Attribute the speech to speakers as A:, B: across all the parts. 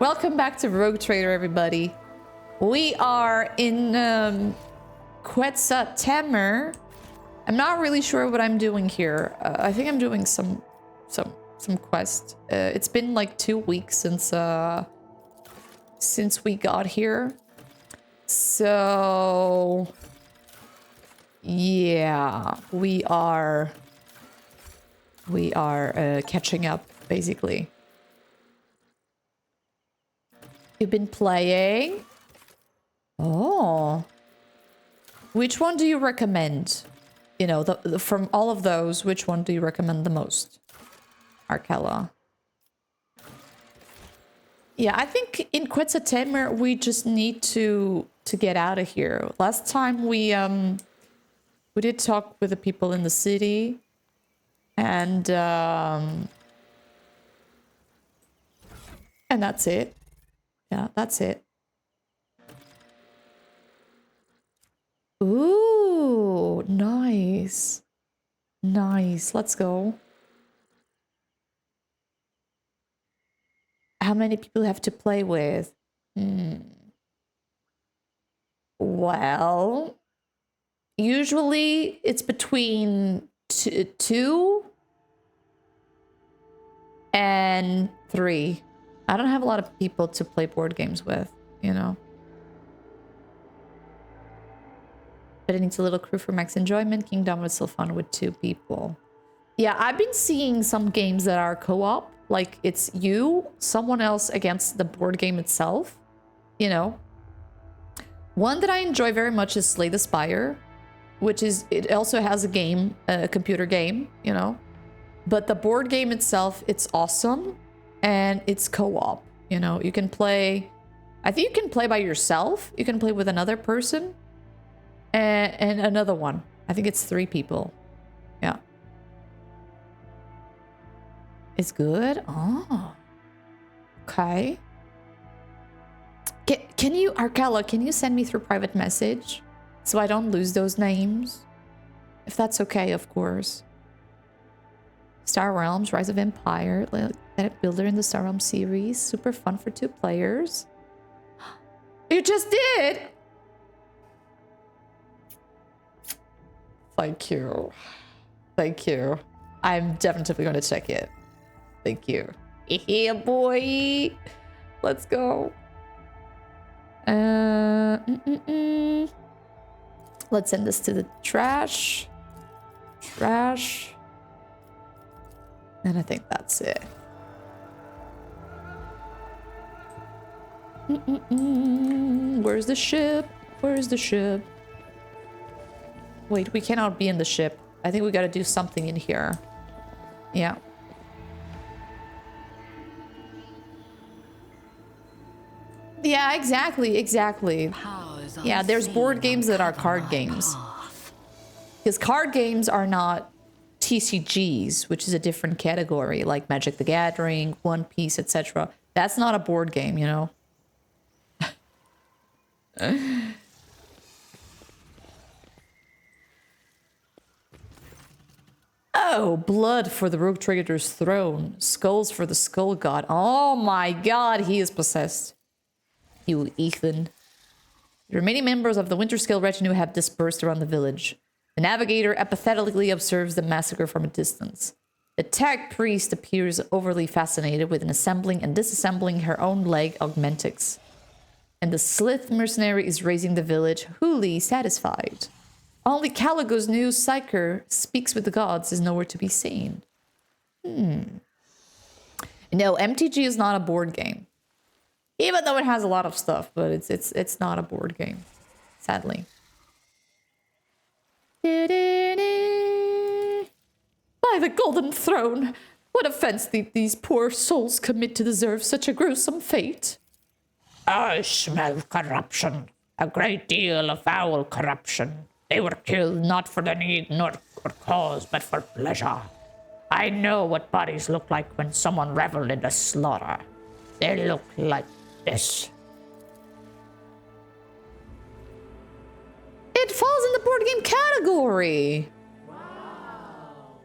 A: Welcome back to Rogue Trader, everybody. We are in Quetzaltemmer. I'm not really sure what I'm doing here. I think I'm doing some quest. It's been like 2 weeks since we got here. So yeah, we are catching up basically. You've been playing? Oh. Which one do you recommend? You know, from all of those, which one do you recommend the most? Arkella. Yeah, I think in Quetzaltemmer we just need to get out of here. Last time we did talk with the people in the city, and that's it. Yeah, that's it. Ooh, nice. Nice. Let's go. How many people have to play with? Well, usually it's between 2 and 3. I don't have a lot of people to play board games with, you know. But it needs a little crew for max enjoyment. Kingdom was still fun with 2 people. Yeah, I've been seeing some games that are co-op. Like, it's you, someone else against the board game itself, you know. One that I enjoy very much is Slay the Spire, which is, it also has a game, a computer game, you know. But the board game itself, it's awesome. And it's co-op, you know. You can play, I think you can play by yourself. You can play with another person. And another one. I think it's 3 people. Yeah. It's good? Oh. Okay. Can you, Arkella, can you send me through private message? So I don't lose those names? If that's okay, of course. Star Realms, Rise of Empire, Planet Builder in the Star Realms series. Super fun for 2 players. You just did! Thank you. Thank you. I'm definitely going to check it. Thank you. Yeah, boy. Let's go. Let's send this to the trash. Trash. And I think that's it. Where's the ship? Where's the ship? Wait, we cannot be in the ship. I think we gotta do something in here. Yeah. Yeah, exactly, exactly. Yeah, there's board games that are card games. Because card games are not TCGs, which is a different category, like Magic the Gathering, One Piece, etc. That's not a board game, you know? Oh, blood for the Rogue Trader's throne. Skulls for the Skull God. Oh my god, he is possessed. You, Ethan. The remaining members of the Winterscale retinue have dispersed around the village. The navigator apathetically observes the massacre from a distance. The tag priest appears overly fascinated with an assembling and disassembling her own leg augmentix. And the Slith mercenary is raising the village, wholly satisfied. Only Caligo's new psyker speaks with the gods is nowhere to be seen. No, MTG is not a board game. Even though it has a lot of stuff, but it's not a board game, sadly. By the Golden Throne, what offense did these poor souls commit to deserve such a gruesome fate?
B: I smell corruption. A great deal of foul corruption. They were killed not for the need nor cause, but for pleasure. I know what bodies look like when someone reveled in the slaughter. They look like this.
A: It falls in the board game category. Wow.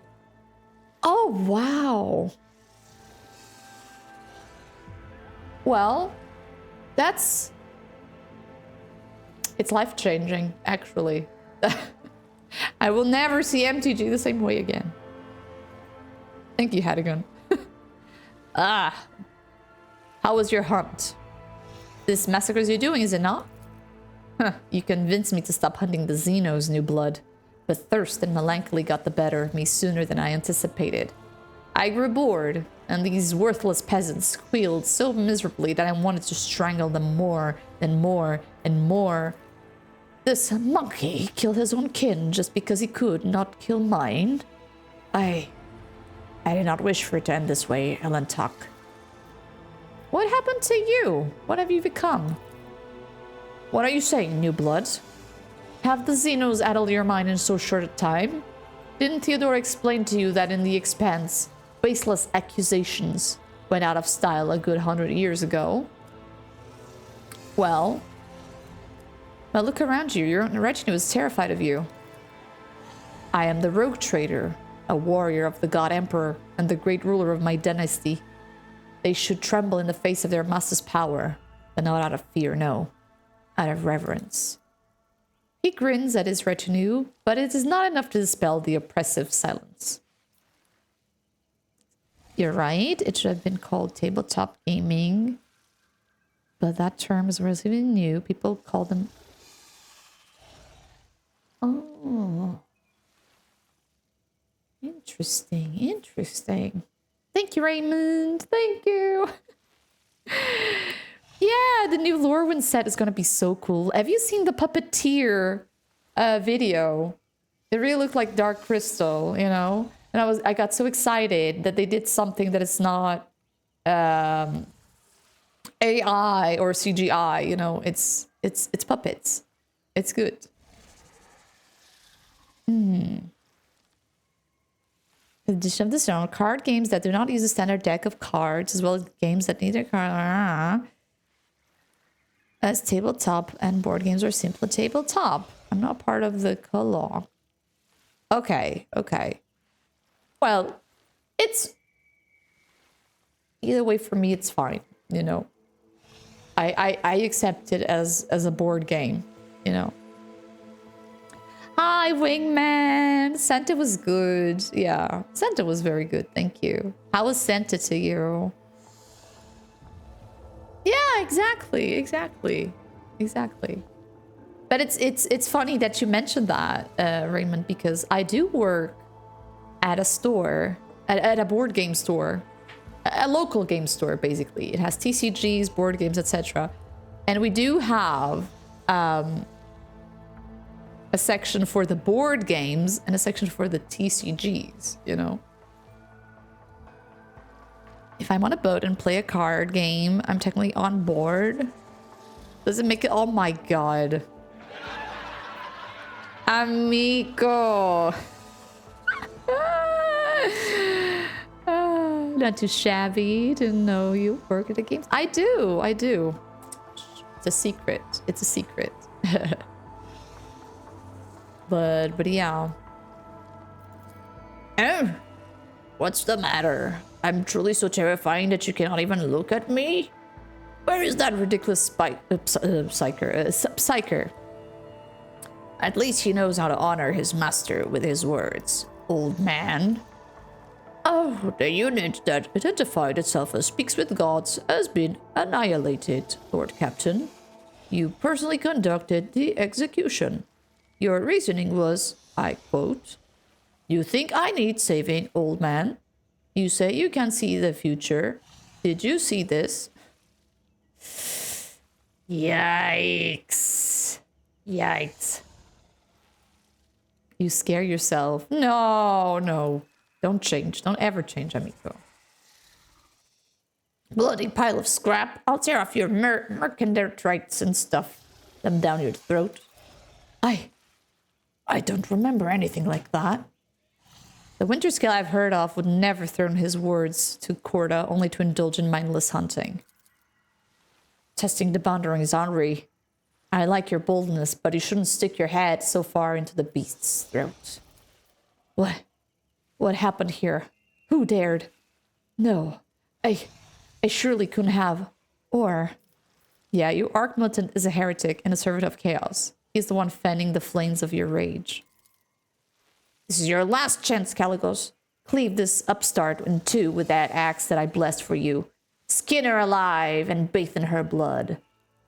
A: Oh, wow. Well, that's... It's life-changing, actually. I will never see MTG the same way again. Thank you, Hadigan. Ah. How was your hunt? This massacres you're doing, is it not? Huh, you convinced me to stop hunting the Xenos, New Blood. But thirst and melancholy got the better of me sooner than I anticipated. I grew bored, and these worthless peasants squealed so miserably that I wanted to strangle them more and more and more. This monkey killed his own kin just because he could not kill mine. I did not wish for it to end this way, Elentak. What happened to you? What have you become? What are you saying, New Blood? Have the Xenos addled your mind in so short a time? Didn't Theodore explain to you that in the Expanse, baseless accusations went out of style a good 100 years ago? Well, look around you. Your own retinue is terrified of you. I am the rogue trader, a warrior of the God Emperor and the great ruler of my dynasty. They should tremble in the face of their master's power, but not out of fear, no, out of reverence. He grins at his retinue, but it is not enough to dispel the oppressive silence. You're right, it should have been called tabletop gaming, but that term is relatively new. People call them... Oh. Interesting, interesting. Thank you, Raymond. Thank you. Yeah, the new Lorwyn set is going to be so cool. Have you seen the Puppeteer video? It really looked like Dark Crystal, you know? And I got so excited that they did something that is not AI or CGI, you know? It's puppets. It's good. Addition of the zone, card games that do not use a standard deck of cards, as well as games that need a card. As tabletop and board games are simply tabletop. I'm not part of the co-law. Okay, okay. Well, it's... Either way, for me, it's fine, you know? I accept it as a board game, you know? Hi, Wingman! Santa was good. Yeah, Santa was very good, thank you. How was Santa to you? Yeah, exactly. But it's funny that you mentioned that, Raymond, because I do work at a store, at a board game store, a local game store, basically. It has TCGs, board games, etc. And we do have a section for the board games and a section for the TCGs, you know? If I'm on a boat and play a card game, I'm technically on board. Does it make it? Oh my god. Amico. Not too shabby to know you work at the games. I do. It's a secret. It's a secret. But yeah. Oh, what's the matter? I'm truly so terrifying that you cannot even look at me? Where is that ridiculous psyker? At least he knows how to honor his master with his words, old man. Oh, the unit that identified itself as Speaks with Gods has been annihilated, Lord Captain. You personally conducted the execution. Your reasoning was, I quote, "You think I need saving, old man? You say you can see the future. Did you see this?" Yikes. Yikes. You scare yourself. No. Don't change. Don't ever change, Amico. Bloody pile of scrap. I'll tear off your merchandise and stuff them down your throat. I don't remember anything like that. The winter scale I've heard of would never thrown his words to Corda, only to indulge in mindless hunting. Testing the boundaries, Henri. I like your boldness, but you shouldn't stick your head so far into the beast's throat. What happened here? Who dared? No, I surely couldn't have. Or, yeah, your Arc Mutant is a heretic and a servant of chaos. He's the one fanning the flames of your rage. This is your last chance, Caligos. Cleave this upstart in two with that axe that I blessed for you. Skin her alive and bathe in her blood.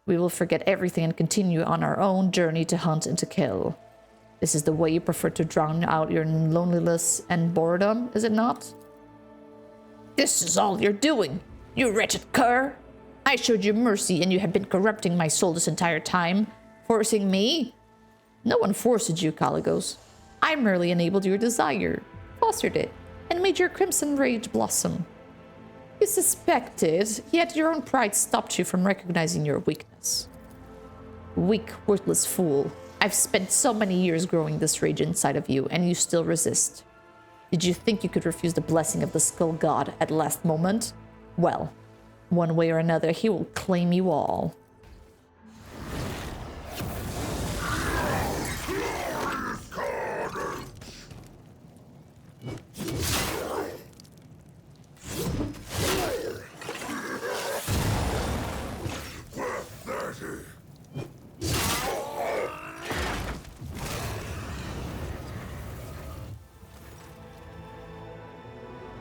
A: We will forget everything and continue on our own journey to hunt and to kill. This is the way you prefer to drown out your loneliness and boredom, is it not? This is all you're doing, you wretched cur. I showed you mercy and you have been corrupting my soul this entire time. Forcing me? No one forced you, Caligos. I merely enabled your desire, fostered it, and made your crimson rage blossom. You suspected, yet your own pride stopped you from recognizing your weakness. Weak, worthless fool. I've spent so many years growing this rage inside of you, and you still resist. Did you think you could refuse the blessing of the Skull God at the last moment? Well, one way or another, he will claim you all.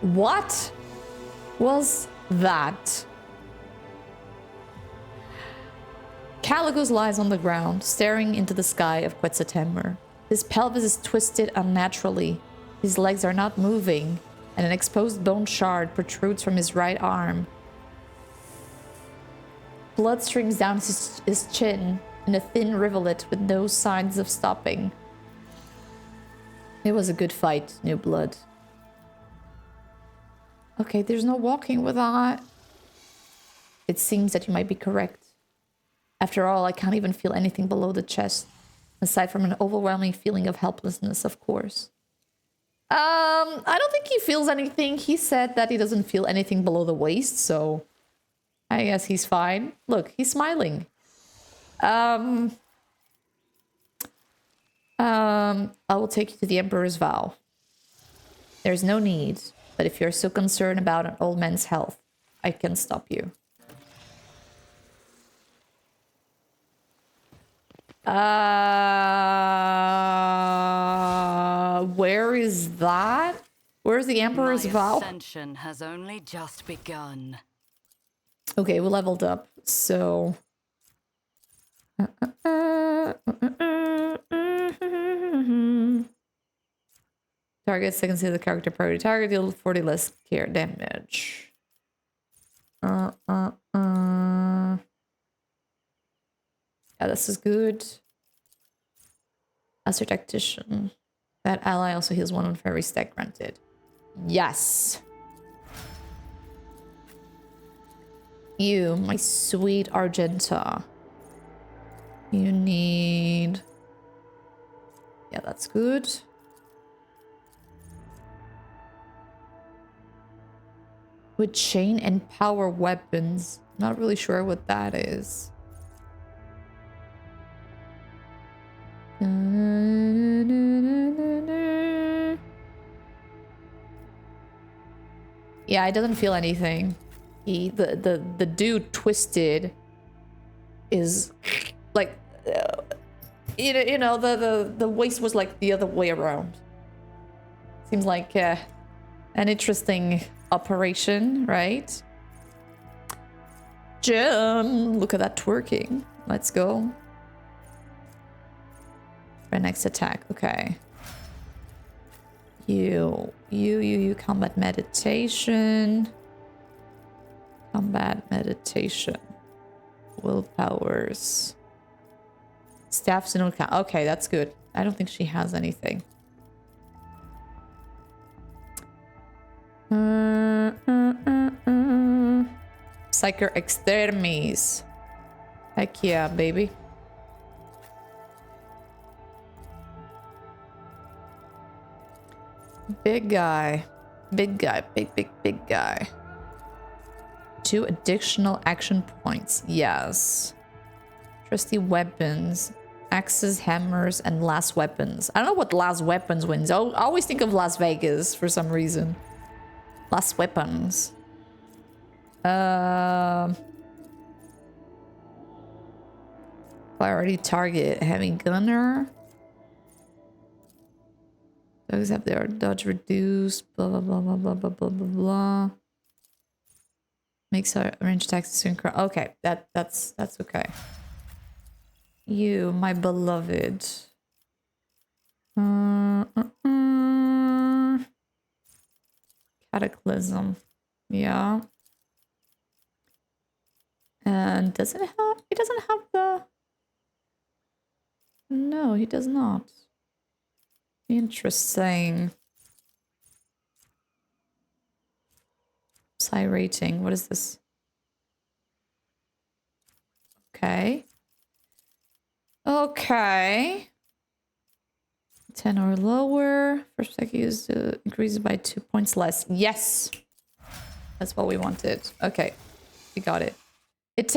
A: What was that? Caligos lies on the ground, staring into the sky of Quetzaltemur. His pelvis is twisted unnaturally. His legs are not moving, and an exposed bone shard protrudes from his right arm. Blood streams down his chin in a thin rivulet with no signs of stopping. It was a good fight, New Blood. Okay, there's no walking with that. It seems that you might be correct. After all, I can't even feel anything below the chest, aside from an overwhelming feeling of helplessness, of course. I don't think he feels anything. He said that he doesn't feel anything below the waist, so I guess he's fine. Look, he's smiling. I will take you to the Emperor's Vow. There's no need. But if you're so concerned about an old man's health, I can stop you. Where is that? Where's the Emperor's Vow?
C: My ascension has only just begun.
A: Okay, we leveled up, so... Target second to the character priority. Target deal 40 less care damage. Yeah, this is good. Master Tactician. That ally also heals 1 on fairy stack granted. Yes. You, my sweet Argenta. You need... Yeah, that's good. With chain and power weapons. Not really sure what that is. Yeah, it doesn't feel anything. The dude twisted is like you know the waist was like the other way around. Seems like an interesting operation, right? Jim, look at that twerking. Let's go. For next attack, okay. You combat meditation. Combat meditation. Willpowers. Staffs in account. Okay, that's good. I don't think she has anything. Psyker Extermis. Heck yeah, baby. Big guy. Big guy. Big guy. 2 additional action points. Yes. Trusty weapons. Axes, hammers, and last weapons. I don't know what last weapons wins. I always think of Las Vegas for some reason. Last weapons. Priority target, heavy gunner. Dogs have their dodge reduced, blah blah blah blah blah blah blah blah blah. Makes our range attacks synchro. Okay, that's okay. You, my beloved. Cataclysm. Yeah. And doesn't it have, he doesn't have the, no, he does not. Interesting. Psi rating, what is this? Okay. Okay. 10 or lower. First attack used increases by 2 points less. Yes! That's what we wanted. Okay. We got it. It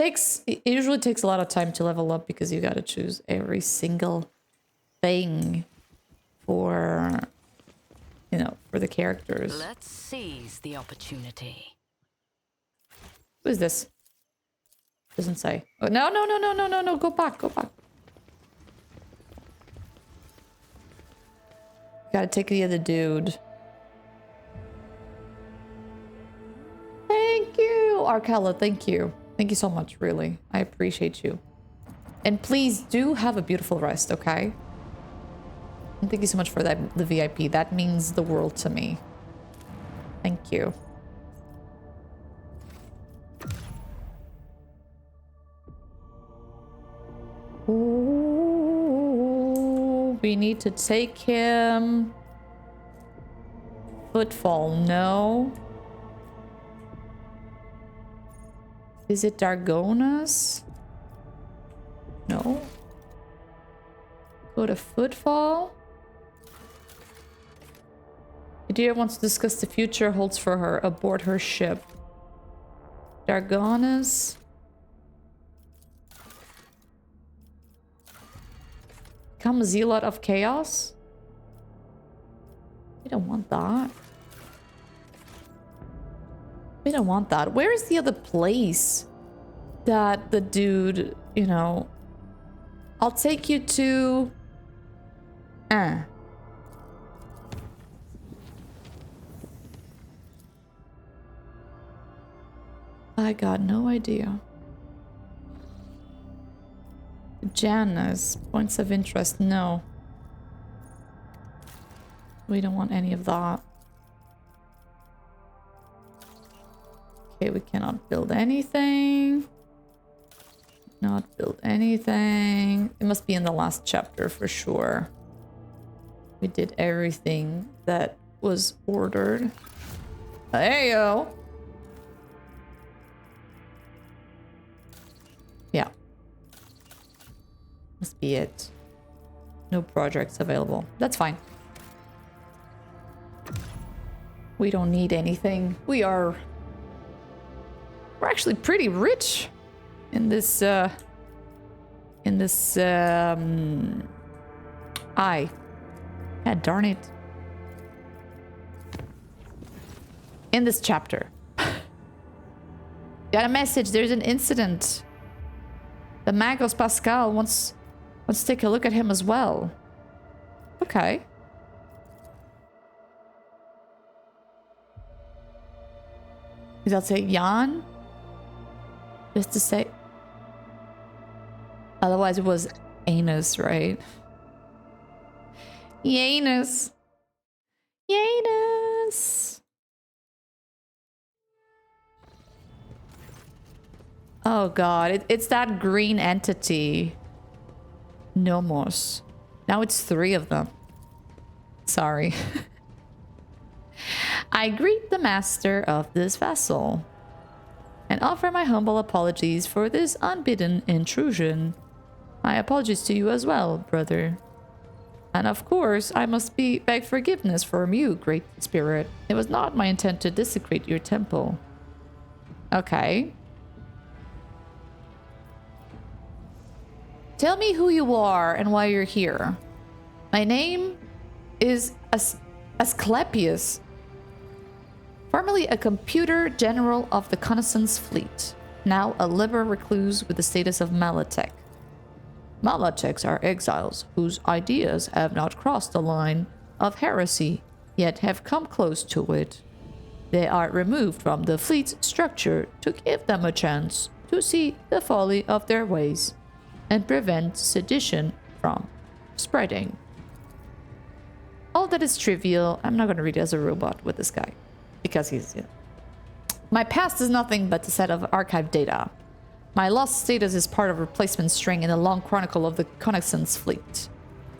A: usually takes a lot of time to level up because you gotta choose every single thing for, you know, for the characters.
C: Let's seize the opportunity.
A: Who is this? Doesn't say. Oh, no, no, no, no, no, no, no. Go back, go back. Gotta take the other dude. Thank you, Arcella. Thank you. Thank you so much, really. I appreciate you. And please do have a beautiful rest, okay? And thank you so much for that, the VIP. That means the world to me. Thank you. Ooh, we need to take him. Footfall, no. Is it Dargonas? No. Go to Footfall. Idea wants to discuss the future holds for her aboard her ship. Dargonas. Become a zealot of chaos? We don't want that. We don't want that. Where is the other place that the dude, you know... I'll take you to... I got no idea. Janice, points of interest, no. We don't want any of that. Okay, we cannot build anything. Not build anything. It must be in the last chapter for sure. We did everything that was ordered. Heyo! Yeah. Must be it. No projects available. That's fine. We don't need anything. We're actually pretty rich in this God darn it. In this chapter. Got a message, there's an incident. The Magos Pascal wants to take a look at him as well. Okay. Does that say Jan? Just to say... Otherwise it was anus, right? Yanus. Yanus. Oh god, it's that green entity. Nomos. Now it's 3 of them. Sorry. I greet the master of this vessel and offer my humble apologies for this unbidden intrusion. My apologies to you as well, brother. And of course, I must beg forgiveness from you, great spirit. It was not my intent to desecrate your temple. Okay. Tell me who you are and why you're here. My name is Asclepius, formerly a computer general of the Connaissance Fleet, now a liberal recluse with the status of Malatech. Malacheks are exiles whose ideas have not crossed the line of heresy, yet have come close to it. They are removed from the fleet's structure to give them a chance to see the folly of their ways and prevent sedition from spreading. All that is trivial. I'm not going to read as a robot with this guy because he's... You know. My past is nothing but a set of archived data. My lost status is part of a replacement string in the long chronicle of the Connaissance fleet.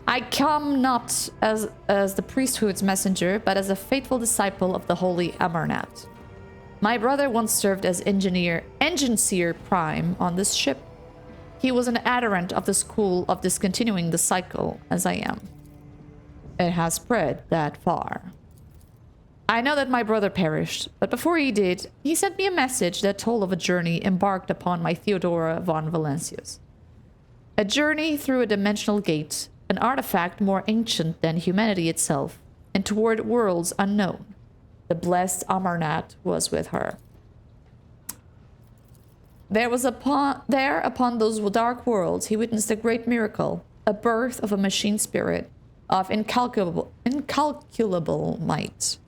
A: I come not as the priesthood's messenger, but as a faithful disciple of the holy Amarnat. My brother once served as engineer prime on this ship. He was an adherent of the school of discontinuing the cycle, as I am. It has spread that far. I know that my brother perished, but before he did, he sent me a message that told of a journey embarked upon by Theodora von Valancius. A journey through a dimensional gate, an artifact more ancient than humanity itself, and toward worlds unknown. The blessed Amarnat was with her. Upon those dark worlds, he witnessed a great miracle, a birth of a machine spirit of incalculable might.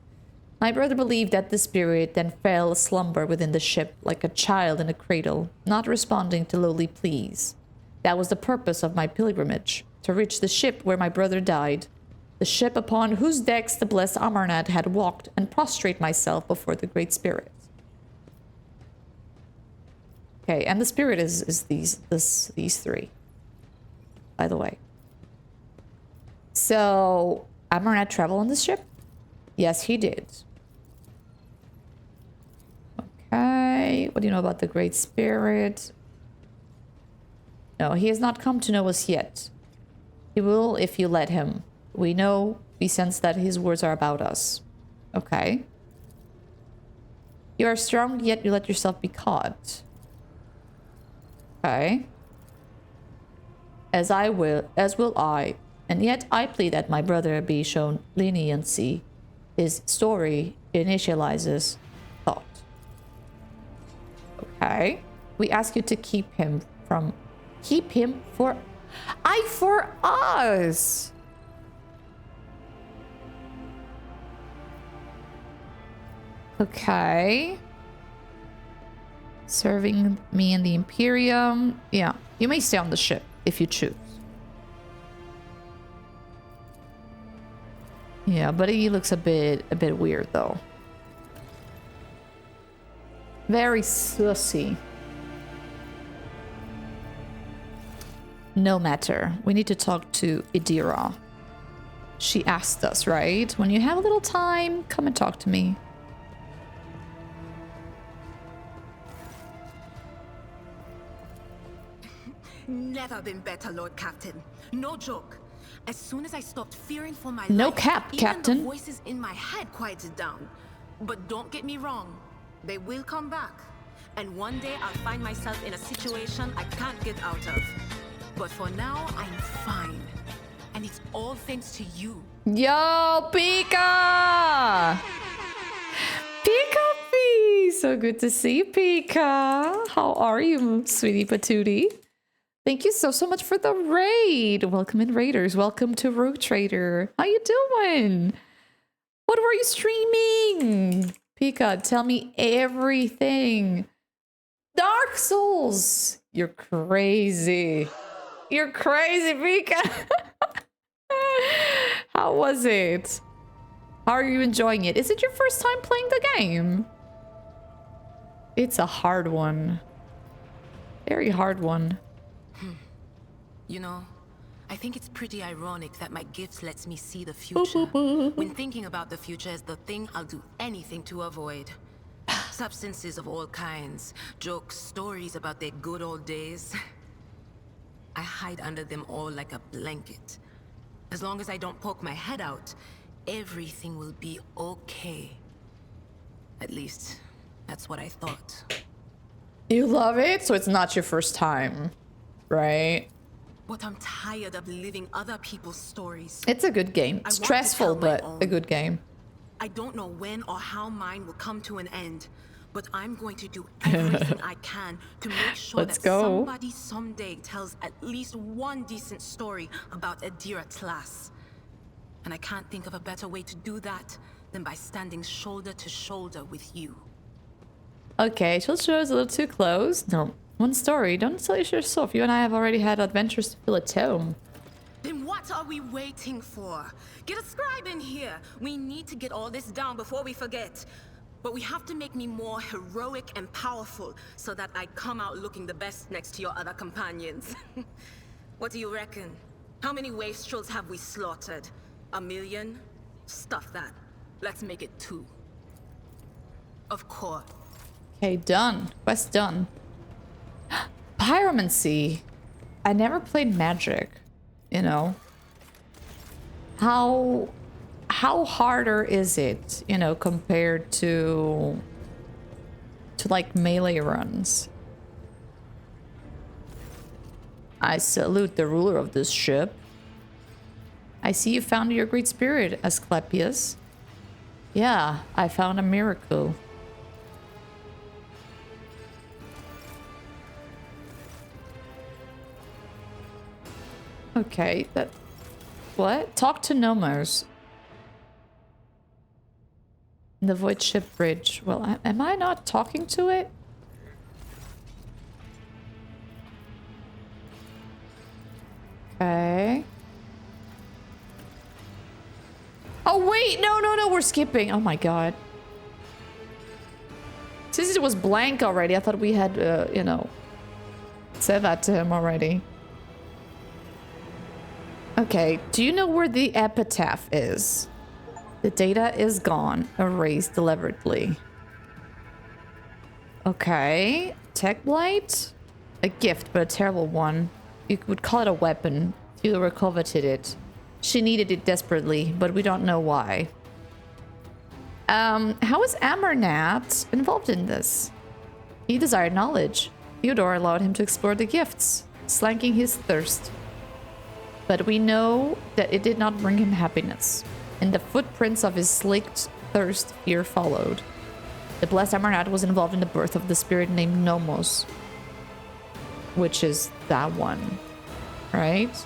A: My brother believed that the spirit then fell asumber within the ship like a child in a cradle, not responding to lowly pleas. That was the purpose of my pilgrimage, to reach the ship where my brother died, the ship upon whose decks the blessed Amarnat had walked, and prostrate myself before the great spirit. Okay, and the spirit is these three, by the way. So, Amarnat traveled on this ship? Yes, he did. Okay, what do you know about the Great Spirit? No, he has not come to know us yet. He will if you let him. We sense that his words are about us. Okay. You are strong, yet you let yourself be caught. Okay. As will I, and yet I plead that my brother be shown leniency. His story initializes thought. Okay. We ask you to keep him for us. Okay. Serving me in the Imperium. Yeah, you may stay on the ship if you choose. Yeah, but he looks a bit weird though. Very sussy. No matter. We need to talk to Idira. She asked us, right? When you have a little time, come and talk to me.
D: Never been better, Lord Captain. No joke. As soon as I stopped fearing for my
A: No
D: life,
A: cap,
D: even
A: Captain.
D: the voices in my head quieted down. But don't get me wrong, they will come back. And one day I'll find myself in a situation I can't get out of. But for now, I'm fine. And it's all thanks to you.
A: Yo, Pika! Pika P! So good to see you, Pika. How are you, sweetie patootie? Thank you so much for the raid. Welcome in, raiders. Welcome to Rogue Trader. How you doing? What were you streaming? Pika, tell me everything. Dark Souls. You're crazy. You're crazy, Pika. How was it? How are you enjoying it? Is it your first time playing the game? It's a hard one. Very hard one.
D: You know, I think it's pretty ironic that my gift lets me see the future. When thinking about the future is the thing I'll do anything to avoid. Substances of all kinds, jokes, stories about their good old days. I hide under them all like a blanket. As long as I don't poke my head out, everything will be okay. At least, that's what I thought.
A: You love it? So it's not your first time, right?
D: But I'm tired of living other people's stories.
A: It's a good game.
D: I want to
A: Stressful,
D: tell my
A: but
D: own.
A: a good game.
D: I don't know when or how mine will come to an end, But I'm going to do everything I can to make sure
A: Let's
D: that
A: go.
D: somebody someday tells at least one decent story about Adira Tlass. And I can't think of a better way to do that than by standing shoulder to shoulder with you.
A: Okay, Chilcher is a little too close. No, one story. Don't sell yourself. You and I have already had adventures to fill a tome.
D: Then what are we waiting for? Get a scribe in here. We need to get all this down before we forget. But we have to make me more heroic and powerful so that I come out looking the best next to your other companions. What do you reckon? How many wastrels have we slaughtered? 1 million? Stuff that. Let's make it 2. Of course.
A: Okay, done. Quest done. Pyromancy. I never played Magic, you know. How harder is it, you know, compared to like melee runs? I salute the ruler of this ship. I see you found your great spirit, Asclepius. Yeah, I found a miracle. Okay, that... What? Talk to Nomos. The Void Ship Bridge. Well, am I not talking to it? Okay. Oh, wait! No, no, no, we're skipping. Oh my god. Since it was blank already, I thought we had, you know, said that to him already. Okay, do you know where the epitaph is? The data is gone. Erased deliberately. Okay. Tech Blight? A gift, but a terrible one. You would call it a weapon. Theodora coveted it. She needed it desperately, but we don't know why. How is Amernat involved in this? He desired knowledge. Theodora allowed him to explore the gifts, slanking his thirst. But we know that it did not bring him happiness. In the footprints of his slaked thirst, fear followed. The blessed Amernat was involved in the birth of the spirit named Nomos. Which is that one, right?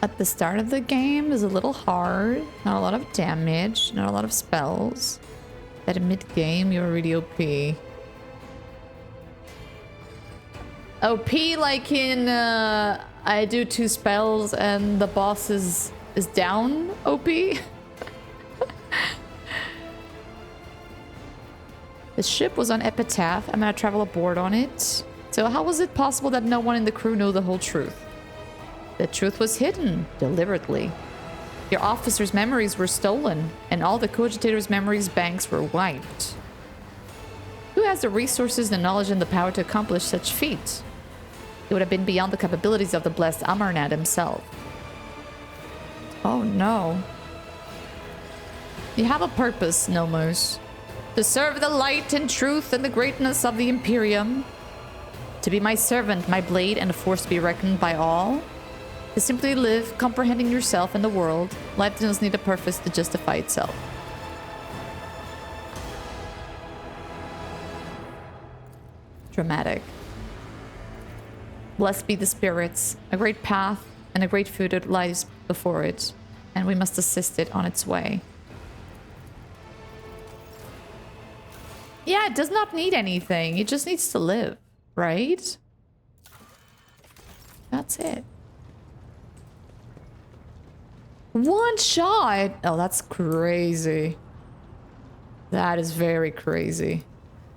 A: At the start of the game is a little hard. Not a lot of damage, not a lot of spells. At mid-game, you're really OP. OP like in, I do 2 spells and the boss is down OP? The ship was on Epitaph. I'm gonna travel aboard on it. So how was it possible that no one in the crew knew the whole truth? The truth was hidden, deliberately. Your officer's memories were stolen, and all the cogitator's memories banks were wiped. Who has the resources, the knowledge, and the power to accomplish such feat? It would have been beyond the capabilities of the blessed Amernat himself. Oh no. You have a purpose, Nomos. To serve the light and truth and the greatness of the Imperium. To be my servant, my blade, and a force to be reckoned by all. To simply live, comprehending yourself and the world. Life does not need a purpose to justify itself. Dramatic. Blessed be the spirits. A great path and a great food lies before it, and we must assist it on its way. Yeah, it does not need anything. It just needs to live, right? That's it. One shot! Oh, that's crazy. That is very crazy.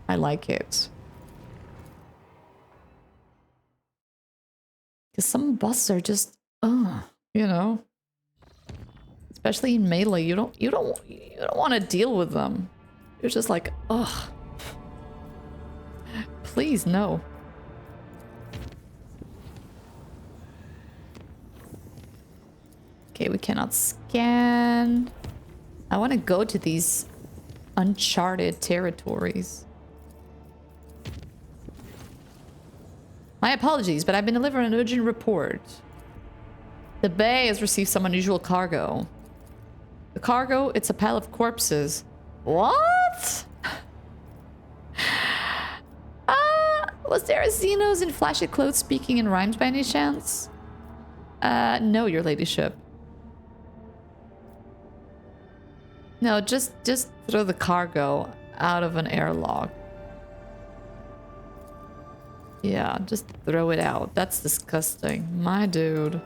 A: I like it. Because some bosses are just, you know. Especially in melee, you don't want to deal with them. You're just like, ugh. Please, no. Okay, we cannot scan. I want to go to these uncharted territories. My apologies, but I've been delivering an urgent report. The bay has received some unusual cargo. The cargo, it's a pile of corpses. What? Was there a Xenos in flashy clothes speaking in rhymes by any chance? No, your ladyship. No, just throw the cargo out of an airlock. Yeah, just throw it out. That's disgusting. My dude.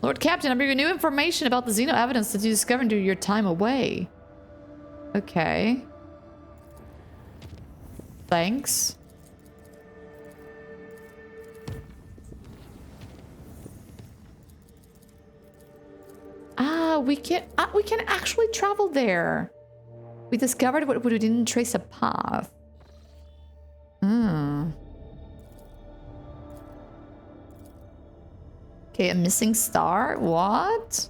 A: Lord Captain, I'm bringing new information about the Xeno evidence that you discovered during your time away. Okay. Thanks. We can actually travel there. We discovered what we didn't trace a path. Hmm. Okay, a missing star? What?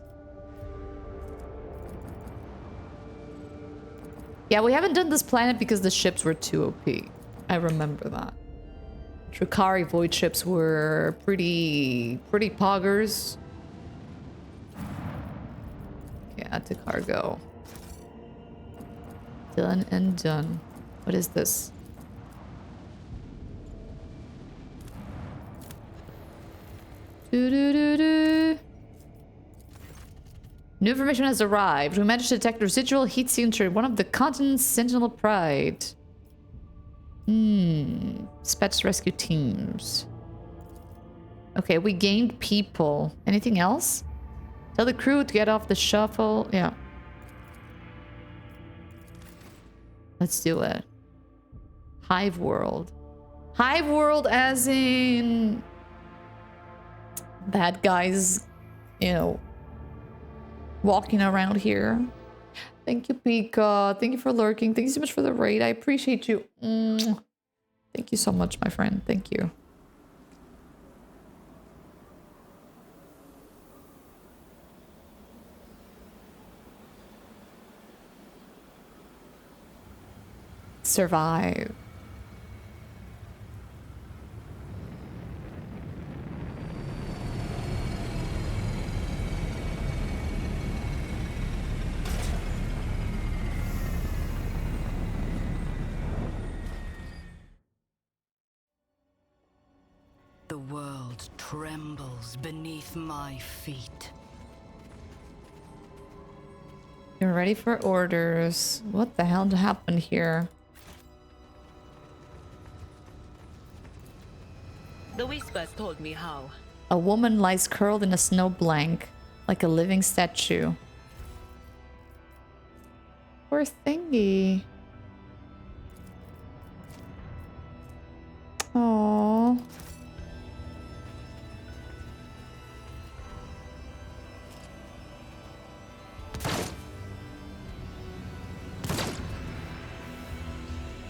A: Yeah, we haven't done this planet because the ships were too OP. I remember that. Drukari void ships were pretty poggers. Okay, add to cargo. Done and done. What is this? New information has arrived. We managed to detect residual heat signature in one of the continent's Sentinel Pride. Dispatch rescue teams. Okay, we gained people. Anything else? Tell the crew to get off the shuffle. Yeah. Let's do it. Hive World. Hive World as in... bad guys, you know, walking around here. Thank you, Pika. Thank you for lurking. Thank you so much for the raid. I appreciate you. Thank you so much, my friend. Thank you. Survive.
C: The world trembles beneath my feet.
A: You're ready for orders. What the hell happened here?
D: The whispers told me how.
A: A woman lies curled in a snow blank, like a living statue. Poor thingy. Aww.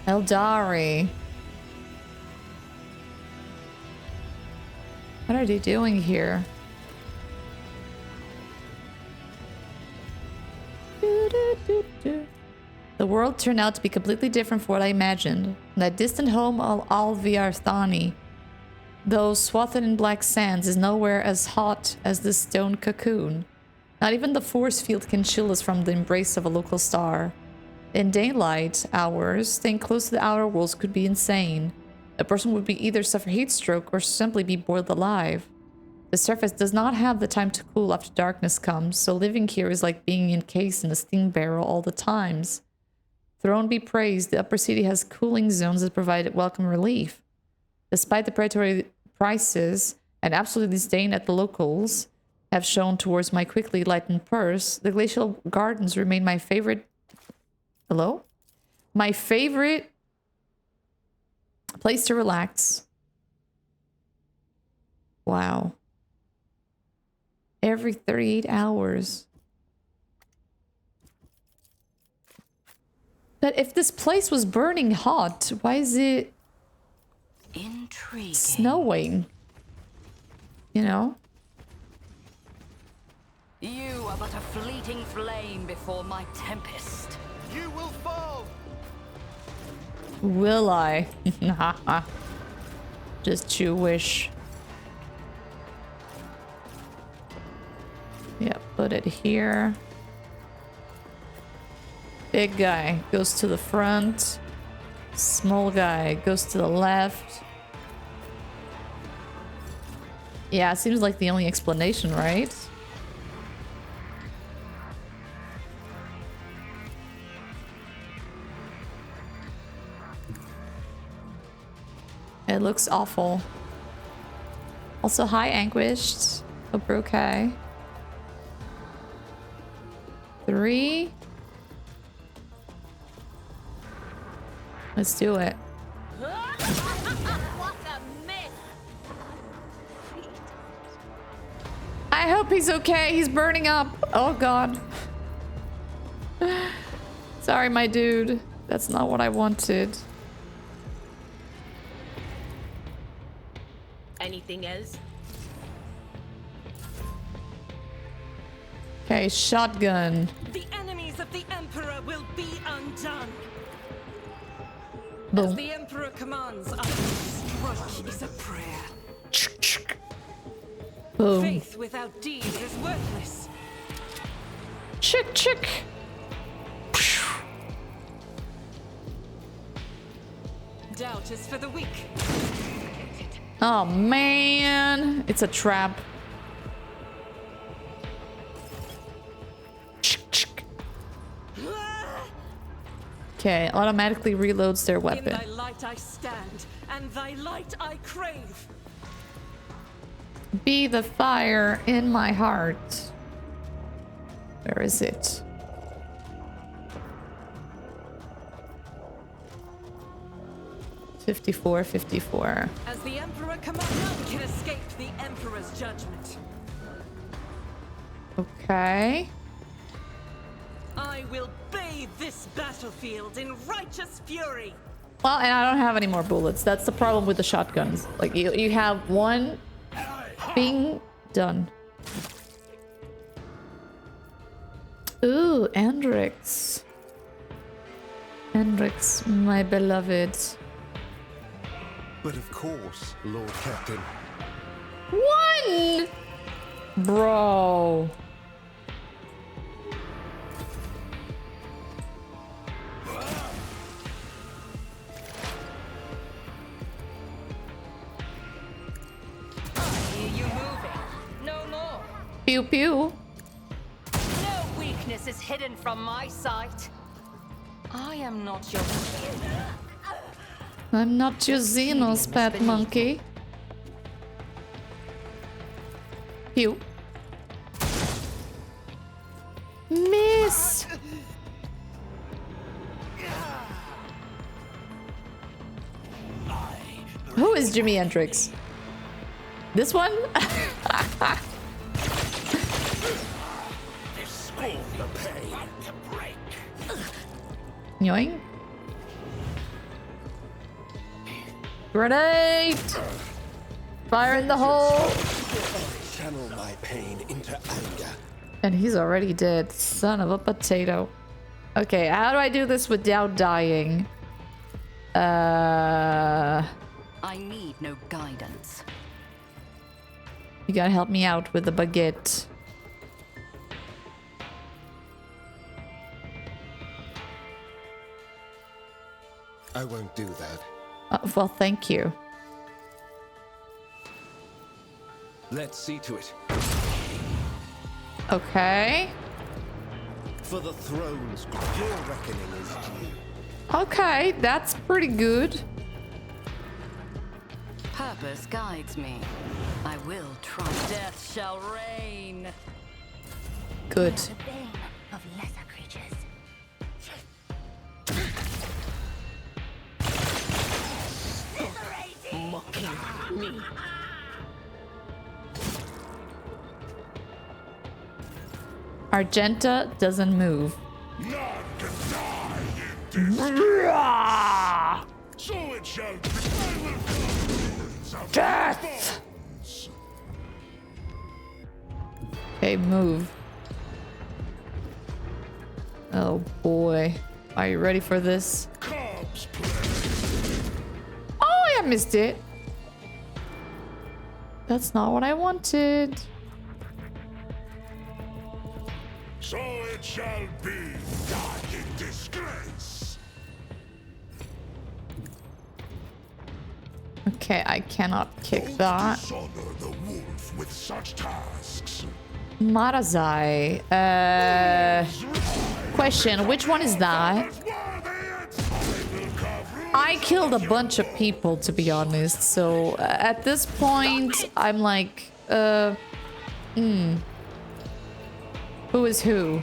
A: Eldari. What are they doing here? The world turned out to be completely different from what I imagined. That distant home of Alviarthani, though swathed in black sands, is nowhere as hot as this stone cocoon. Not even the force field can chill us from the embrace of a local star. In daylight hours, staying close to the outer worlds could be insane. A person would be either suffer heat stroke or simply be boiled alive. The surface does not have the time to cool after darkness comes, so living here is like being encased in a steam barrel all the times. Throne be praised, the upper city has cooling zones that provide welcome relief. Despite the predatory prices and absolute disdain at the locals have shown towards my quickly lightened purse, the glacial gardens remain my favorite... Hello? My favorite place to relax. Wow. Every 38 hours. But if this place was burning hot, why is it
C: Intriguing.
A: snowing? You know?
C: You are but a fleeting flame before my tempest.
E: You will fall.
A: Will I? Just you wish. Yeah, put it here. Big guy goes to the front. Small guy goes to the left. Yeah, it seems like the only explanation, right? It looks awful. Also, hi, Anguished. Hope you're okay. 3. Let's do it.
C: What a miss!
A: I hope he's okay. He's burning up. Oh, God. Sorry, my dude. That's not what I wanted.
D: Anything else?
A: Okay, shotgun.
E: The enemies of the Emperor will be undone. As
A: Boom.
E: the Emperor commands, work is a prayer.
A: Boom.
E: Faith without deed is worthless.
A: Chick, chick.
E: Doubt is for the weak.
A: Oh, man. It's a trap. Okay, automatically reloads their
E: In
A: weapon.
E: thy light I stand, and thy light I crave.
A: Be the fire in my heart. Where is it? $54.
E: As the Emperor commands, none can escape the Emperor's judgment.
A: Okay.
E: I will bathe this battlefield in righteous fury.
A: Well, and I don't have any more bullets. That's the problem with the shotguns. Like, you have one being done. Ooh, Andrix. Andrix, my beloved.
F: But of course, Lord Captain.
A: One! Bro.
C: Hear you moving. No more.
A: Pew pew.
C: No weakness is hidden from my sight. I am not your
A: I'm not your Xenos, pet monkey. Pew. Miss. Who is Jimi Hendrix? This one? Yoing. Grenade! Fire in the hole!
F: Channel my pain into anger.
A: And he's already dead. Son of a potato. Okay, how do I do this without dying?
C: I need no guidance.
A: You gotta help me out with the baguette.
F: I won't do that.
A: Well, thank you.
F: Let's see to it.
A: Okay.
F: For the thrones, your reckoning is due.
A: Okay, that's pretty good.
C: Purpose guides me. I will try. Death shall reign.
A: Good.
G: The bane of lesser creatures.
E: Mocking me.
A: Argenta doesn't move.
H: So it shall be.
A: Death! Okay, move. Oh boy. Are you ready for this?
H: Cubs
A: Oh, I missed it. That's not what I wanted.
H: So it shall be. Dark Disgrace.
A: Okay, I cannot kick that.
H: Dishonor the wolf with such tasks.
A: Marazai. Question, which one is that? I killed a bunch of people, to be honest. So at this point, I'm like, who is who?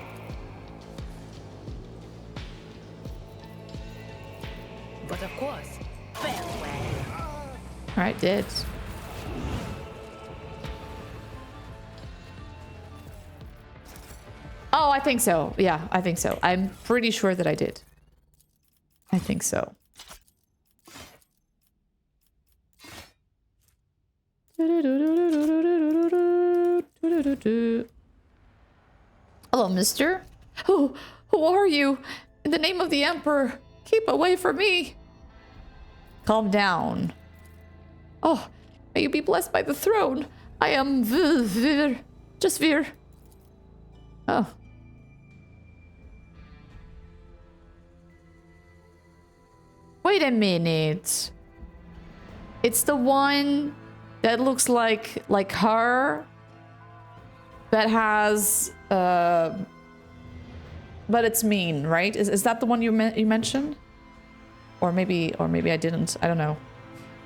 D: But of course, farewell.
A: Alright, did. Oh, I think so. Yeah, I think so. I'm pretty sure that I did. I think so. Hello, mister. Who are you? In the name of the Emperor, keep away from me. Calm down. Oh, may you be blessed by the throne. I am just Vir. Oh. Wait a minute. It's the one that looks like her, that has but it's mean, right? Is that the one you mentioned? Or maybe I didn't. I don't know.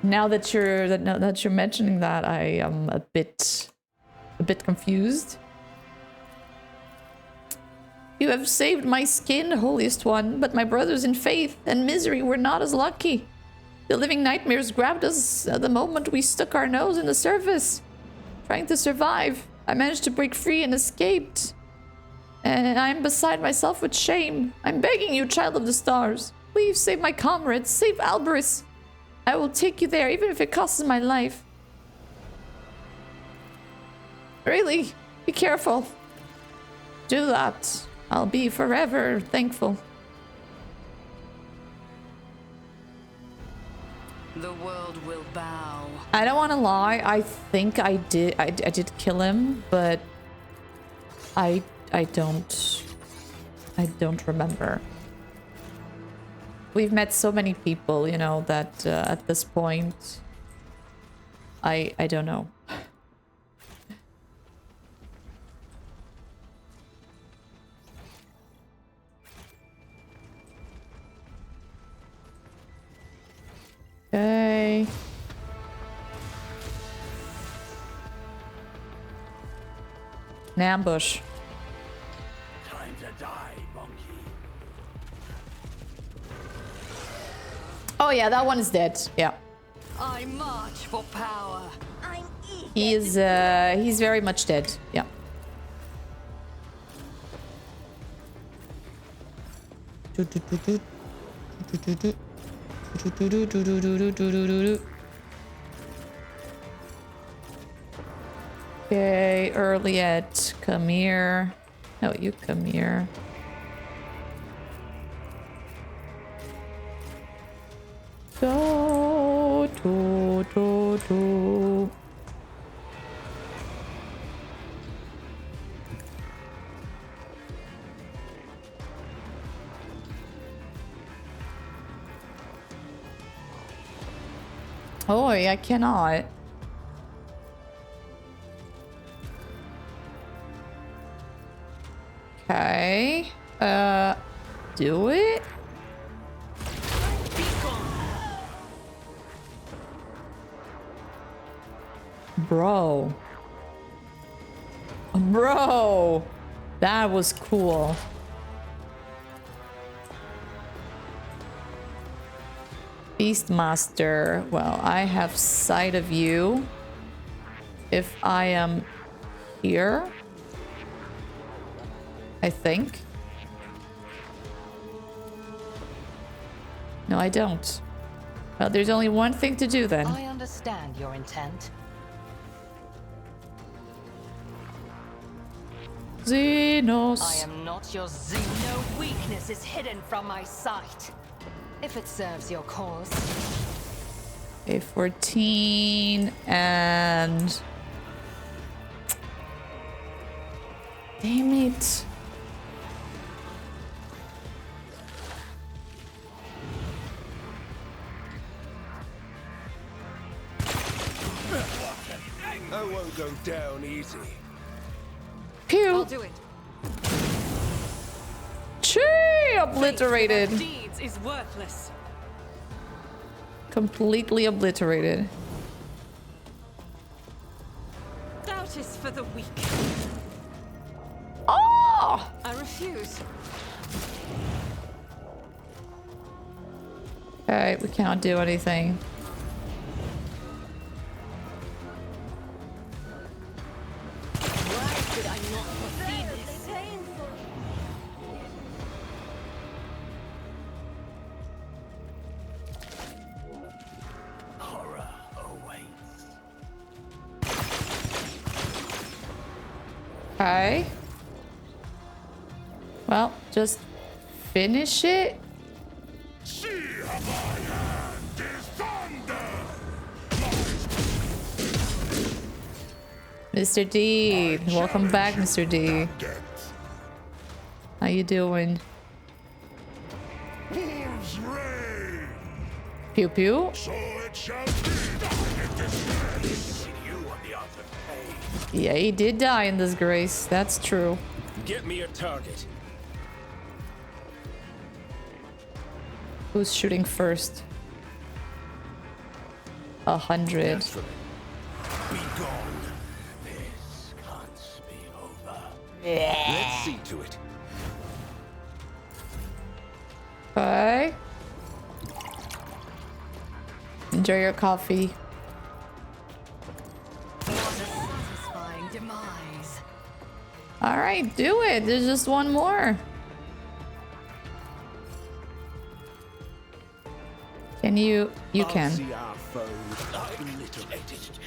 A: Now that you're mentioning that, I am a bit confused. You have saved my skin, holiest one, but my brothers in faith and misery were not as lucky. The living nightmares grabbed us the moment we stuck our nose in the surface. Trying to survive, I managed to break free and escaped. And I'm beside myself with shame. I'm begging you, child of the stars. Please save my comrades, save Alberus. I will take you there, even if it costs my life. Really, be careful. Do that. I'll be forever thankful.
D: The world will bow.
A: I don't want to lie. I think I did kill him, but I don't remember. We've met so many people, you know, that at this point, I don't know. Okay. An ambush.
H: Time to die, monkey.
A: Oh yeah, that one is dead. Yeah.
C: I march for power.
G: I'm
A: He's very much dead. Yeah. Okay, Earliet, come here. No, you come here. Do, do, do, do. Oh, I cannot. Okay. Do it? Bro. Bro. That was cool. Beastmaster. Well, I have sight of you. If I am here. I think. No, I don't. Well, there's only one thing to do then.
C: I understand your intent.
A: Xenos.
C: I am not your No weakness is hidden from my sight. If it serves your cause.
A: Okay, 14 and... Damn it.
F: I won't go down easy.
A: Pew!
C: do it.
A: Chee! Obliterated.
E: Deeds is worthless.
A: Completely obliterated.
E: Doubt is for the weak.
A: Oh!
E: I refuse.
A: Okay, we cannot do anything.
E: Why did I not foresee this?
H: Horror awaits.
A: Okay. Well, just finish it.
H: See how my hand is thunder!
A: Mr. D, welcome back, Mr. D. How you doing?
H: Wolves reign!
A: Pew pew.
H: So it shall be. Die in disgrace! You on the other page.
A: Yeah, he did die in disgrace. That's true.
F: Get me a target.
A: Who's shooting first? 100.
F: Be gone.
H: This can't be over.
F: Let's see to it.
A: Okay. Enjoy your coffee.
C: Satisfying demise.
A: All right, do it. There's just one more. Can you? You
F: I'll
A: can.
F: see our foes obliterated.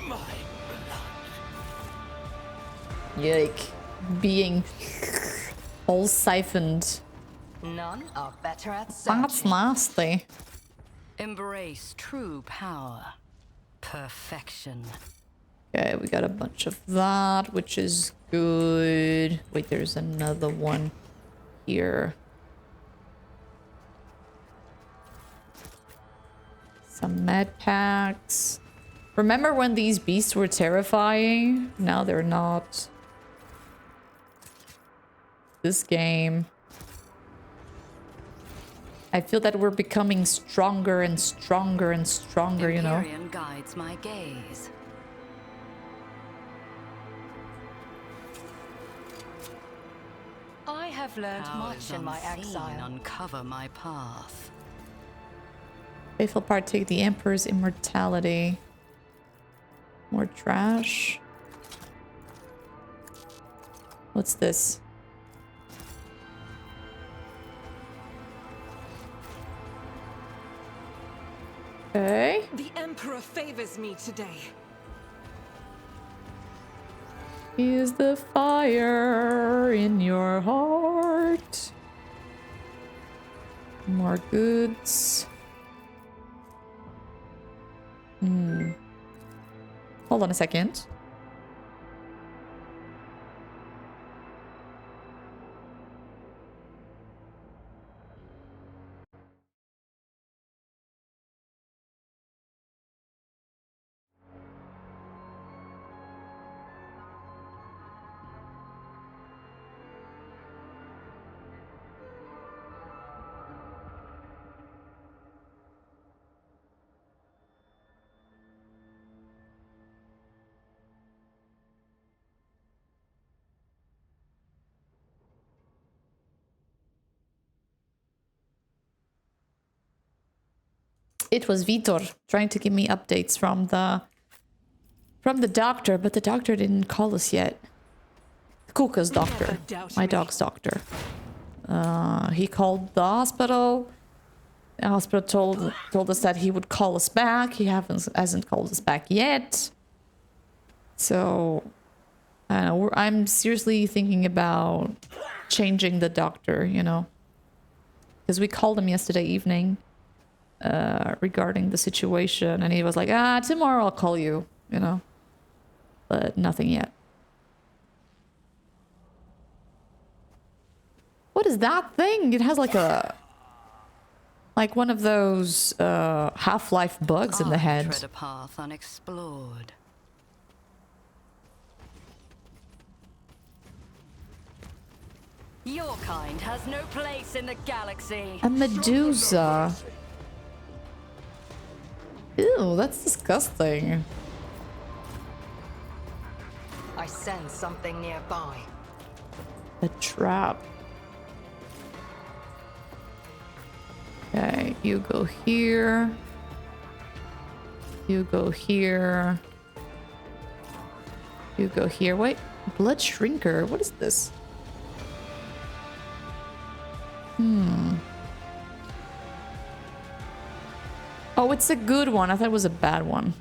F: My
A: Yike. Being all siphoned.
C: None are better at searching.
A: That's nasty.
C: Embrace true power. Perfection.
A: Okay, we got a bunch of that, which is good. Wait, there's another one here. Some med packs. Remember when these beasts were terrifying? Now they're not. This game. I feel that we're becoming stronger and stronger and stronger, you know?
C: Empyrean guides my gaze. I have learned much in my exile. Uncover my path.
A: Faithful partake the Emperor's immortality. More trash. What's this? Okay.
E: The Emperor favors me today.
A: Is the fire in your heart? More goods. Hold on a second. It was Vitor trying to give me updates from the doctor, but the doctor didn't call us yet. Kuka's doctor, my dog's doctor. He called the hospital. The hospital told us that he would call us back. He hasn't called us back yet. So I don't know. I'm seriously thinking about changing the doctor, you know, because we called him yesterday evening. Regarding the situation, and he was like, tomorrow I'll call you, you know, but nothing yet. What is that thing? It has like one of those Half-Life bugs in the head.
C: Tread a path unexplored. Your kind has no place in the galaxy.
A: A Medusa. Ew, that's disgusting.
C: I sense something nearby.
A: A trap. Okay, you go here. You go here. You go here. Wait, blood shrinker. What is this? Oh, it's a good one. I thought it was a bad one.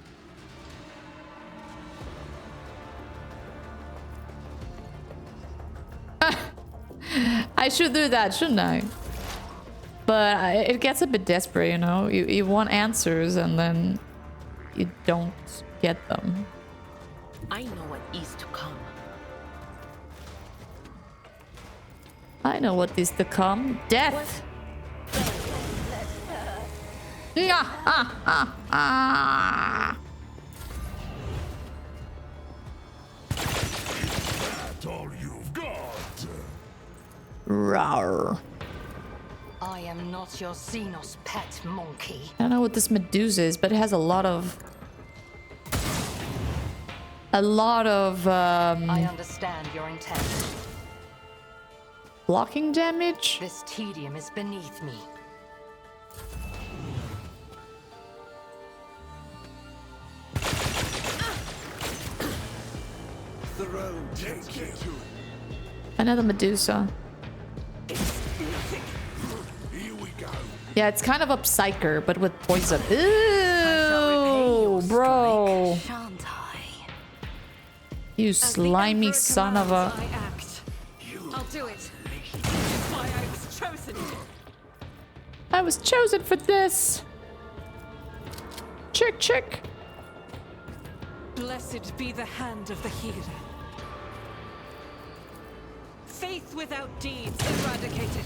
A: I should do that, shouldn't I? But it gets a bit desperate, you know? You want answers and then you don't get them.
D: I know what is to come.
A: I know what is to come. Death!
H: That's all you've got.
A: Rawr.
C: I am not your Xenos pet monkey.
A: I don't know what this Medusa is, but it has a lot of...
C: I understand your intent.
A: blocking damage?
C: This tedium is beneath me.
F: Throne take you.
A: Another Medusa.
H: Here we go.
A: Yeah, it's kind of a psyker, but with poison. Ew, bro.
C: Shan't I?
A: You slimy son of a...
E: I act. I'll do it. Why I was chosen.
A: I was chosen for this. Chick, chick.
E: Blessed be the hand of the healer. Faith without deeds eradicated.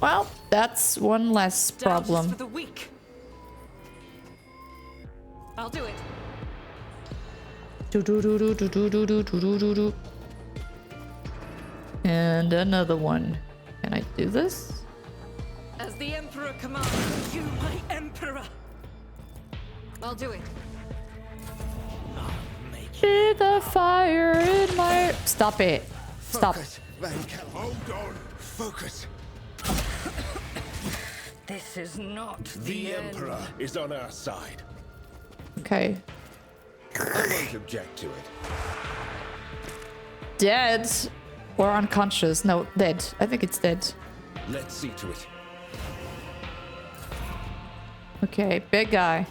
A: Well, that's one less
E: Doubt is
A: problem.
E: for the weak. I'll do it.
A: Do-do-do-do-do-do-do-do-do-do-do. And another one. Can I do this?
E: As the Emperor commands, you, my Emperor. I'll do it.
A: See the fire in my... Stop it. Stop.
F: Focus, Van Kel.
H: Hold on.
F: Focus.
C: This is not
F: The Emperor is on our side.
A: Okay.
F: I won't object to it.
A: Dead. Or unconscious. No, dead. I think it's dead.
F: Let's see to it.
A: Okay, big guy.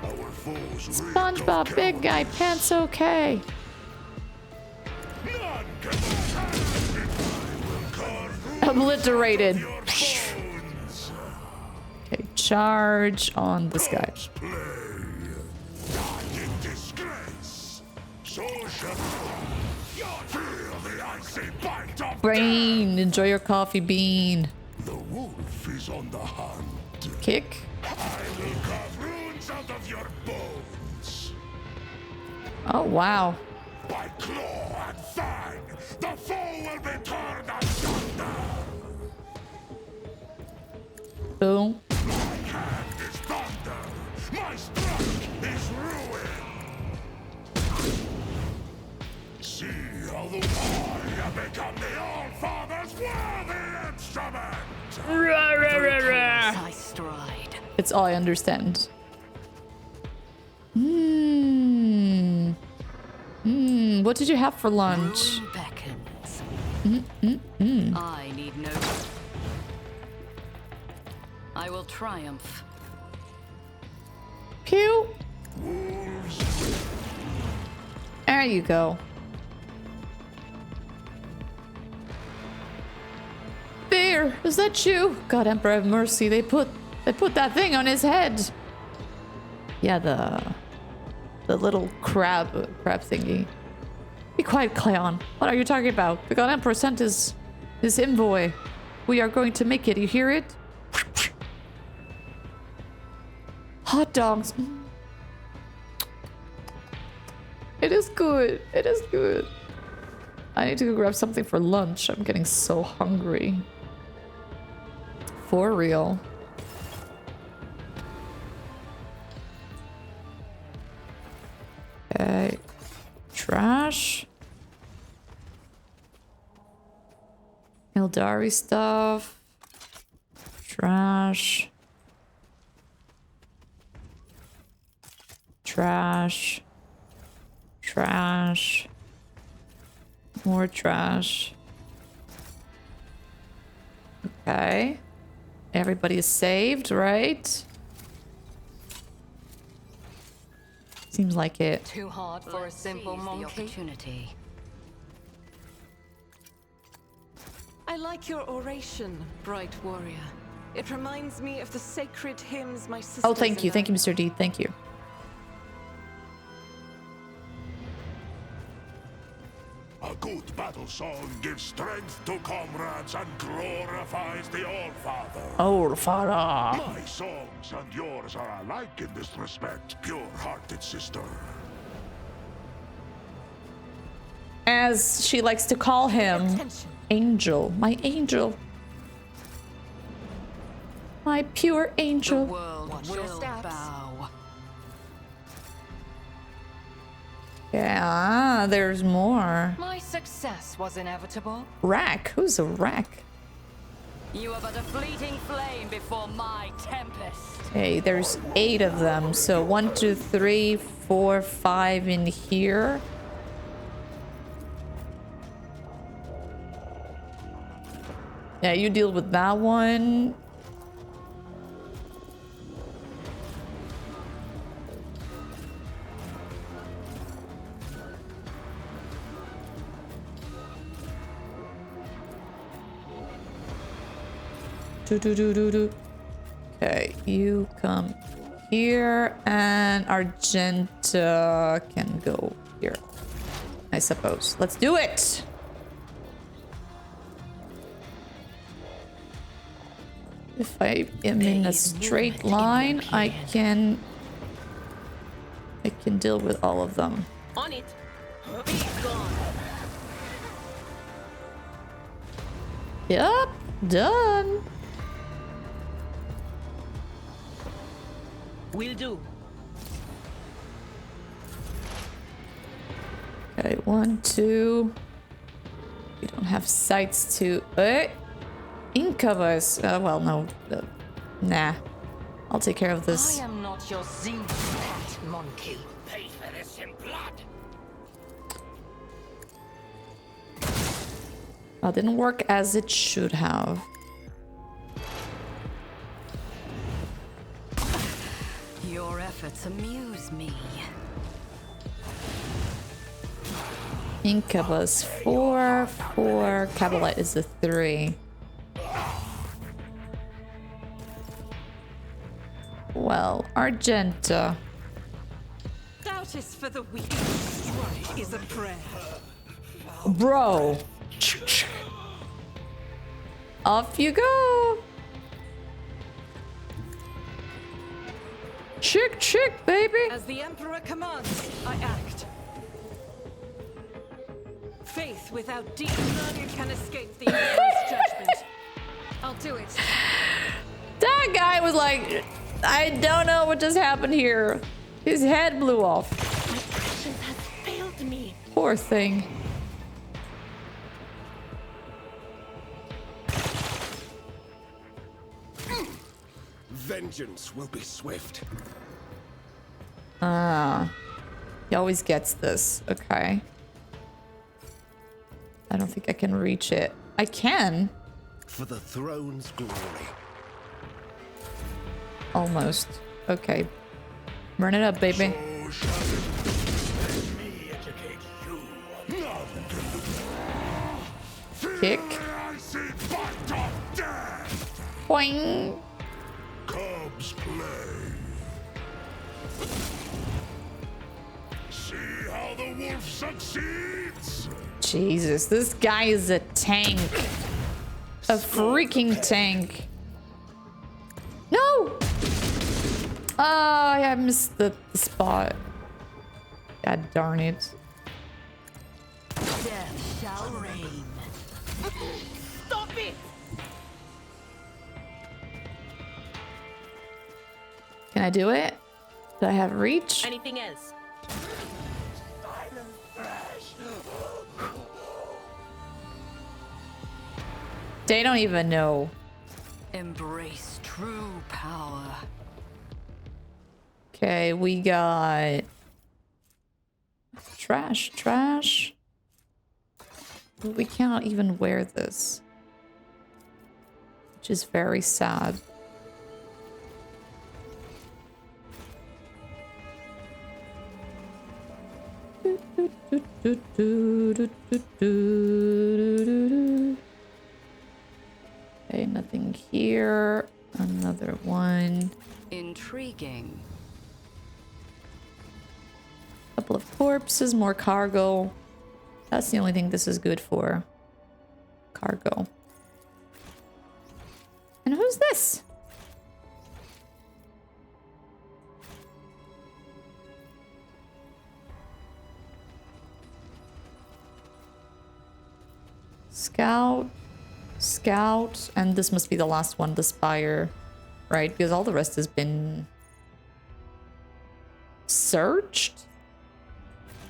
H: Our foes
A: SpongeBob, big guy, pants okay.
H: None can stand if I will carve
A: Obliterated.
H: your bones.
A: Okay, charge on this guy.
H: Play. Die in disgrace. So shall feel the icy bite of
A: Brain, enjoy your coffee bean.
H: the wolf is on the hunt.
A: Kick.
H: I will carve runes out of your bones.
A: Oh, wow.
H: By claw and fang, the foe will be torn asunder.
A: Boom.
H: My hand is thunder. My stroke is ruin. See how the I have become the All-Father's worthy instrument.
C: I stride.
A: It's all I understand. What did you have for lunch?
C: Ruin beckons. I need no. I will triumph.
A: Pew. There you go. There, is that you? God, Emperor have mercy. They put that thing on his head. Yeah, the little crab thingy. Be quiet, Cleon. What are you talking about? The God Emperor sent his envoy. We are going to make it. You hear it? Hot dogs. It is good. It is good. I need to go grab something for lunch. I'm getting so hungry. For real. Okay. Trash. Eldari stuff. Trash. Trash. Trash. More trash. Okay. Everybody is saved, right? Seems like it.
C: Too hard for a simple monkey.
G: Opportunity.
E: I like your oration, bright warrior. It reminds me of the sacred hymns my sisters.
A: Oh, thank you.
E: and
A: Thank you,
E: I-
A: Mr. D. Thank you.
H: A good battle song gives strength to comrades and glorifies the All-Father.
A: Oh, Father.
H: My songs and yours are alike in this respect, pure-hearted sister.
A: As she likes to call him,
E: Attention.
A: Angel. My angel. My pure
D: The
A: angel.
D: world
C: Watch your
D: will
C: steps.
D: bow.
A: Yeah, there's more.
C: My success was inevitable.
A: Rack. Who's a rack?
C: You are but a fleeting flame before my tempest.
A: Okay, there's 8 of them. So 1, 2, 3, 4, 5 in here. Yeah, you deal with that one. Do. Okay, you come here, and Argenta can go here, I suppose. Let's do it! If I am in a straight line, I can deal with all of them.
E: On it. Be gone.
A: Yep, done.
E: Will do.
A: Okay, 1, 2. We don't have sights to... Incovers. Well, no. Nah. I'll take care of
C: I
A: this.
C: am not your Zeus pet monkey.
H: Pay for this in blood.
A: That didn't work as it should have.
D: Your efforts amuse me.
A: Incubus 4, 4. Cabalite is a 3. Well, Argenta.
E: Doubt is for the weak. Strife is a prayer.
A: Bro. Off you go. Chick, baby.
E: As the Emperor commands, I act. Faith without deep none can escape the Emperor's judgment. I'll do it.
A: That guy was like, I don't know what just happened here. His head blew off.
E: My actions have failed me.
A: Poor thing.
F: Vengeance will be swift.
A: He always gets this. Okay. I don't think I can reach it. I can.
F: For the throne's glory.
A: Almost. Okay. Burn it up, baby.
H: So shall it. Let me educate you. None can
A: Kick.
H: I see bite of death.
A: Boing.
H: Cubs play. See how the wolf succeeds.
A: Jesus, this guy is a tank. A freaking tank. No! Oh, I missed the spot. God darn it.
D: Death shall
A: Can I do it? Do I have reach?
D: Anything else?
A: They don't even know.
C: Embrace true power.
A: Okay, we got trash. We cannot even wear this, which is very sad. Okay, nothing here. Another one.
C: Intriguing.
A: Couple of corpses, more cargo. That's the only thing this is good for. Cargo. And who's this? Scout, and this must be the last one, the Spire, right? Because all the rest has been searched,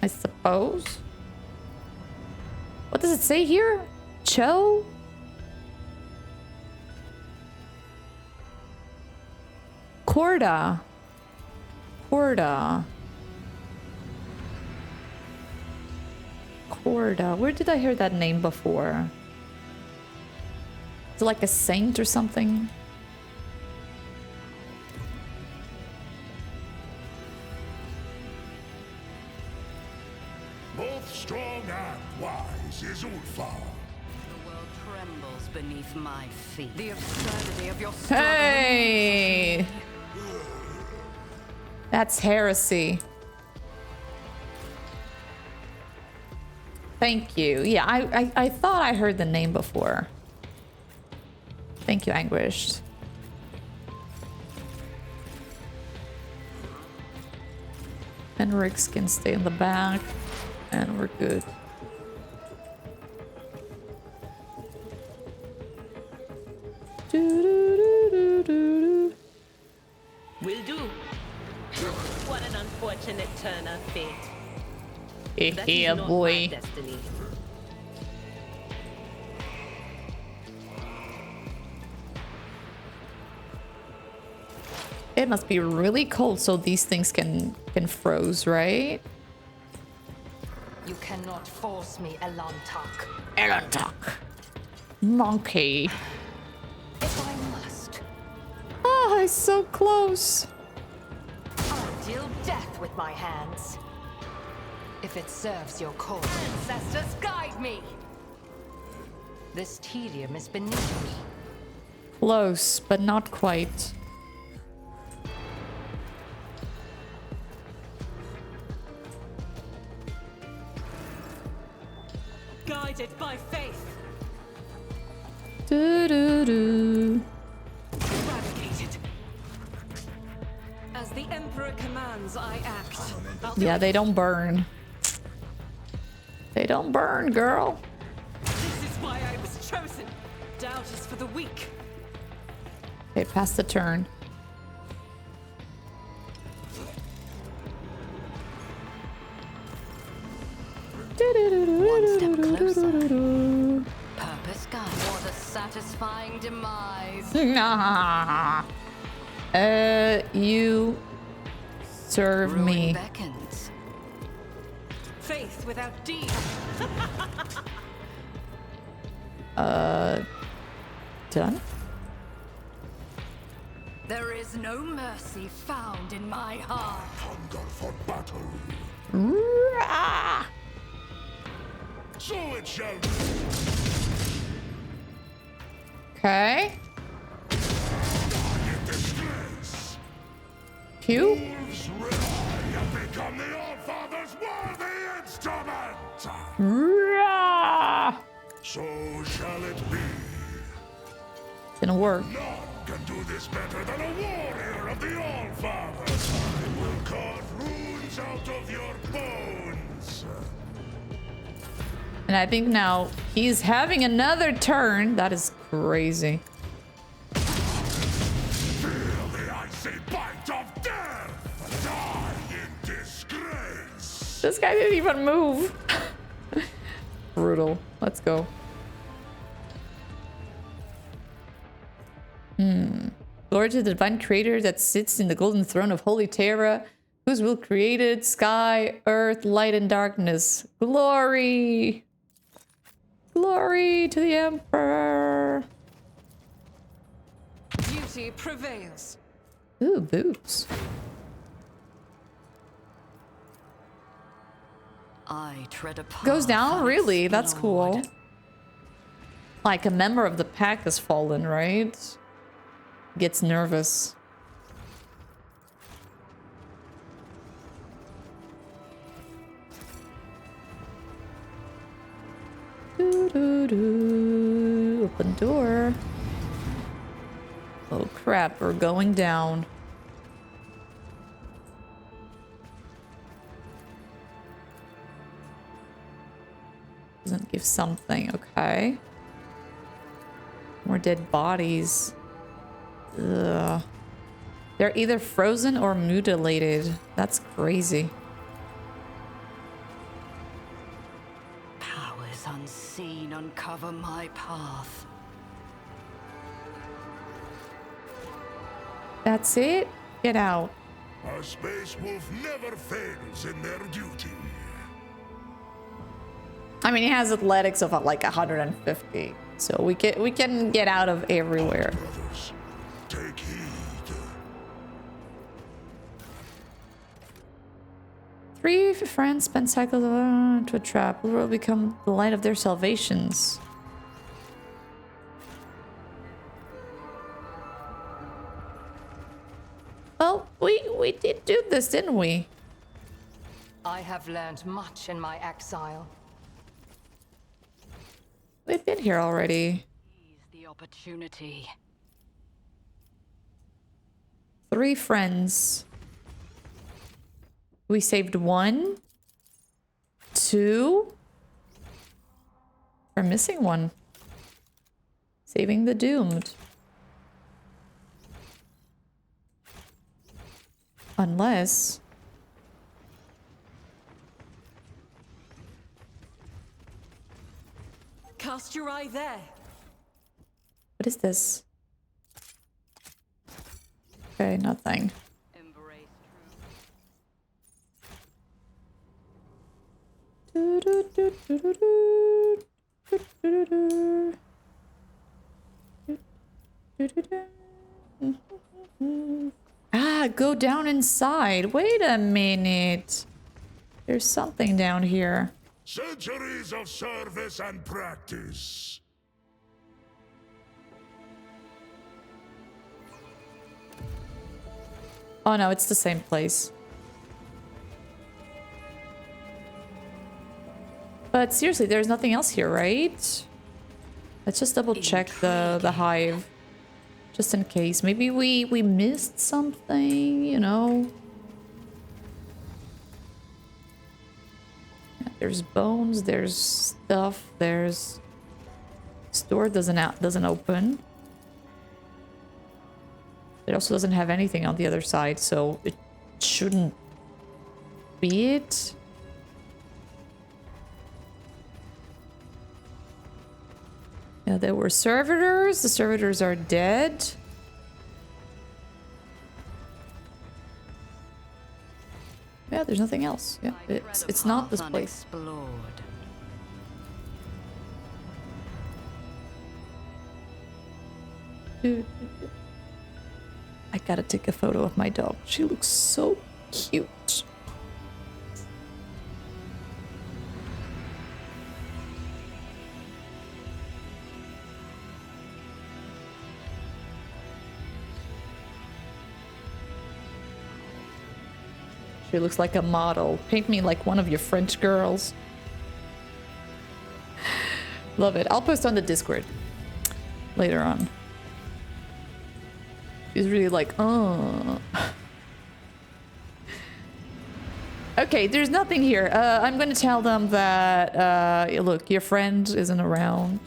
A: I suppose. What does it say here? Cho? Corda. Corda. Where did I hear that name before? Is it like a saint or something?
H: Both strong and wise is Ulfar.
C: The world trembles beneath my feet. The absurdity of your struggle.
A: Hey! That's heresy. Thank you. Yeah, I thought I heard the name before. Thank you, Anguished. Henrix can stay in the back, and we're good.
D: Will do. What an unfortunate turn of fate. That is
A: Yeah,
D: not
A: boy.
D: my destiny.
A: It must be really cold so these things can froze, right?
C: You cannot force me, Elantak.
A: Elantak. Monkey.
C: If I must,
A: Oh, he's so close.
C: I'll deal death with my hands. If it serves your cause. Ancestors, guide me! This tedium is beneath me.
A: Close, but not quite.
E: Guided by faith.
A: Do.
E: Eradicated. As the Emperor commands, I act.
A: Yeah, they don't burn. They don't burn, girl.
E: This is why I was chosen. Doubt is for the weak.
A: Okay, pass the turn.
C: One step closer. Purpose guide. For the satisfying demise.
A: Nah. You serve
C: Ruin
A: me.
C: beckons.
E: Faith without deed.
A: Done?
C: There is no mercy found in my heart.
H: Hunger for battle.
A: Rah!
H: So it shall be.
A: Okay.
H: In disgrace.
A: Q.
H: Wolves rely and become the All-Father's worthy instrument.
A: Rah!
H: So shall it be.
A: Gonna work.
H: None can do this better than a warrior of the All-Father. I will carve runes out of your bones.
A: And I think now he's having another turn. That is crazy.
H: Feel the icy bite of death.
A: This guy didn't even move. Brutal. Let's go. Glory to the divine creator that sits in the golden throne of holy Terra, whose will created sky, earth, light, and darkness. Glory! Glory to the Emperor!
E: Duty prevails.
A: Ooh, boots.
C: I tread a path
A: Goes down? Really? That's cool.
C: unexplored.
A: Like a member of the pack has fallen, right? Gets nervous. Doo-doo-doo. Open door. Oh crap, we're going down. Doesn't give something, okay. More dead bodies. Ugh. They're either frozen or mutilated. That's crazy.
C: Powers unseen uncover my path.
A: That's it? Get out.
H: A space wolf never fails in their duty.
A: I mean, he has athletics of like 150, so we can get out of everywhere.
H: Brothers, take heed.
A: 3 friends spend cycles to a trap. Will become the light of their salvations. Well, we did do this, didn't we?
C: I have learned much in my exile.
A: We've been here already.
C: Seize the opportunity.
A: 3 friends. We saved 1. 2. We're missing 1. Saving the doomed. Unless...
E: Cast your eye there.
A: What is this? Okay, nothing.
C: Embrace
A: Ah, go down inside. Wait a minute. There's something down here.
H: Centuries of service and practice.
A: Oh no, it's the same place. But seriously, there's nothing else here, right? Let's just double check the hive. Just in case. Maybe we missed something, you know? Yeah, there's bones, there's stuff, there's... Store doesn't open. It also doesn't have anything on the other side, so it shouldn't be it. Yeah, there were servitors. The servitors are dead. Yeah, there's nothing else. Yeah, it's not this place. Dude. I gotta take a photo of my dog. She looks so cute. She looks like a model. Paint me like one of your French girls. Love it. I'll post on the Discord later on. She's really like, oh. Okay, there's nothing here. I'm gonna tell them that, look, your friend isn't around.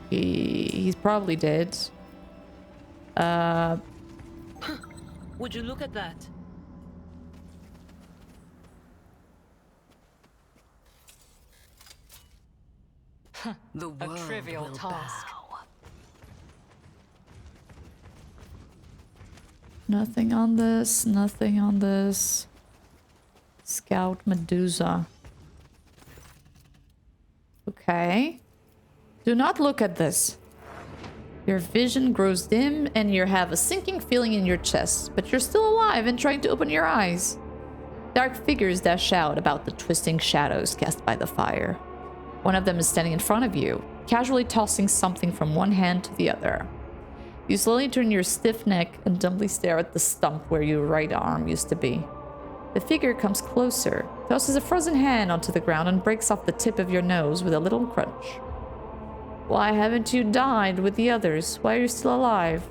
A: He's probably dead.
D: Would you look at that? The
C: A
D: world
C: trivial
D: will
C: task.
D: bow.
A: Nothing on this, nothing on this. Scout Medusa. Okay. Do not look at this. Your vision grows dim and you have a sinking feeling in your chest, but you're still alive and trying to open your eyes. Dark figures dash out about the twisting shadows cast by the fire. One of them is standing in front of you, casually tossing something from one hand to the other. You slowly turn your stiff neck and dumbly stare at the stump where your right arm used to be. The figure comes closer, tosses a frozen hand onto the ground and breaks off the tip of your nose with a little crunch. Why haven't you died with the others? Why are you still alive?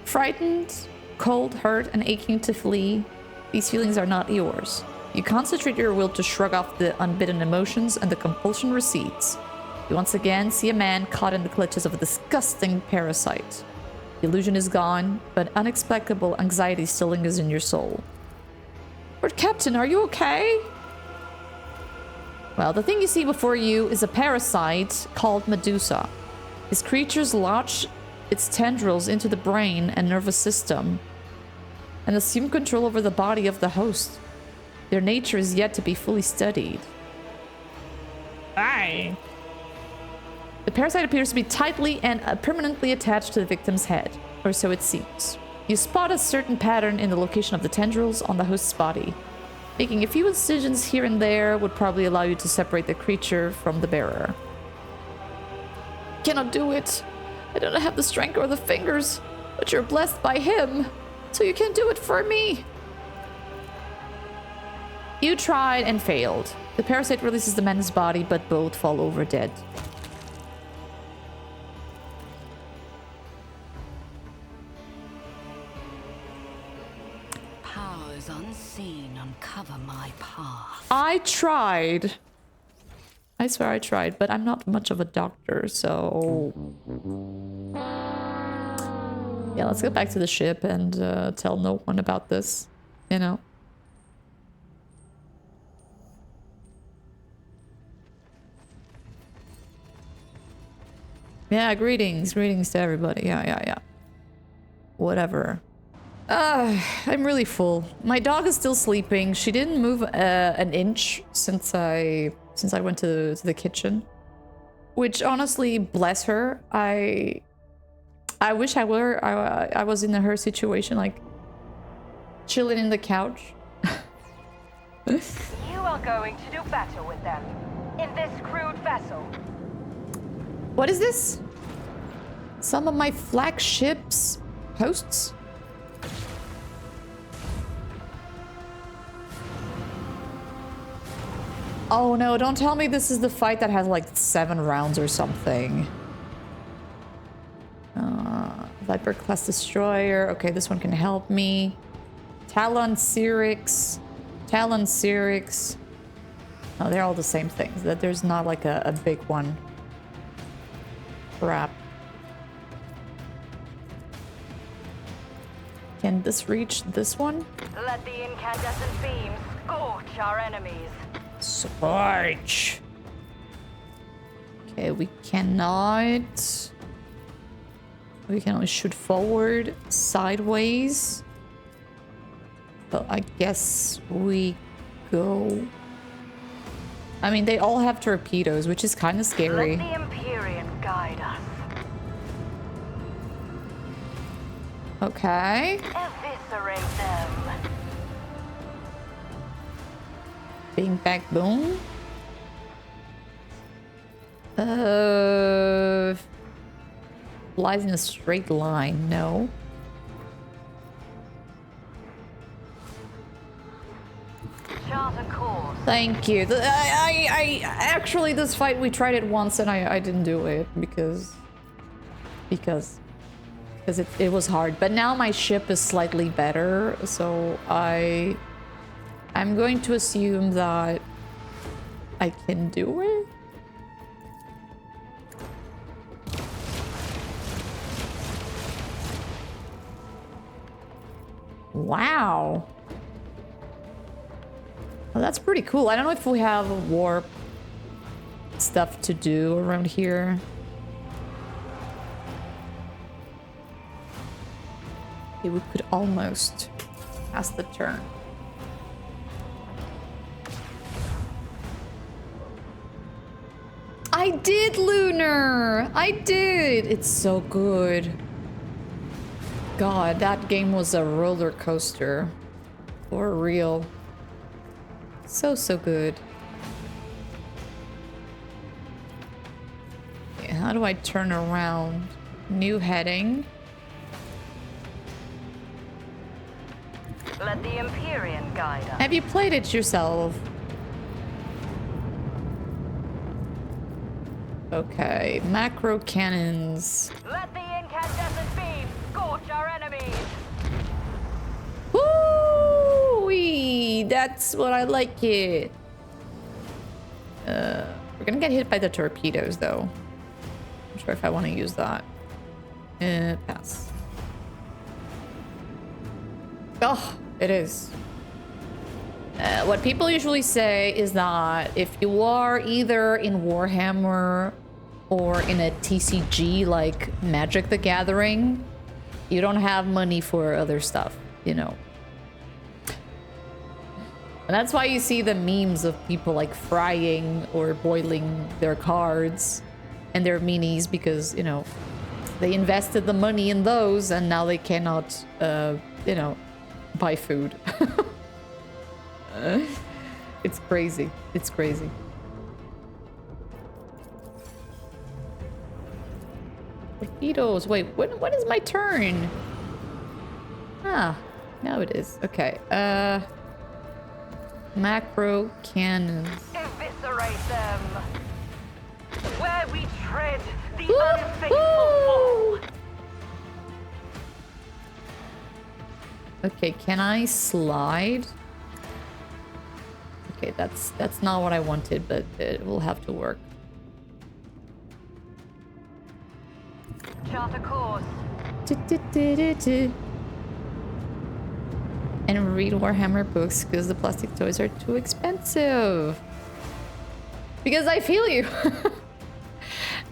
A: Frightened, cold, hurt, and aching to flee, these feelings are not yours. You concentrate your will to shrug off the unbidden emotions and the compulsion recedes. You once again see a man caught in the clutches of a disgusting parasite. The illusion is gone, but unexplicable anxiety still lingers in your soul. Lord Captain, are you okay? Well, the thing you see before you is a parasite called Medusa. This creature's launch its tendrils into the brain and nervous system and assume control over the body of the host. Their nature is yet to be fully studied.
B: Aye.
A: The parasite appears to be tightly and permanently attached to the victim's head, or so it seems. You spot a certain pattern in the location of the tendrils on the host's body. Making a few incisions here and there would probably allow you to separate the creature from the bearer. Cannot do it. I don't have the strength or the fingers, but you're blessed by him, so you can do it for me. You tried and failed. The parasite releases the man's body, but both fall over dead.
G: Powers unseen uncover my path.
A: I tried. I swear I tried, but I'm not much of a doctor, so... Yeah, let's get back to the ship and tell no one about this, you know? Yeah, greetings to everybody. Yeah. Whatever. I'm really full. My dog is still sleeping. She didn't move an inch since I went to the kitchen, which honestly, bless her. I wish I was in her situation, like chilling in the couch.
I: You are going to do better with them in this crude vessel.
A: What is this? Some of my flagship's hosts? Oh no, don't tell me this is the fight that has like 7 rounds or something. Viper class destroyer. Okay, this one can help me. Talon Syrinx. Oh, they're all the same things. That there's not like a big one. Crap. Can this reach this one?
I: Let the incandescent beams scorch our enemies.
B: Scorch.
A: Okay, we cannot. We can only shoot forward, sideways. But I guess we go. I mean, they all have torpedoes, which is kind of scary.
I: Let the Empyrean guide us.
A: Okay.
I: Eviscerate them.
A: Bing back boom. Flies in a straight line. No.
I: Chart a course.
A: Thank you. I actually, this fight, we tried it once and I didn't do it because it was hard. But now my ship is slightly better, so I'm going to assume that I can do it. Wow. Well, that's pretty cool. I don't know if we have a warp stuff to do around here. Okay, we could almost pass the turn. I did, Lunar! I did! It's so good. God, that game was a roller coaster. For real. So, so good. Okay, how do I turn around? New heading.
I: Let the Empyrean guide us.
A: Have you played it yourself? Okay, macro cannons.
I: Let the incandescent beam scorch our enemies.
A: Woo-wee! That's what I like it. We're gonna get hit by the torpedoes, though. I'm sure if I want to use that. Pass. Oh, it is. What people usually say is that if you are either in Warhammer or in a TCG like Magic the Gathering, you don't have money for other stuff, you know. And that's why you see the memes of people like frying or boiling their cards and their minis because, you know, they invested the money in those and now they cannot, you know, buy food. It's crazy. It's crazy. Torpedoes. Wait, when is my turn? Ah, now it is. Okay. Macro cannons.
I: Eviscerate them. Where we tread, the unfaithful fall.
A: Okay, can I slide? Okay, that's not what I wanted, but it will have to work.
I: Chart a course.
A: And read Warhammer books because the plastic toys are too expensive. Because I feel you.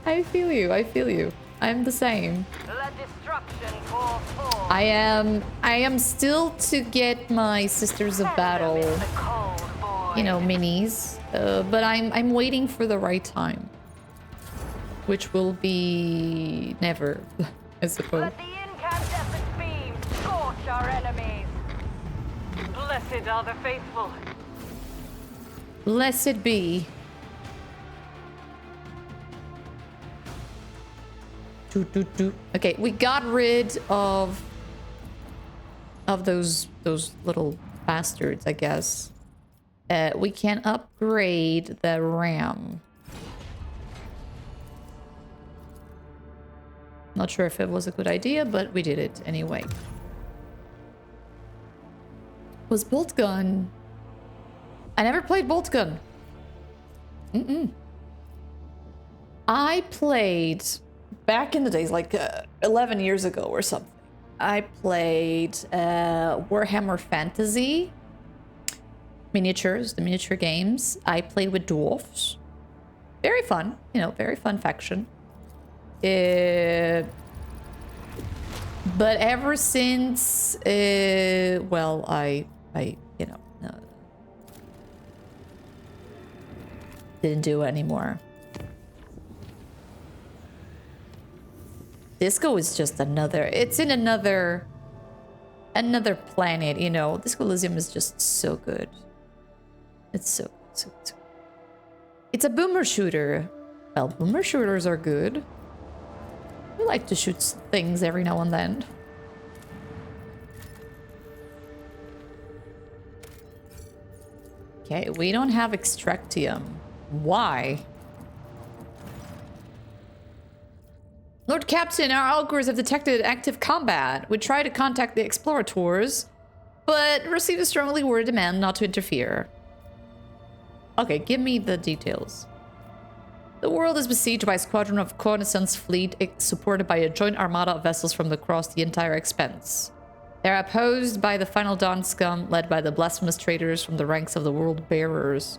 A: I feel you. I feel you. I'm the same.
I: Let destruction pour forth.
A: I am still to get my Sisters of Battle, you know, minis, but I'm waiting for the right time, which will be never, I suppose.
I: Let the incandescent beam scorch our enemies. Blessed are the faithful.
A: Blessed be. Okay, we got rid of those little bastards, I guess. We can upgrade the RAM. Not sure if it was a good idea, but we did it anyway. Was Bolt Gun? I never played Bolt Gun. I played back in the days, like 11 years ago or something. I played Warhammer Fantasy miniatures, the miniature games. I played with dwarfs. Very fun, you know, very fun faction. But ever since, well, I you know, didn't do it anymore. Disco is just another, it's in another planet, you know. Disco Elysium is just so good. It's so good. It's a boomer shooter. Well, boomer shooters are good. I like to shoot things every now and then. Okay, we don't have Extractium. Why? Lord Captain, our Algors have detected active combat. We tried to contact the Explorators, but received a strongly worded demand not to interfere. Okay, give me the details. The world is besieged by a squadron of reconnaissance fleet supported by a joint armada of vessels from across the entire expanse. They are opposed by the Final Dawn scum, led by the blasphemous traitors from the ranks of the World Bearers.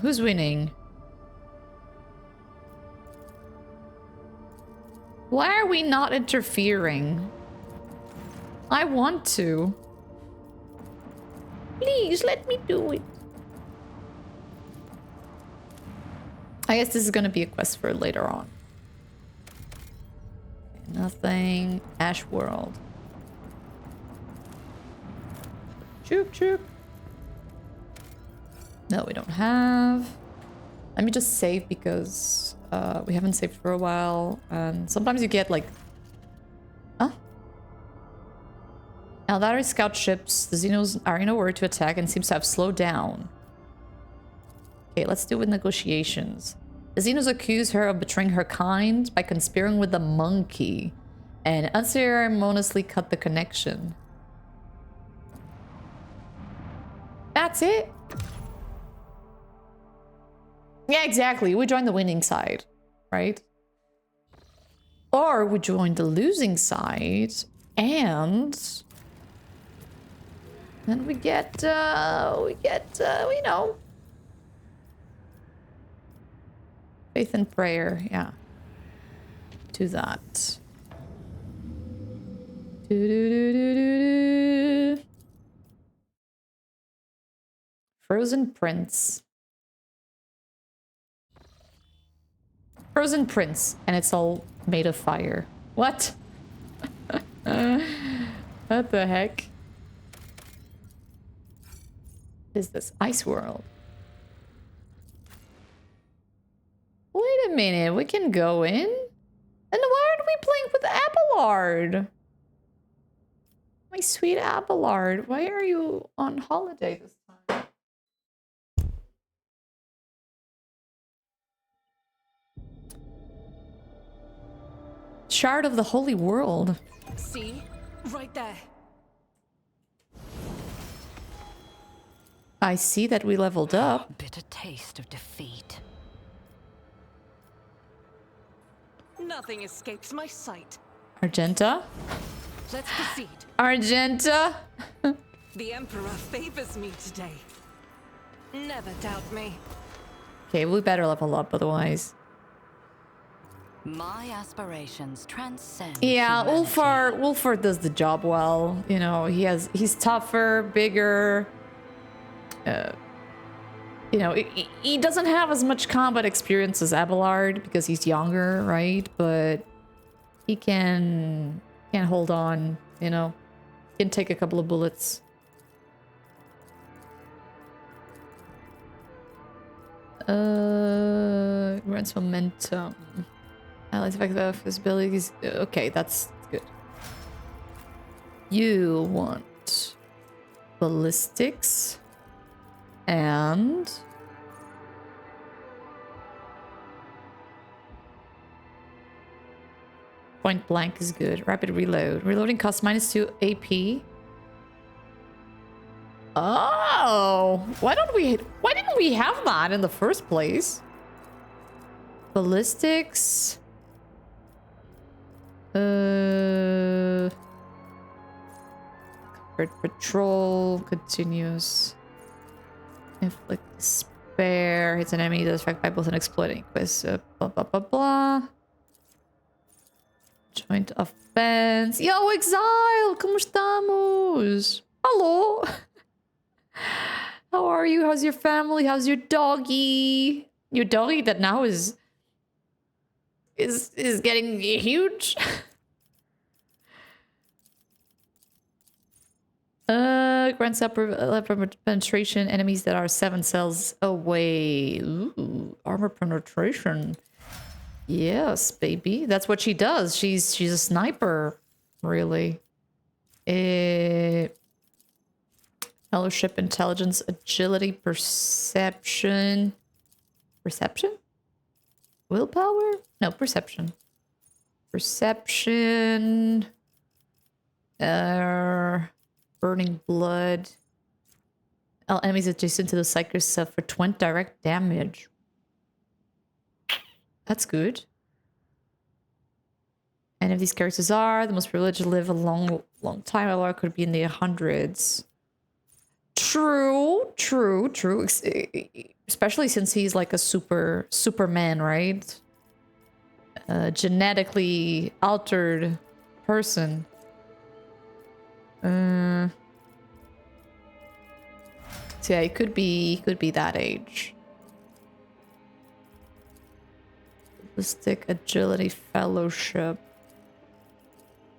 A: Who's winning? Why are we not interfering? I want to. Please let me do it. I guess this is gonna be a quest for later on. Okay, nothing. Ash World. Choop choop. No, we don't have. Let me just save because we haven't saved for a while. And sometimes you get like... Huh? Eldari scout ships. The Xenos are in a hurry to attack and seems to have slowed down. Okay, let's do with negotiations. The Xenos accuse her of betraying her kind by conspiring with the monkey and unceremoniously cut the connection. That's it. Yeah, exactly. We join the winning side, right? Or we join the losing side and then we get, you know, faith and prayer. Yeah. Do that. Frozen Prince. Frozen Prince, and it's all made of fire. What? What the heck? Is this Ice World? Wait a minute, we can go in? And why aren't we playing with Abelard? My sweet Abelard, why are you on holiday this time? Shard of the Holy World.
E: See? Right there.
A: I see that we leveled up.
G: Bitter taste of defeat.
E: Nothing escapes my sight.
A: Argenta?
E: Let's proceed.
A: Argenta?
E: The Emperor favors me today. Never doubt me.
A: Okay, we better level up otherwise.
G: My aspirations transcend.
A: Yeah,
G: humanity.
A: Ulfar does the job well. You know, he's tougher, bigger. You know, he doesn't have as much combat experience as Abelard because he's younger, right? But he can hold on, you know. He can take a couple of bullets. Grants momentum. Allies effective of his abilities. Okay, that's good. You want ballistics and point blank is good. Rapid reload. Reloading costs -2 AP. Oh, why didn't we have that in the first place? Ballistics. Covered patrol continues. Inflict despair. Hits an enemy that is affected by both an exploding quest. Blah blah blah blah. Joint offense. Yo, Exile! ¿Cómo estamos? Hello! How are you? How's your family? How's your doggy? Your doggy that now is getting huge. Grants upper penetration. Enemies that are 7 cells away. Ooh, armor penetration. Yes, baby. That's what she does. She's a sniper, really. Fellowship, intelligence, agility, perception. Perception? Willpower? No, perception. Perception. Burning blood. All enemies adjacent to the Psyker suffer 20 direct damage. That's good. And if these characters are the most privileged to live a long time, LR could be in the hundreds. True. Especially since he's like a Superman, right? Genetically altered person. So yeah, he could be that age. Ballistic Agility Fellowship.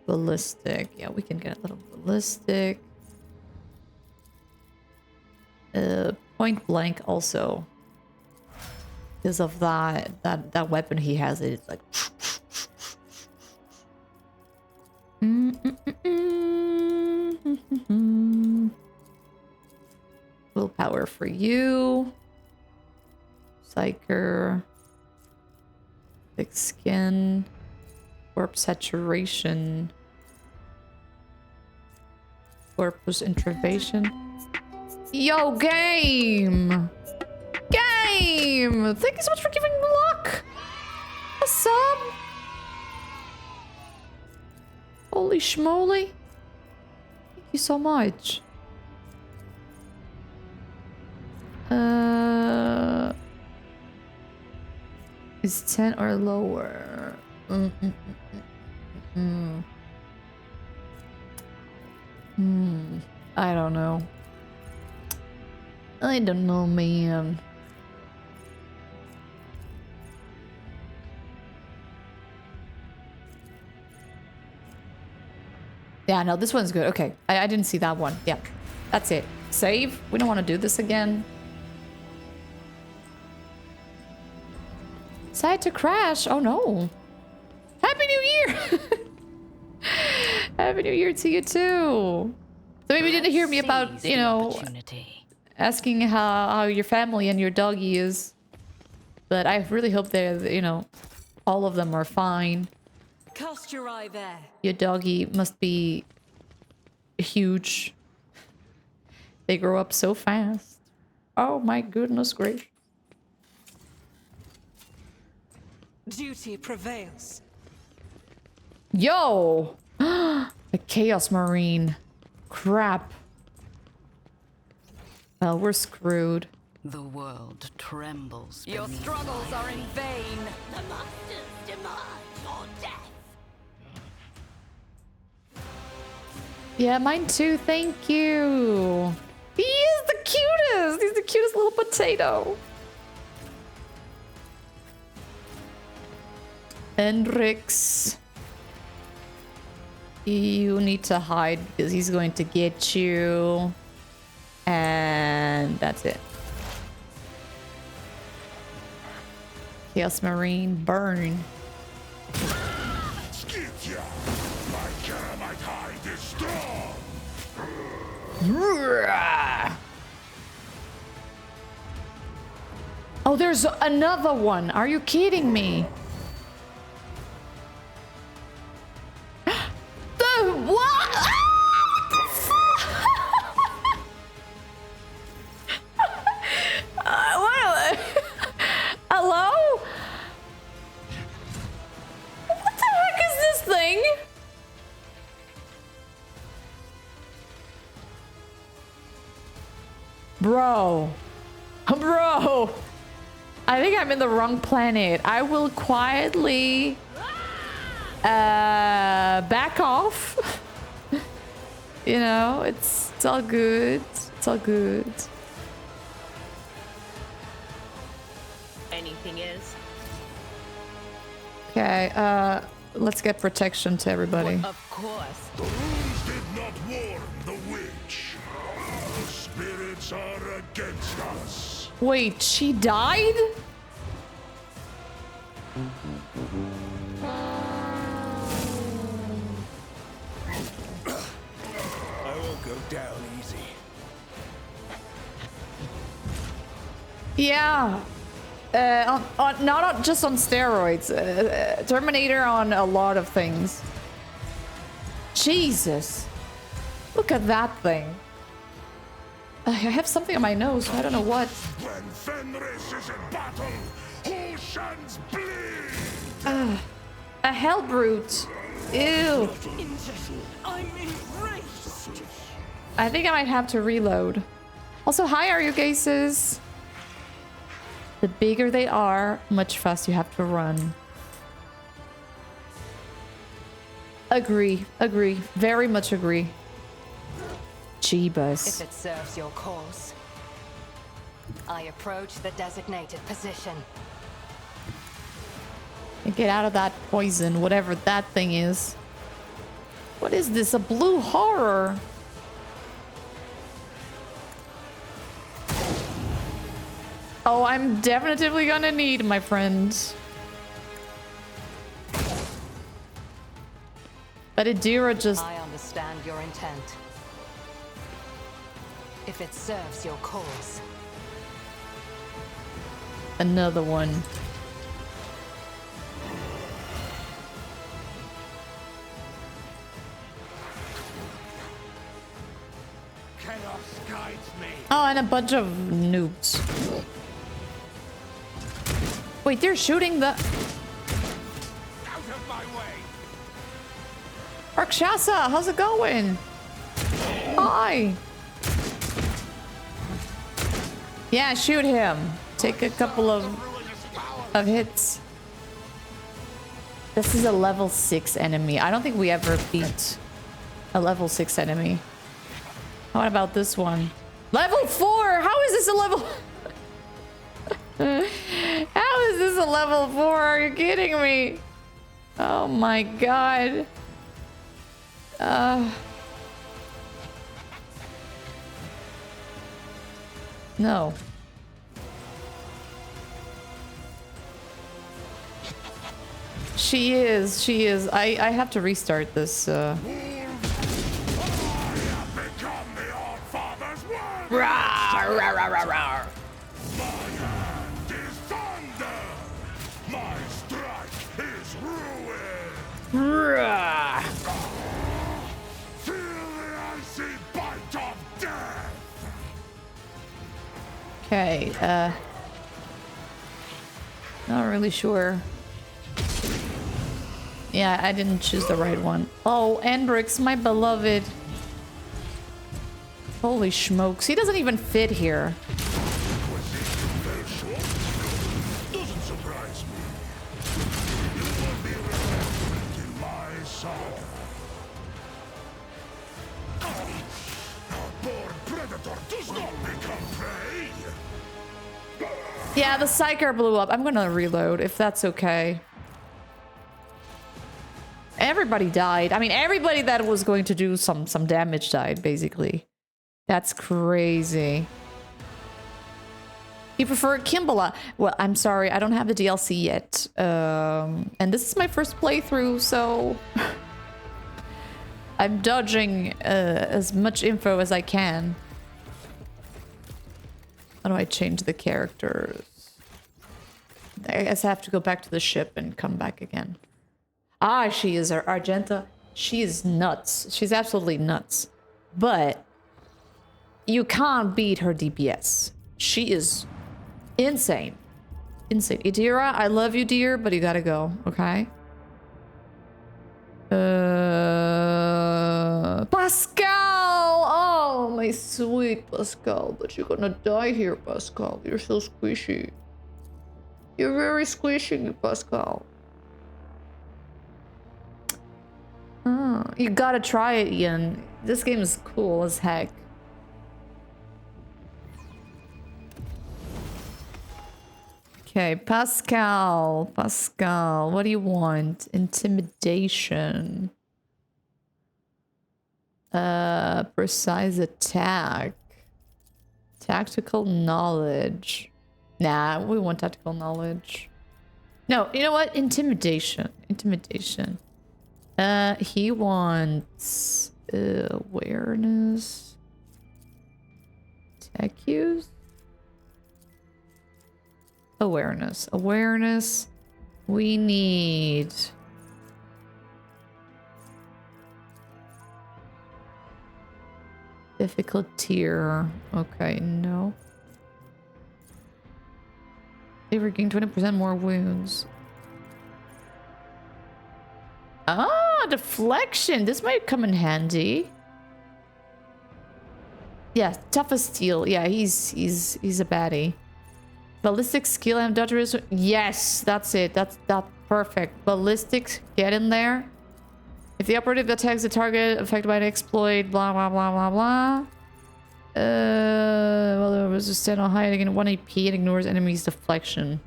A: Ballistic. Yeah, we can get a little ballistic. Point blank also. Because of that weapon he has, it's like willpower for you. Psyker. Thick skin. Warp saturation. Corpus intravation. Yo, game! Game! Thank you so much for giving me luck! What's up? Holy schmoly. Thank you so much. Is 10 or lower? I don't know. I don't know, man. Yeah, no, this one's good. Okay, I didn't see that one. Yeah, that's it. Save. We don't want to do this again. Decide to crash. Oh no. Happy New Year! Happy New Year to you too. So maybe you didn't hear me about, you know, asking how your family and your doggy is. But I really hope they're, you know, all of them are fine.
E: Cast your eye there.
A: Your doggy must be huge. They grow up so fast. Oh my goodness gracious.
E: Duty prevails.
A: Yo! The Chaos Marine. Crap. Well, we're screwed.
G: The world trembles.
C: Your struggles are in vain.
D: The monsters demand your death.
A: Yeah, mine too. Thank you. He is the cutest. He's the cutest little potato. Hendrix. You need to hide because he's going to get you. And that's it. Chaos Marine, burn.
H: Skitya! My Keramite hide is strong!
A: Oh, there's another one. Are you kidding me? What? What the fuck? What? Hello? What the heck is this thing? Bro. Bro. I think I'm in the wrong planet. I will quietly back off. You know, it's all good. It's all good.
D: Anything is.
A: Okay, let's get protection to everybody.
D: Of course.
H: The runes did not warn the witch. The spirits are against us.
A: Wait, she died?
F: I won't go down easy.
A: Yeah. Not just on steroids. Terminator on a lot of things. Jesus. Look at that thing. I have something on my nose. I don't know what.
H: When Fenris is in battle, oceans bleed!
A: A hell brute. Ew.
E: I'm enraged.
A: I think I might have to reload. Also, hi, are you guys? The bigger they are, much faster you have to run. Agree. Agree. Very much agree. Jeebus.
C: If it serves your cause. I approach the designated position.
A: Get out of that poison, whatever that thing is. What is this? A blue horror? Oh, I'm definitively gonna need, my friend. But Adira just...
C: I understand your intent. If it serves your cause.
A: Another one.
F: Chaos guides me.
A: Oh, and a bunch of noobs. Wait, they're shooting the...
F: Out of my way.
A: Rakshasa, how's it going? Hi. Yeah, shoot him. Take a couple of hits. This is a level 6 enemy. I don't think we ever beat a level 6 enemy. What about this one? Level 4! How is this a level... How is this a level 4? Are you kidding me? Oh my god. No. She is. I have to restart this.
H: I have become the All-Father's word.
A: Rawr, rawr, rawr, rawr, rawr.
H: My hand is thunder. My strike is ruin.
A: Rawr.
H: Feel the icy bite of death.
A: Okay, not really sure. Yeah, I didn't choose the right one. Oh, Andrix, my beloved. Holy smokes, he doesn't even fit here.
H: Doesn't surprise me. You will be reflected in my saga. A born predator does not become prey.
A: Yeah, the Psyker blew up. I'm gonna reload if that's okay. Everybody died. I mean, everybody that was going to do some damage died, basically. That's crazy. You prefer Kimbala? Well, I'm sorry, I don't have the DLC yet. And this is my first playthrough, so... I'm dodging as much info as I can. How do I change the characters? I guess I have to go back to the ship and come back again. Ah, she is Argenta. She is nuts. She's absolutely nuts. But you can't beat her DPS. She is insane. Insane. Idira, I love you, dear, but you gotta go, okay? Pascal! Oh, my sweet Pascal. But you're gonna die here, Pascal. You're so squishy. You're very squishy, Pascal. Oh, you gotta try it, Ian. This game is cool as heck. Okay, Pascal. Pascal, what do you want? Intimidation. Precise attack. Tactical knowledge. Nah, we want tactical knowledge. No, you know what? Intimidation. Intimidation. He wants awareness. Tech use? Awareness. Awareness. We need... difficult tier. Okay, no. They regain 20% more wounds. Ah, deflection. This might come in handy. Yeah, tough as steel. Yeah, he's a baddie. Ballistic skill and dodgers. Yes, that's it. That's perfect. Ballistics, get in there. If the operative attacks the target affected by an exploit, blah blah blah blah blah. Well, there was a stand on high again 1 AP and ignores enemies' deflection.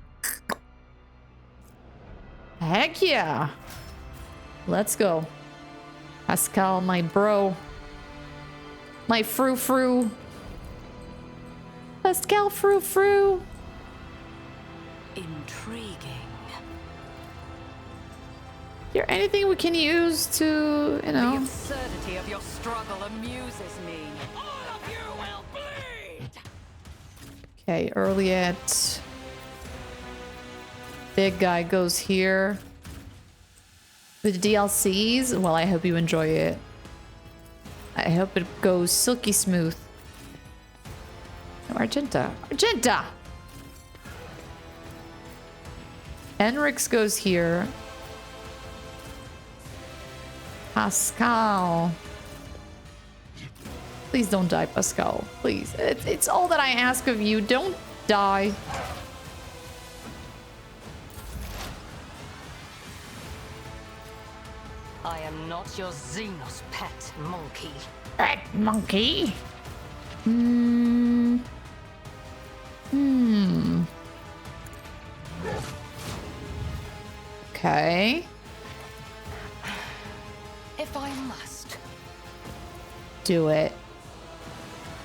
A: Heck yeah! Let's go. Pascal, my bro. My frou-frou. Pascal frou-frou.
G: Intriguing.
A: Is there anything we can use to, you know...
C: The absurdity of your struggle amuses me.
B: All of you will bleed!
A: Okay, early at... Big guy goes here. With the DLCs, well, I hope you enjoy it. I hope it goes silky smooth. No, Argenta. Argenta! Enrix goes here. Pascal. Please don't die, Pascal. Please. It's all that I ask of you. Don't die.
C: I am not your Xenos pet, monkey.
B: Pet monkey?
A: Okay.
C: If I must.
A: Do it.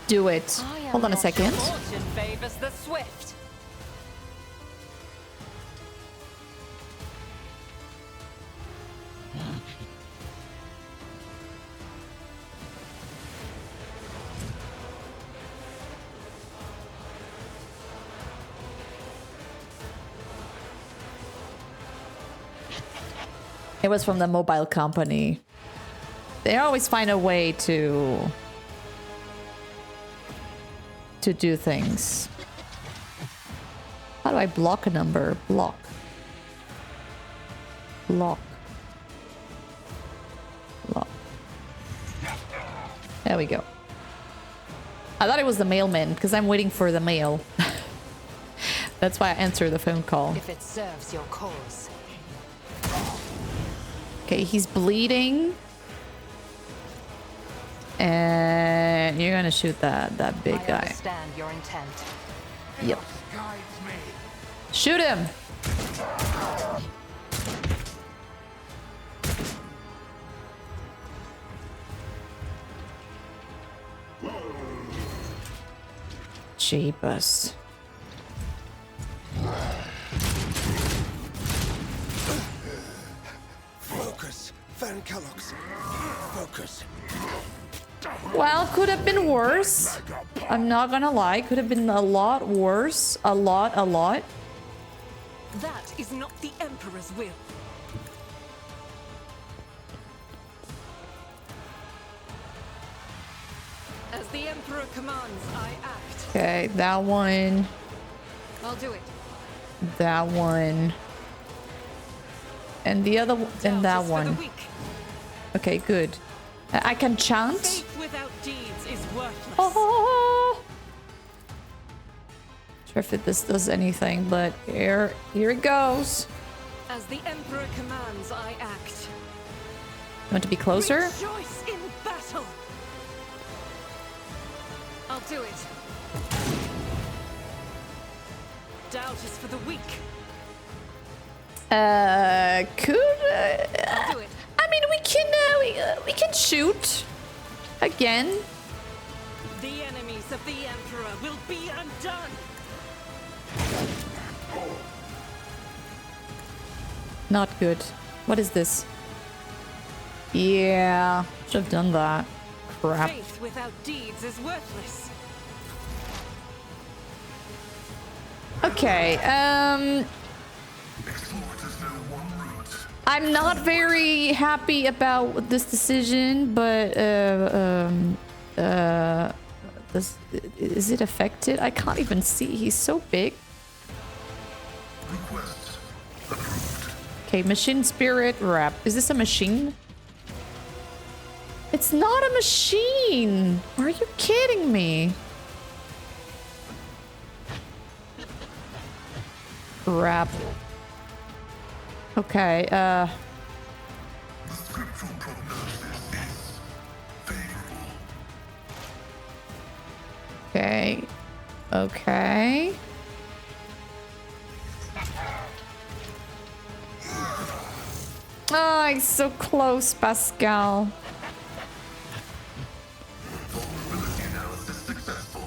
A: Do it. Hold on a second.
C: Fortune favors the swift.
A: It was from the mobile company. They always find a way to do things. How do I block a number? Block. Block. Block. There we go. I thought it was the mailman because I'm waiting for the mail. That's why I answered the phone call.
C: If it serves your cause.
A: Okay, he's bleeding. And you're gonna shoot that big
C: I
A: guy.
C: understand your intent.
A: Yep.
H: Guides me.
A: Shoot him! Jeepers.
F: Focus. Van Kellogg's. Focus.
A: Well, could have been worse. I'm not gonna lie. Could have been a lot worse. A lot.
E: That is not the Emperor's will. As the Emperor commands, I act.
A: Okay, that one.
E: I'll do it.
A: That one. And the other one. And that
E: Doubt is for the
A: one.
E: weak.
A: Okay, good. I can chant.
E: Faith without deeds is worthless.
A: Oh. Sure if this does anything, but here it goes.
E: As the Emperor commands, I act.
A: Want to be closer?
E: Rejoice in battle. I'll do it. Doubt is for the weak.
A: Could
E: I'll do it.
A: I mean, we can shoot again.
E: The enemies of the Emperor will be undone.
A: Not good. What is this? Yeah, should have done that. Crap.
E: Faith without deeds is worthless.
A: Okay, I'm not very happy about this decision, but is it affected? I can't even see. He's so big. Okay, machine spirit wrap. Is this a machine? It's not a machine. Are you kidding me? Crap. Okay,
H: The scriptural prognosis is favorable.
A: okay. Okay. Oh, he's so close, Pascal.
H: Vulnerability analysis successful.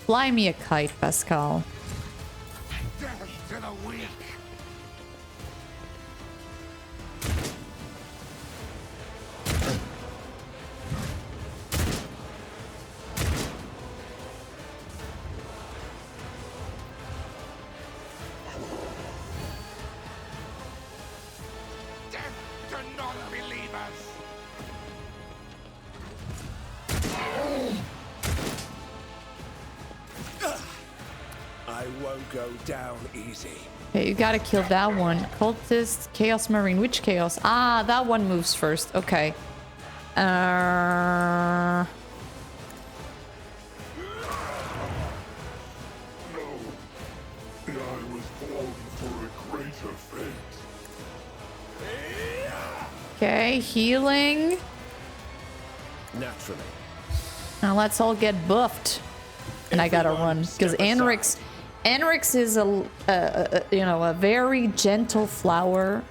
A: Fly me a kite, Pascal.
H: Death to the weak. Death to non-believers.
F: I won't go down easy.
A: Okay, you gotta kill that one. Cultist, Chaos Marine. Which Chaos? Ah, that one moves first. Okay.
H: No. I was born for a greater fate.
A: Okay, healing.
F: Naturally.
A: Now let's all get buffed. And I gotta run because Anrix is a you know, a very gentle flower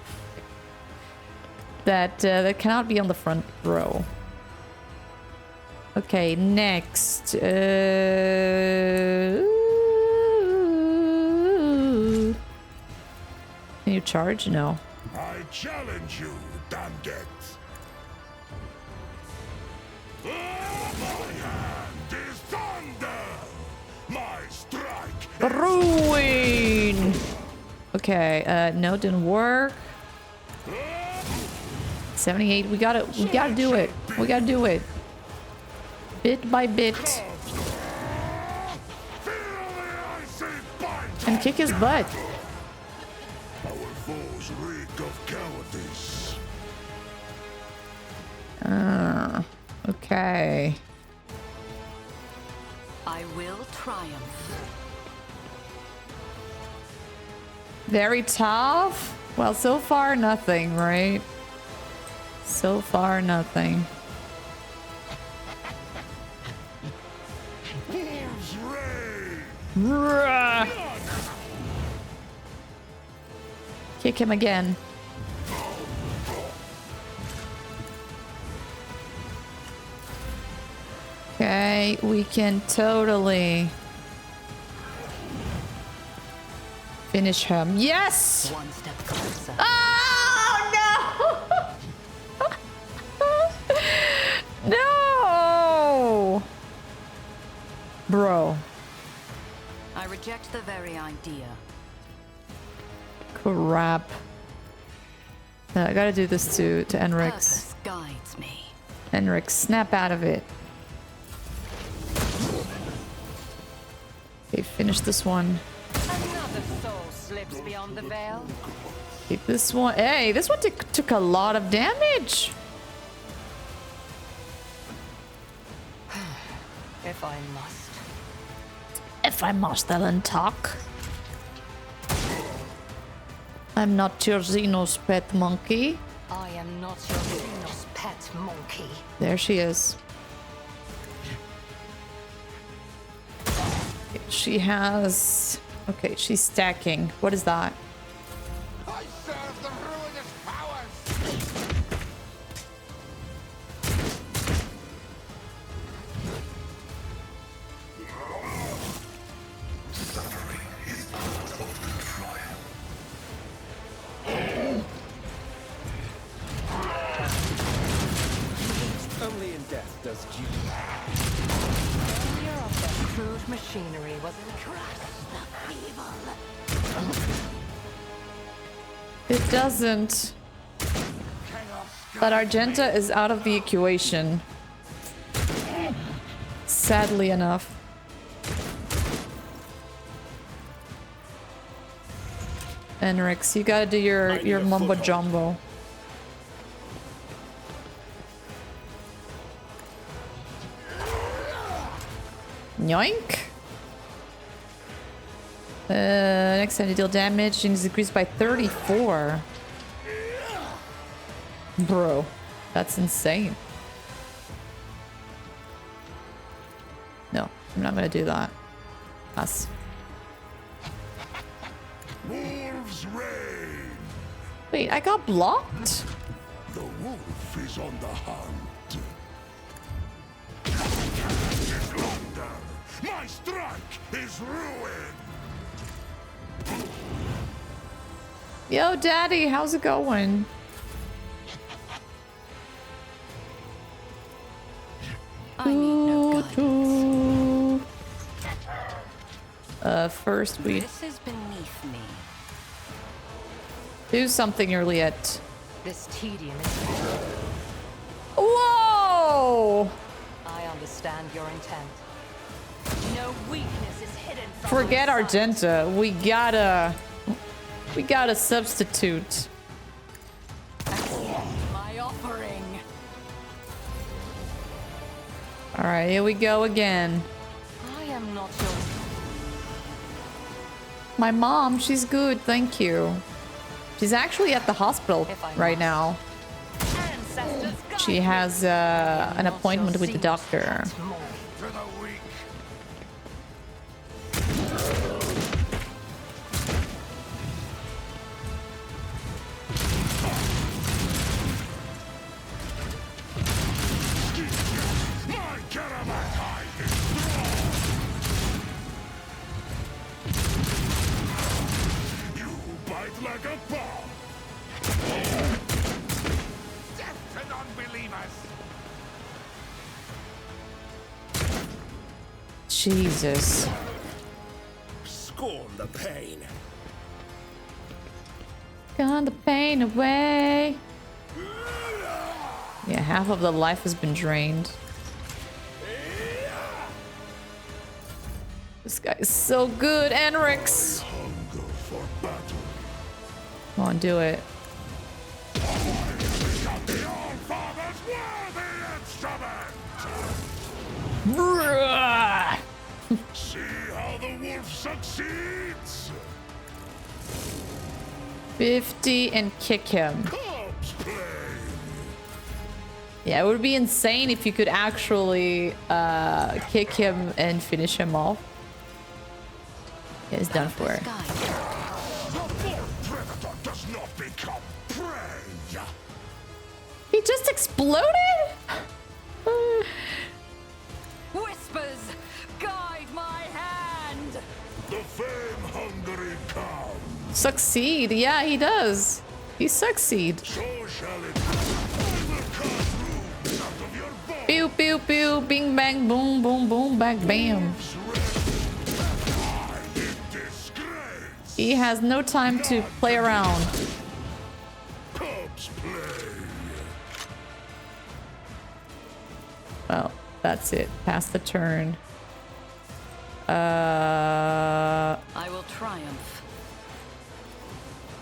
A: that that cannot be on the front row. Okay, next. Can you charge? No.
H: I challenge you, damned it. My hand is thunder. My strike.
A: Ruin. Okay, no, didn't work. 78. We gotta do it. We gotta do it. Bit by bit. And kick his butt.
H: Our foes reek of cowardice.
A: Okay.
G: I will triumph.
A: Very tough. Well, so far nothing, right? So far nothing.
H: Wolves reign.
A: Ruh. Kick him again. Okay, we can totally finish him. Yes!
G: One step closer.
A: Oh no! No! Bro.
G: I reject the very idea.
A: Crap. I gotta do this to Enrix.
G: Purpose guides me.
A: Enrix, snap out of it. Okay, finish this one.
C: Another soul slips beyond the veil.
A: Keep this one. Hey, this one took a lot of damage.
C: If I must.
A: If I must, Ellen, talk. I'm not your Xenos pet monkey.
C: I am not your Xenos pet monkey.
A: There she is. She has... Okay, she's stacking. What is that?
H: I serve the ruinous powers.
F: Suffering is part of the trial. Only in death does duty.
C: Failure of their crude machinery was
A: It doesn't. But Argenta is out of the equation. Sadly enough. Enrix, you gotta do your mumbo jumbo. Yoink. Next time you deal damage is decreased by 34. Bro, that's insane. No, I'm not gonna do that. Us.
H: Wolves reign.
A: Wait, I got blocked?
H: The wolf is on the hunt. My strike is ruin.
A: Yo, Daddy, how's it going?
G: I need no guidance.
A: First we
G: This is beneath me.
A: do something early at.
C: This tedium is...
A: Whoa!
C: I understand your intent. No weakness is hidden from
A: Forget
C: my sight.
A: Argenta. We gotta substitute.
C: My offering.
A: All right, here we go again.
C: I am not your...
A: My mom, she's good, thank you. She's actually at the hospital right now.
C: Ancestors guide
A: She has an appointment with the doctor.
C: more.
H: To the weak. My caravan hide is strong. You bite like a bomb. Death to non-believers.
A: Jesus.
F: Scorn the pain.
A: Gone the pain away. Yeah, half of the life has been drained. This guy is so good, Enrix.
H: Hunger for battle.
A: Come on, do it.
H: Got the All-Father's worthy instrument.
A: Bruh.
H: See how the wolf succeeds?
A: 50 and kick him.
H: Corpse play.
A: Yeah, it would be insane if you could actually kick him and finish him off. Yeah, it's done for.
H: The predator does not become prey.
A: He just exploded?
C: Whispers, guide my hand.
H: The fame-hungry comes.
A: Succeed. Yeah, he does. He succeed.
H: So shall it be. I will carve runes out of your bones.
A: Pew, pew, pew. Bing, bang, boom, boom, boom, bang, bam.
H: Disgrace.
A: He has no time to play around.
H: Corpse play.
A: Well, that's it. Pass the turn.
G: I will triumph.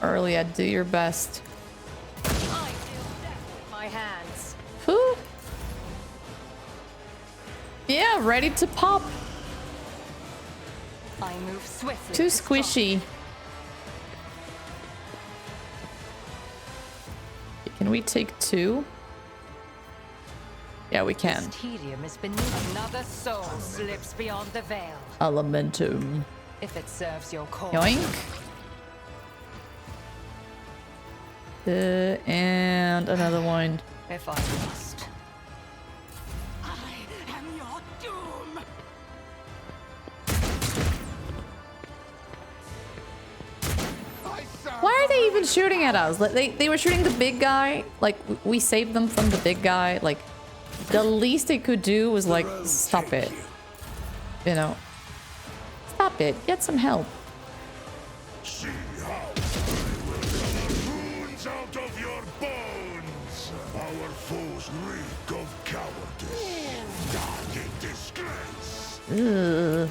A: Earlier, do your best.
C: I deal death with my hands.
A: Whew. Yeah, ready to pop.
C: I move swiftly.
A: Too
C: to stop.
A: squishy. Can we take two? Yeah, we can.
C: This tedium is beneath. Another soul slips beyond the veil.
A: Elementum.
C: If it serves your cause.
A: Yoink. And another one.
C: If I must.
D: I am your doom.
A: Why are they even shooting at us? Like, they were shooting the big guy. Like, we saved them from the big guy. Like, the least they could do was, like, stop it. You know? Stop it. Get some help.
H: See how I will cover runes out of your bones. Our foes reek of cowardice. Die in disgrace.
A: Ugh.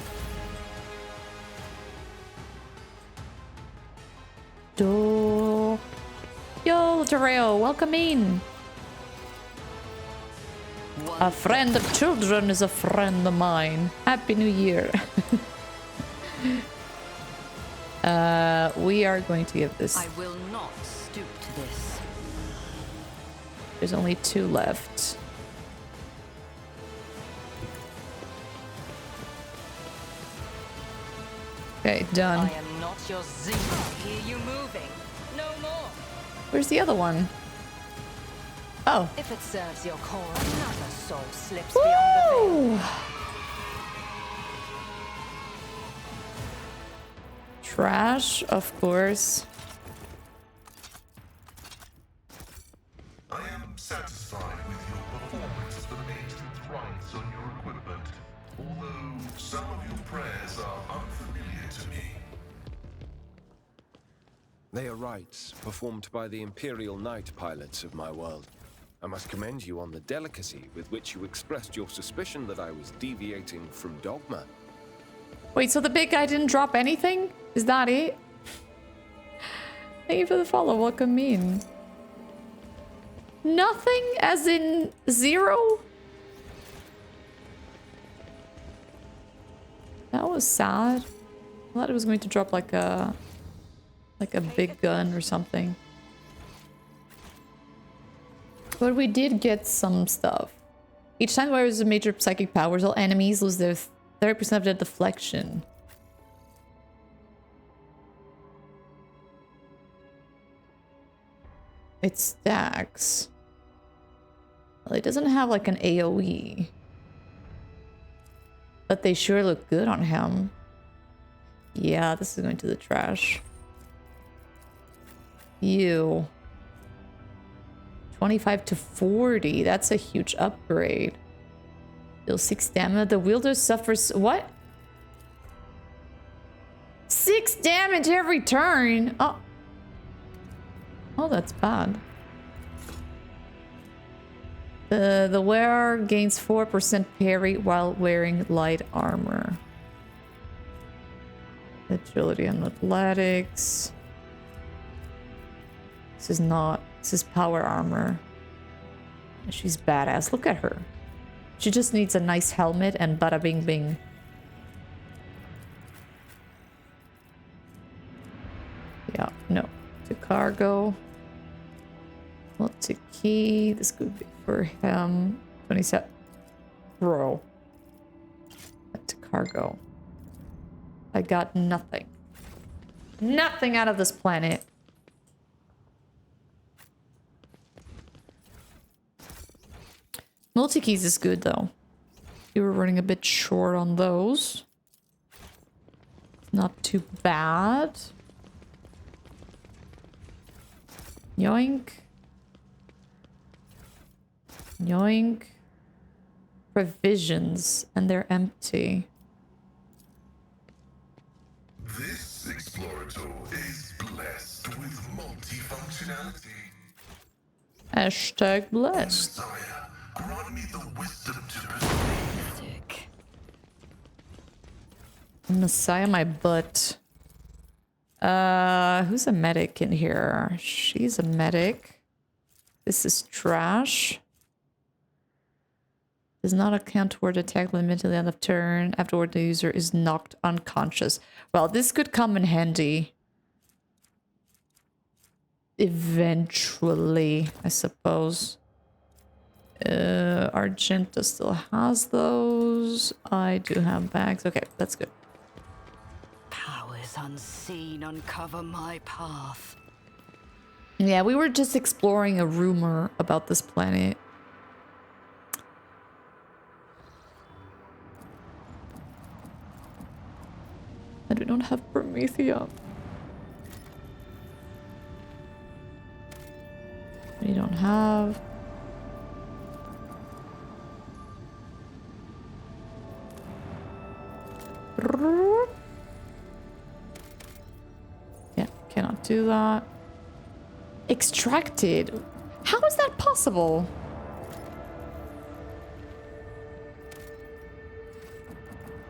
A: Do. Yo, Terrell, welcome in. A friend of children is a friend of mine. Happy New Year. We are going to give this.
G: I will not stoop to this.
A: There's only 2 left. Okay, done.
C: I am not your Zima. I hear you moving. No more.
A: Where's the other one? Oh.
C: If it serves your cause, another soul slips beyond the veil.
A: Woo! Trash, of course.
H: I am satisfied with your performance of the maintenance rites on your equipment, although some of your prayers are unfamiliar to me.
F: They are rites performed by the Imperial Knight pilots of my world. I must commend you on the delicacy with which you expressed your suspicion that I was deviating from dogma.
A: Wait, so the big guy didn't drop anything? Is that it? Thank you for the follow. Welcome in. Nothing as in 0? That was sad. I thought it was going to drop like a big gun or something. But we did get some stuff. Each time there is a major psychic powers, all enemies lose their 30% of their deflection. It stacks. Well, it doesn't have like an AoE. But they sure look good on him. Yeah, this is going to the trash. You. 25 to 40. That's a huge upgrade. Deal 6 damage. The wielder suffers... What? 6 damage every turn. Oh. Oh, that's bad. The wearer gains 4% parry while wearing light armor. Agility and athletics. This is not... This is power armor. She's badass. Look at her. She just needs a nice helmet and bada bing bing. Yeah, no. To cargo. Well, to key. This could be for him. 27. Bro. To cargo. I got nothing. Nothing out of this planet. Multi-keys is good, though. You were running a bit short on those. Not too bad. Yoink. Yoink. Provisions, and they're empty.
H: This explorator is blessed with multifunctionality.
A: Hashtag blessed.
H: Messiah, grant me the wisdom to perceive.
A: Messiah, my butt. Who's a medic in here? She's a medic. This is trash. Does not account toward attack limit till the end of turn. Afterward, the user is knocked unconscious. Well, this could come in handy. Eventually, I suppose. Argenta still has those. I do have bags. Okay, that's good.
G: Powers unseen uncover my path.
A: Yeah, we were just exploring a rumor about this planet. And we don't have Promethea. We don't have... Yeah, cannot do that. Extracted? How is that possible?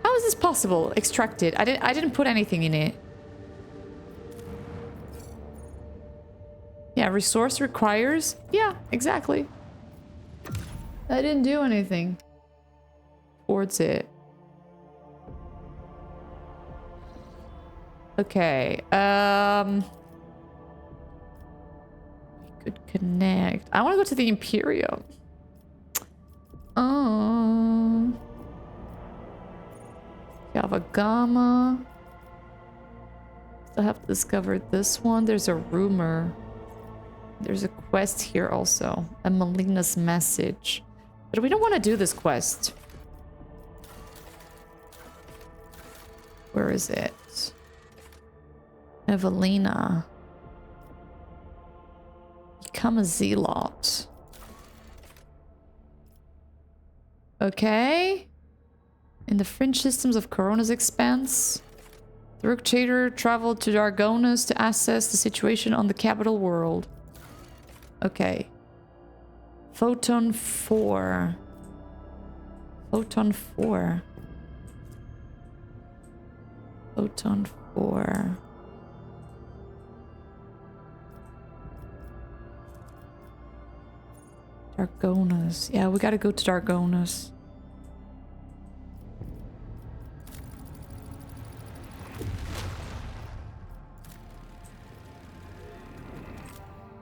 A: How is this possible? Extracted. I didn't put anything in it. Yeah, resource requires. Yeah, exactly. I didn't do anything towards it. Okay. We could connect. I want to go to the Imperium. Yavagama. Still have to discover this one. There's a rumor. There's a quest here also. A Melina's message. But we don't want to do this quest. Where is it? Evelina. Become a zealot. Okay. In the fringe systems of Corona's expanse, the Rook Trader traveled to Dargonus to assess the situation on the capital world. Okay. Photon 4. Photon 4. Photon 4. Dargonus. Yeah, we gotta go to Dargonus.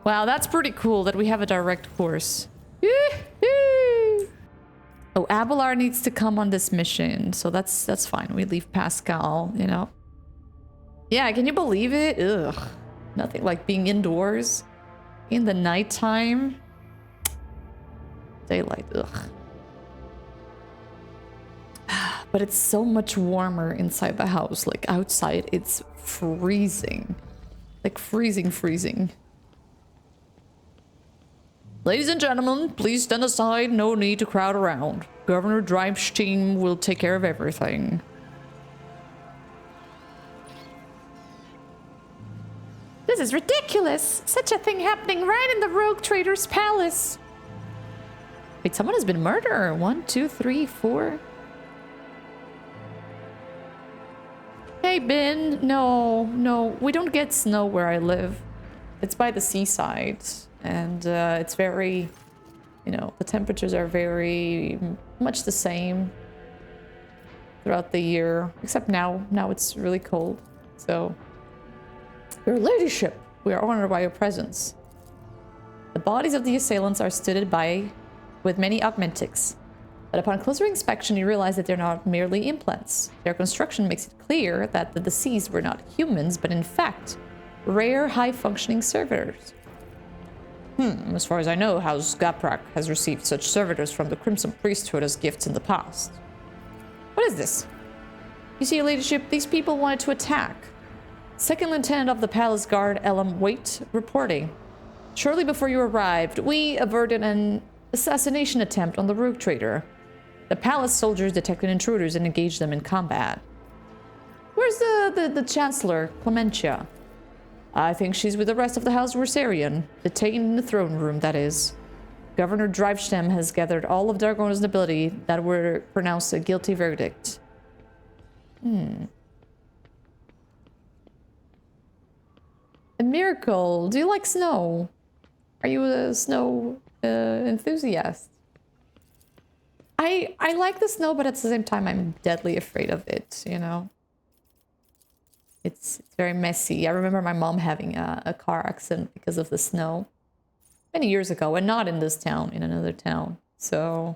A: Wow, that's pretty cool that we have a direct course. Oh, Abelard needs to come on this mission, so that's fine. We leave Pascal, you know. Yeah, can you believe it? Ugh. Nothing like being indoors in the nighttime. Daylight, ugh. But it's so much warmer inside the house. Like outside, it's freezing. Like freezing. Ladies and gentlemen, please stand aside. No need to crowd around. Governor Drive's team will take care of everything. This is ridiculous. Such a thing happening right in the Rogue Trader's palace. Wait, someone has been murdered. 1, 2, 3, 4. Hey, Ben. No, we don't get snow where I live. It's by the seaside. And it's very, you know, the temperatures are very much the same throughout the year. Except now it's really cold. So, your ladyship, we are honored by your presence. The bodies of the assailants are studded by with many augmentics. But upon closer inspection, you realize that they're not merely implants. Their construction makes it clear that the deceased were not humans, but in fact, rare, high-functioning servitors. As far as I know, House Gaprak has received such servitors from the Crimson Priesthood as gifts in the past. What is this? You see, your ladyship, these people wanted to attack. Second Lieutenant of the Palace Guard, Elam Waite, reporting. Shortly before you arrived, we averted an assassination attempt on the Rogue Trader. The palace soldiers detected intruders and engaged them in combat. Where's the Chancellor, Clementia? I think she's with the rest of the House Rosarian, detained in the throne room, that is. Governor Drivestem has gathered all of Dargona's nobility that were pronounced a guilty verdict. A miracle. Do you like snow? Are you a snow enthusiast? I like the snow, but at the same time, I'm deadly afraid of it, you know? It's very messy. I remember my mom having a car accident because of the snow many years ago, and not in this town, in another town. So...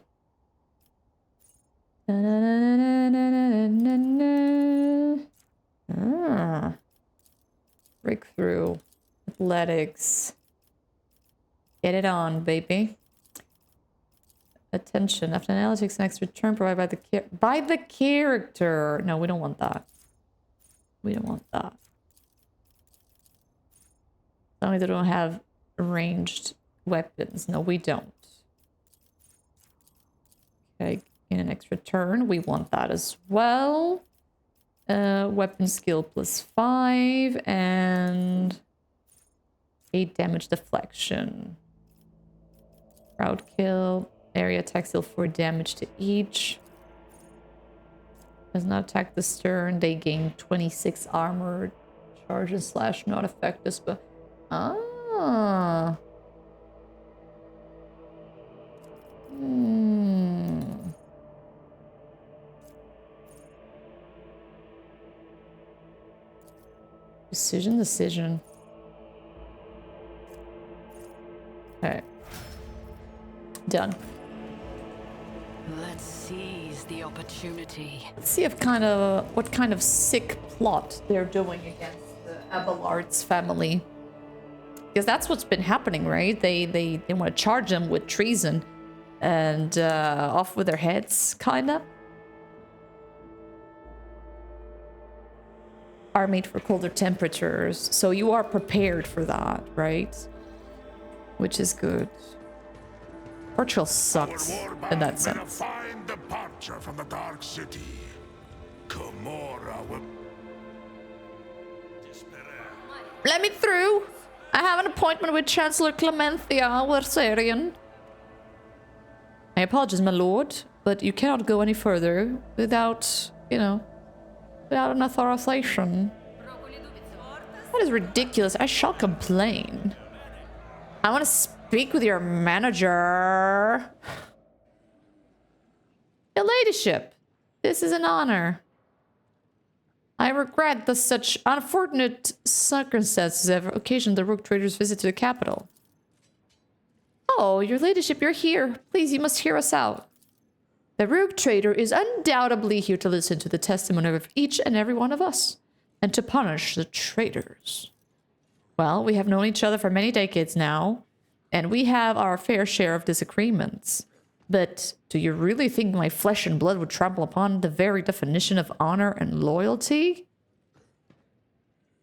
A: Breakthrough. Athletics. Get it on, baby. Attention. After analytics, next return provided by the character. No, we don't want that. We don't want that. As long as they don't have ranged weapons. No, we don't. Okay, in an extra turn, we want that as well. Weapon skill +5 and 8 damage deflection. Crowd kill. Area attack deal 4 damage to each. Does not attack the stern. They gain 26 armor. Charges slash not affect this, but Decision. Okay. Done.
G: Let's seize the opportunity.
A: Let's see what kind of sick plot they're doing against the Abelard's family. Because that's what's been happening, right? They want to charge them with treason and off with their heads, kinda. Are made for colder temperatures, so you are prepared for that, right? Which is good. Portugal sucks in that sense.
H: A fine departure from the Dark City. Gamora will...
A: Let me through! I have an appointment with Chancellor Clementia Wersarian. I apologize, my lord, but you cannot go any further without, you know, without an authorization. That is ridiculous. I shall complain. I want to speak with your manager. Your ladyship, this is an honor. I regret that such unfortunate circumstances have occasioned the rogue trader's visit to the capital. Oh, your ladyship, you're here. Please, you must hear us out. The rogue trader is undoubtedly here to listen to the testimony of each and every one of us, and to punish the traitors. Well, we have known each other for many decades now, and we have our fair share of disagreements. But do you really think my flesh and blood would trample upon the very definition of honor and loyalty?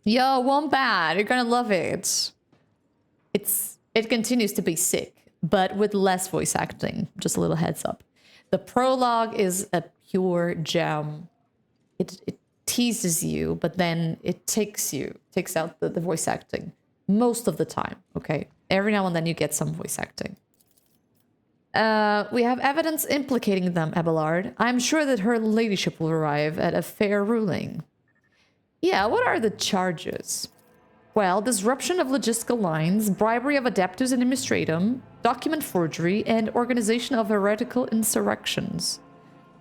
A: Yo, Wombat, you're gonna love it. It continues to be sick, but with less voice acting. Just a little heads up. The prologue is a pure gem. It teases you, but then it takes out the voice acting. Most of the time, okay? Every now and then you get some voice acting. We have evidence implicating them, Abelard. I'm sure that her ladyship will arrive at a fair ruling. Yeah, what are the charges? Well, disruption of logistical lines, bribery of adeptus and administratum, document forgery, and organization of heretical insurrections.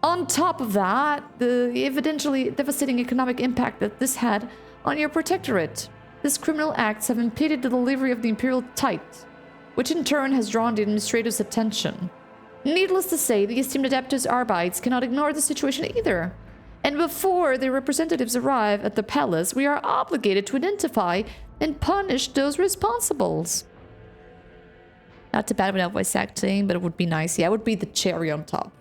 A: On top of that, the evidently devastating economic impact that this had on your protectorate. These criminal acts have impeded the delivery of the imperial tithe, which in turn has drawn the administrator's attention. Needless to say, the esteemed adeptus Arbites cannot ignore the situation either. And before their representatives arrive at the palace, we are obligated to identify and punish those responsibles. Not too bad without voice acting, but it would be nice. Yeah, it would be the cherry on top.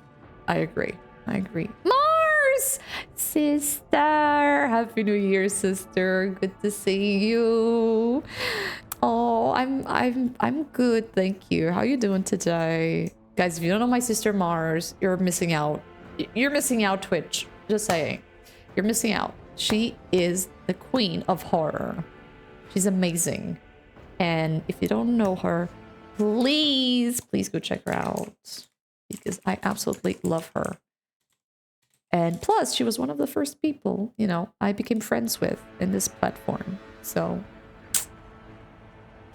A: I agree. Mars! Sister! Happy New Year, sister. Good to see you. Oh, I'm good, thank you. How you doing today? Guys, if you don't know my sister Mars, you're missing out. You're missing out, Twitch. Just saying. You're missing out. She is the queen of horror. She's amazing. And if you don't know her, please go check her out. Because I absolutely love her. And plus, she was one of the first people, you know, I became friends with in this platform. So,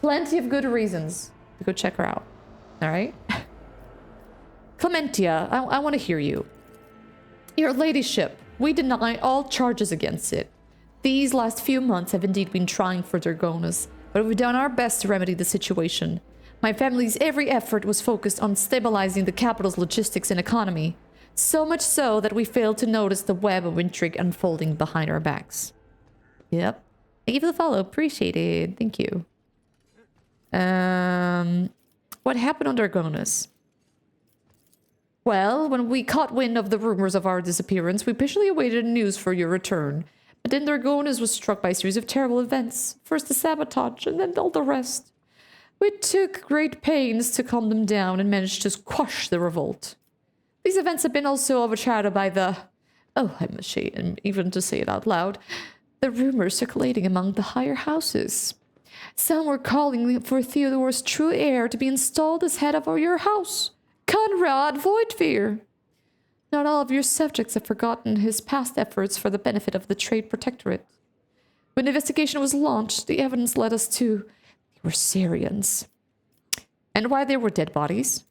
A: plenty of good reasons to go check her out. All right? Clementia, I want to hear you. Your ladyship, we deny all charges against it. These last few months have indeed been trying for Dragonus, but we've done our best to remedy the situation. My family's every effort was focused on stabilizing the capital's logistics and economy. So much so that we failed to notice the web of intrigue unfolding behind our backs. Yep. Thank you for the follow. Appreciate it. Thank you. What happened on Dragonus? Well, when we caught wind of the rumors of our disappearance, we patiently awaited news for your return. But then Dragonus was struck by a series of terrible events. First the sabotage, and then all the rest. We took great pains to calm them down and managed to quash the revolt. These events have been also overshadowed by the... Oh, I'm ashamed even to say it out loud. The rumors circulating among the higher houses. Some were calling for Theodore's true heir to be installed as head of your house, Conrad Voidfear. Not all of your subjects have forgotten his past efforts for the benefit of the trade protectorate. When the investigation was launched, the evidence led us to the Orsarians. And why there were dead bodies?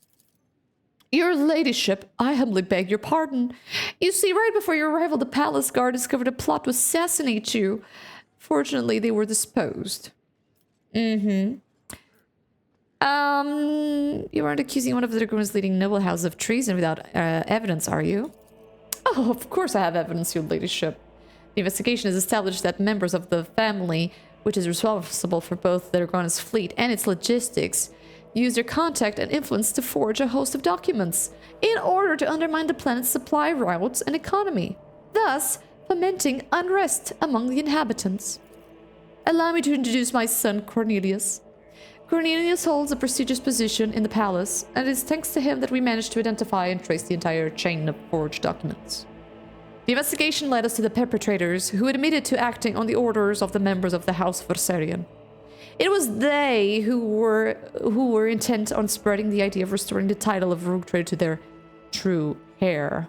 A: Your ladyship, I humbly beg your pardon. You see, right before your arrival, the palace guard discovered a plot to assassinate you. Fortunately, they were disposed. You aren't accusing one of the Dragoon's leading noble house of treason without evidence, are you? Oh, of course I have evidence, your ladyship. The investigation has established that members of the family, which is responsible for both the Dragoon's fleet and its logistics, used their contact and influence to forge a host of documents in order to undermine the planet's supply routes and economy, thus fomenting unrest among the inhabitants. Allow me to introduce my son, Cornelius. Cornelius holds a prestigious position in the palace, and it is thanks to him that we managed to identify and trace the entire chain of forged documents. The investigation led us to the perpetrators, who admitted to acting on the orders of the members of the House Versarian. It was they who were intent on spreading the idea of restoring the title of Rogue Trader to their true heir.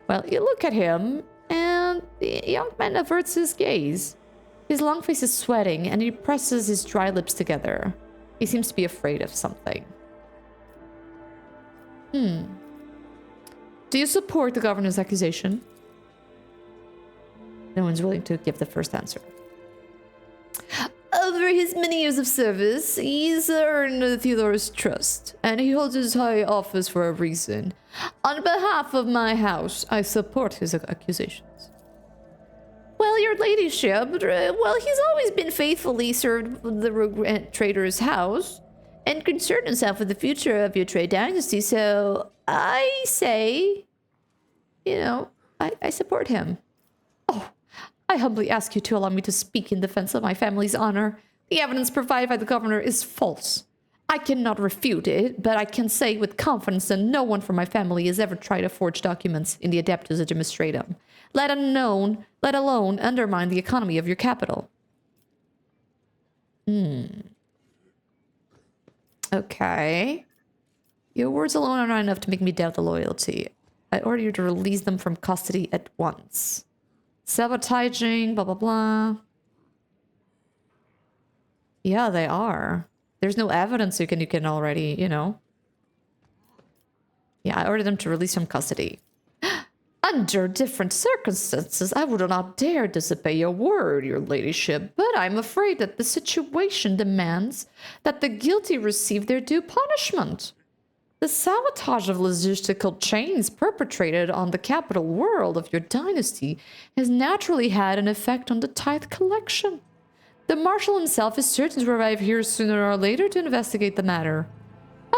A: Well, you look at him, and the young man averts his gaze. His long face is sweating, and he presses his dry lips together. He seems to be afraid of something. Do you support the governor's accusation? No one's willing to give the first answer. Over his many years of service, he's earned Theodore's trust, and he holds his high office for a reason. On behalf of my house, I support his accusations. Well, your ladyship, he's always been faithfully served the Rogue Trader's house and concerned himself with the future of your trade dynasty, so I say, I support him. Oh, I humbly ask you to allow me to speak in defense of my family's honor. The evidence provided by the governor is false. I cannot refute it, but I can say with confidence that no one from my family has ever tried to forge documents in the Adeptus Administratum, let alone undermine the economy of your capital. Okay. Your words alone are not enough to make me doubt the loyalty. I order you to release them from custody at once. Sabotaging, blah, blah, blah. Yeah, they are. There's no evidence you can already, Yeah, I ordered them to release from custody. Under different circumstances, I would not dare disobey your word, your ladyship, but I'm afraid that the situation demands that the guilty receive their due punishment. The sabotage of logistical chains perpetrated on the capital world of your dynasty has naturally had an effect on the tithe collection. The marshal himself is certain to arrive here sooner or later to investigate the matter.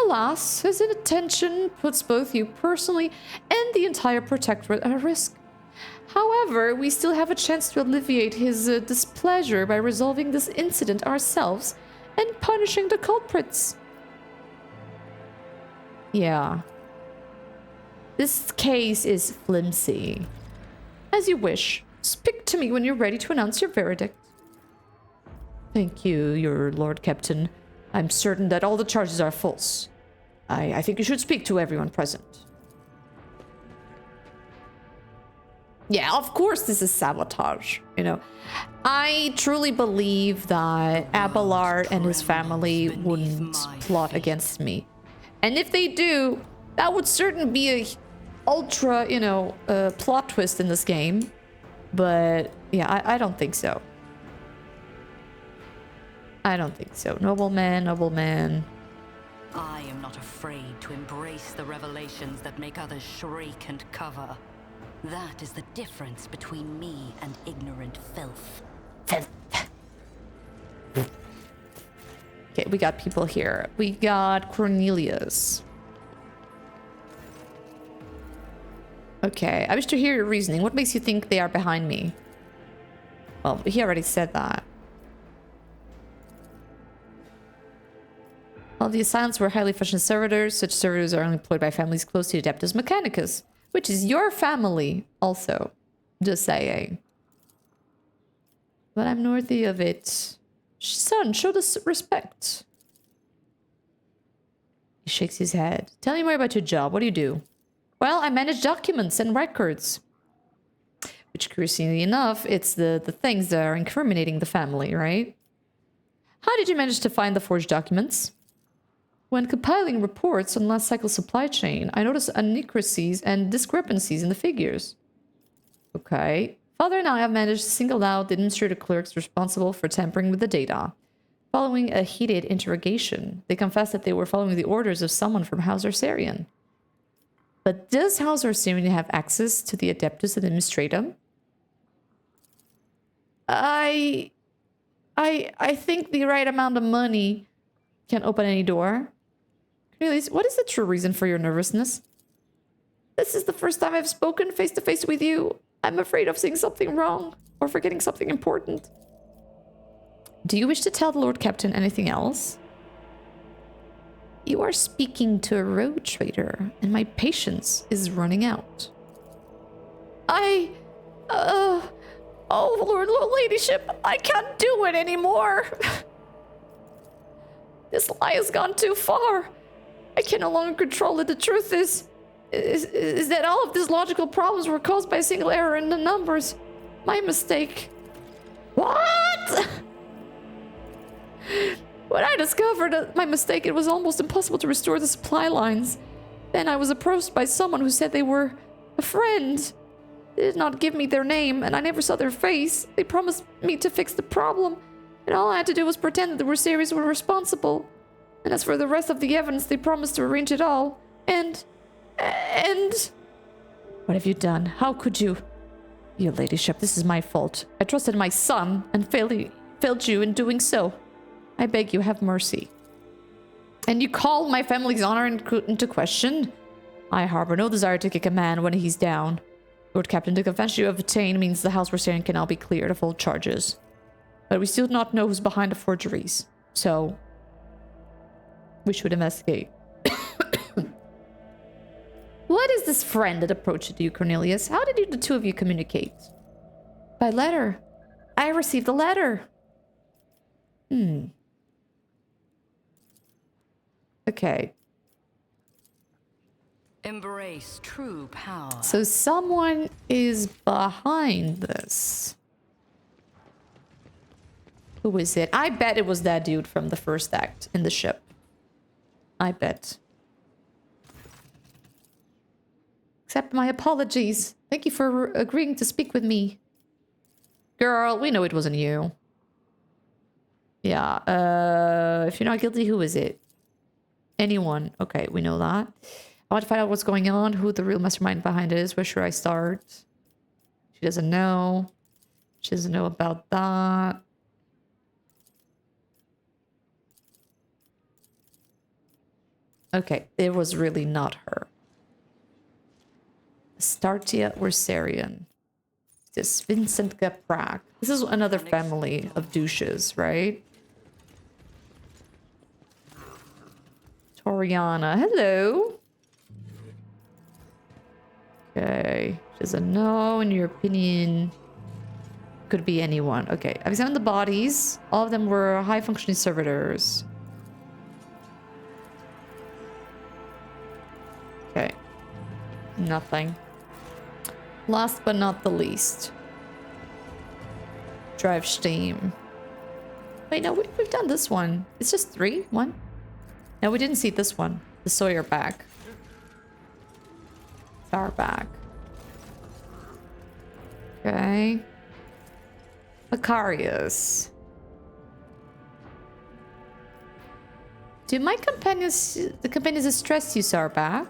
A: Alas, his inattention puts both you personally and the entire protectorate at risk. However, we still have a chance to alleviate his displeasure by resolving this incident ourselves and punishing the culprits. Yeah. This case is flimsy. As you wish. Speak to me when you're ready to announce your verdict. Thank you, your Lord Captain. I'm certain that all the charges are false. I think you should speak to everyone present. Yeah, of course this is sabotage, I truly believe that Abelard and his family wouldn't plot against me. And if they do, that would certainly be a ultra, plot twist in this game. But, yeah, I don't think so. I don't think so. Nobleman, nobleman.
G: I am not afraid to embrace the revelations that make others shriek and cover. That is the difference between me and ignorant filth.
A: Okay, we got people here. We got Cornelius. Okay, I wish to hear your reasoning. What makes you think they are behind me? Well, he already said that. All the assailants were highly efficient servitors. Such servitors are only employed by families close to Adeptus Mechanicus, which is your family also. Just saying. But I'm worthy of it. Son, show this respect. He shakes his head. Tell me more about your job. What do you do? Well, I manage documents and records. Which, curiously enough, it's the things that are incriminating the family, right? How did you manage to find the forged documents? When compiling reports on last cycle's supply chain, I noticed inaccuracies and discrepancies in the figures. Okay. Father and I have managed to single out the administrative clerks responsible for tampering with the data. Following a heated interrogation, they confessed that they were following the orders of someone from House Orsarian. But does House Orsarian have access to the Adeptus Administratum? I think the right amount of money can open any door. Cornelius, what is the true reason for your nervousness? This is the first time I've spoken face to face with you. I'm afraid of saying something wrong or forgetting something important. Do you wish to tell the Lord Captain anything else? You are speaking to a rogue trader, and my patience is running out. Oh, Lord Ladyship, I can't do it anymore. This lie has gone too far. I can no longer control it. The truth is that all of these logical problems were caused by a single error in the numbers. My mistake. What? When I discovered my mistake, it was almost impossible to restore the supply lines. Then I was approached by someone who said they were a friend. They did not give me their name, and I never saw their face. They promised me to fix the problem, and all I had to do was pretend that the Rosaries were responsible. And as for the rest of the evidence, they promised to arrange it all. And... What have you done? How could you? Your ladyship, this is my fault. I trusted my son and failed you in doing so. I beg you, have mercy. And you call my family's honor into question? I harbor no desire to kick a man when he's down. Lord Captain, the confession you have obtained means the House Rosarian can now be cleared of all charges. But we still do not know who's behind the forgeries. So, we should investigate. What is this friend that approached you, Cornelius? How did the two of you communicate? By letter. I received a letter. Okay.
G: Embrace true power.
A: So someone is behind this. Who is it? I bet it was that dude from the first act in the ship. I bet. Accept my apologies. Thank you for agreeing to speak with me. Girl, we know it wasn't you. Yeah, if you're not guilty, who is it? Anyone. Okay, we know that. I want to find out what's going on, who the real mastermind behind it is. Where should I start? She doesn't know. She doesn't know about that. Okay, it was really not her. Startia Orsarian. This Vincent Gaprak. This is another family of douches, right? Toriana. Hello. Okay. She doesn't know. In your opinion, could be anyone. Okay. I've examined the bodies. All of them were high-functioning servitors. Okay. Nothing. Last but not the least. Drive steam. Wait, no, we've done this one. It's just 3? 1? No, we didn't see this one. The Sawyer back. Far back. Okay. Macarius. Do my companions... The companions distress you, Sarback?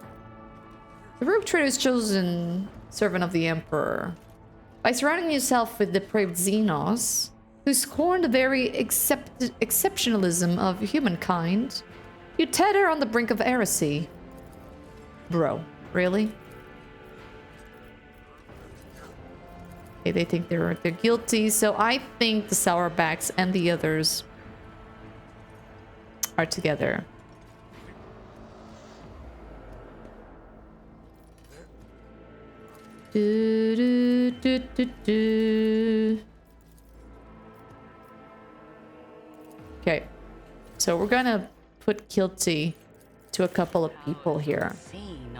A: The rogue trader is chosen servant of the Emperor. By surrounding yourself with depraved Xenos, who scorn the very exceptionalism of humankind, you tether on the brink of heresy. Bro, really? Okay, they think they're guilty, so I think the Sourbacks and the others are together. Okay, so we're gonna put guilty to a couple of people here,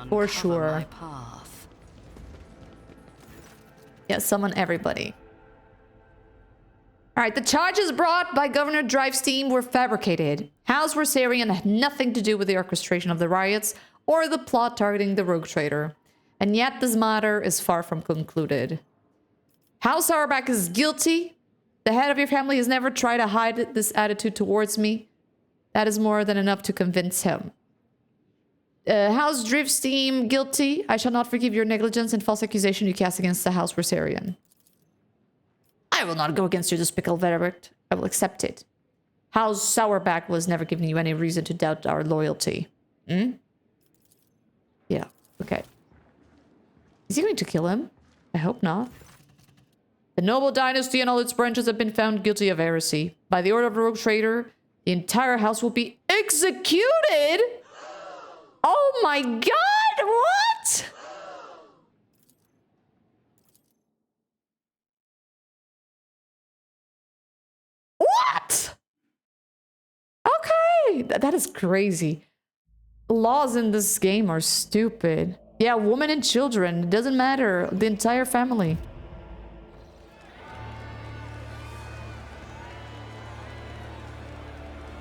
A: for sure. Yeah, summon everybody. All right, the charges brought by Governor Drive's team were fabricated. House Rosarian had nothing to do with the orchestration of the riots or the plot targeting the rogue trader. And yet this matter is far from concluded. House Auerbach is guilty. The head of your family has never tried to hide this attitude towards me. That is more than enough to convince him. House Driftsteam, guilty. I shall not forgive your negligence and false accusation you cast against the House Rosarian. I will not go against your despicable verdict. I will accept it. House Sauerback was never giving you any reason to doubt our loyalty. Hmm? Yeah, okay. Is he going to kill him? I hope not. The noble dynasty and all its branches have been found guilty of heresy. By the order of a rogue trader, the entire house will be executed! Oh my god, what? What? Okay, that is crazy. Laws in this game are stupid. Yeah, women and children, it doesn't matter. The entire family.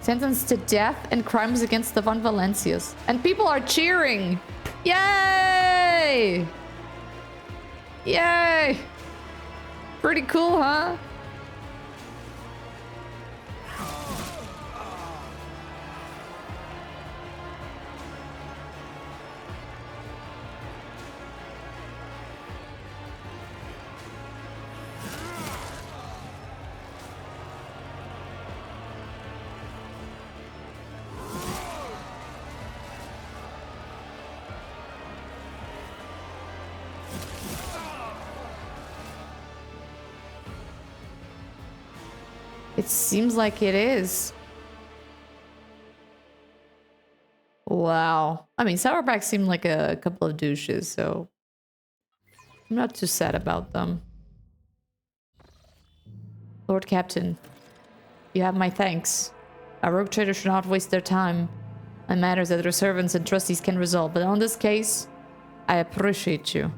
A: Sentenced to death and crimes against the Von Valencias. And people are cheering. Yay! Yay! Pretty cool, huh? It seems like it is. Wow. I mean, Sourback seemed like a couple of douches, so I'm not too sad about them. Lord Captain, you have my thanks. A rogue trader should not waste their time on matters that their servants and trustees can resolve, but on this case, I appreciate you.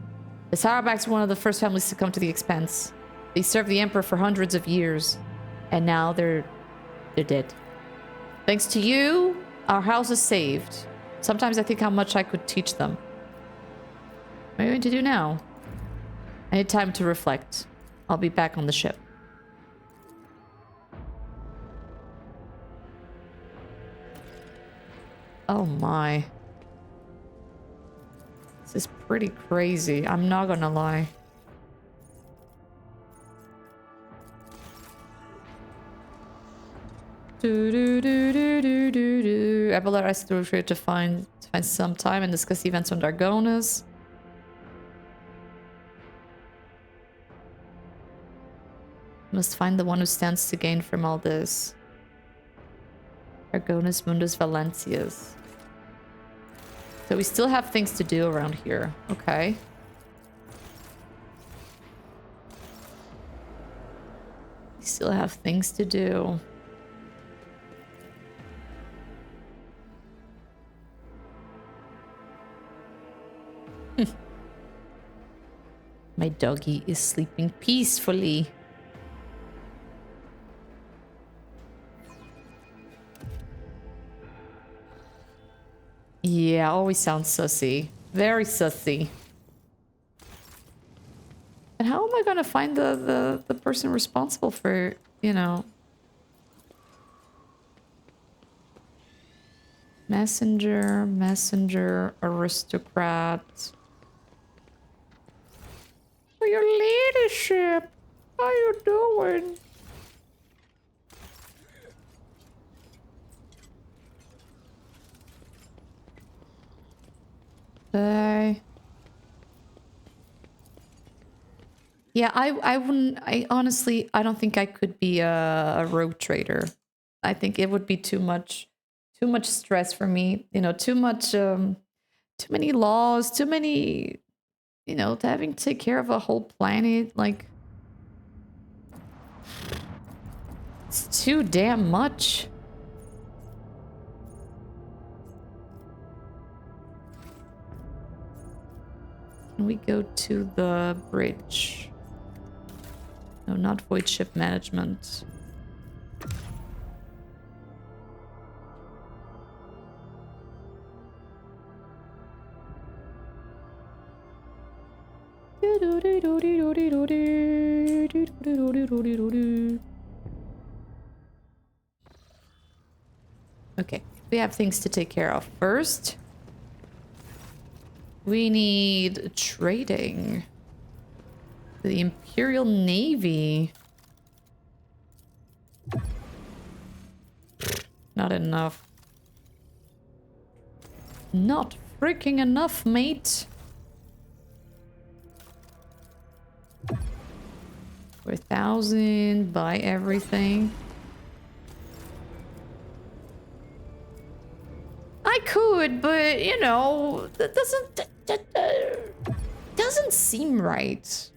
A: The Sauerbachs were one of the first families to come to the Expanse. They served the Emperor for hundreds of years. And now they're dead. Thanks to you, our house is saved. Sometimes I think how much I could teach them. What are you going to do now? I need time to reflect. I'll be back on the ship. Oh my. This is pretty crazy. I'm not gonna lie. Abelard asked the recruiter to find some time and discuss events on Dargonas. Must find the one who stands to gain from all this. Dargonas Mundus Valencias. So we still have things to do around here. Okay. We still have things to do. My doggy is sleeping peacefully. Yeah, always sounds sussy. Very sussy. And how am I gonna find the person responsible for, you know... Messenger, aristocrat... For your leadership. How you doing? Yeah, I wouldn't. I honestly, I don't think I could be a rogue trader. I think it would be too much stress for me. You know, too many laws, too many. You know, having to take care of a whole planet, like... It's too damn much. Can we go to the bridge? No, not void ship management. Okay, we have things to take care of. First, we need trading. The Imperial Navy. Not enough. Not freaking enough, mate. 4,000, buy everything. I could, but you know, that doesn't seem right.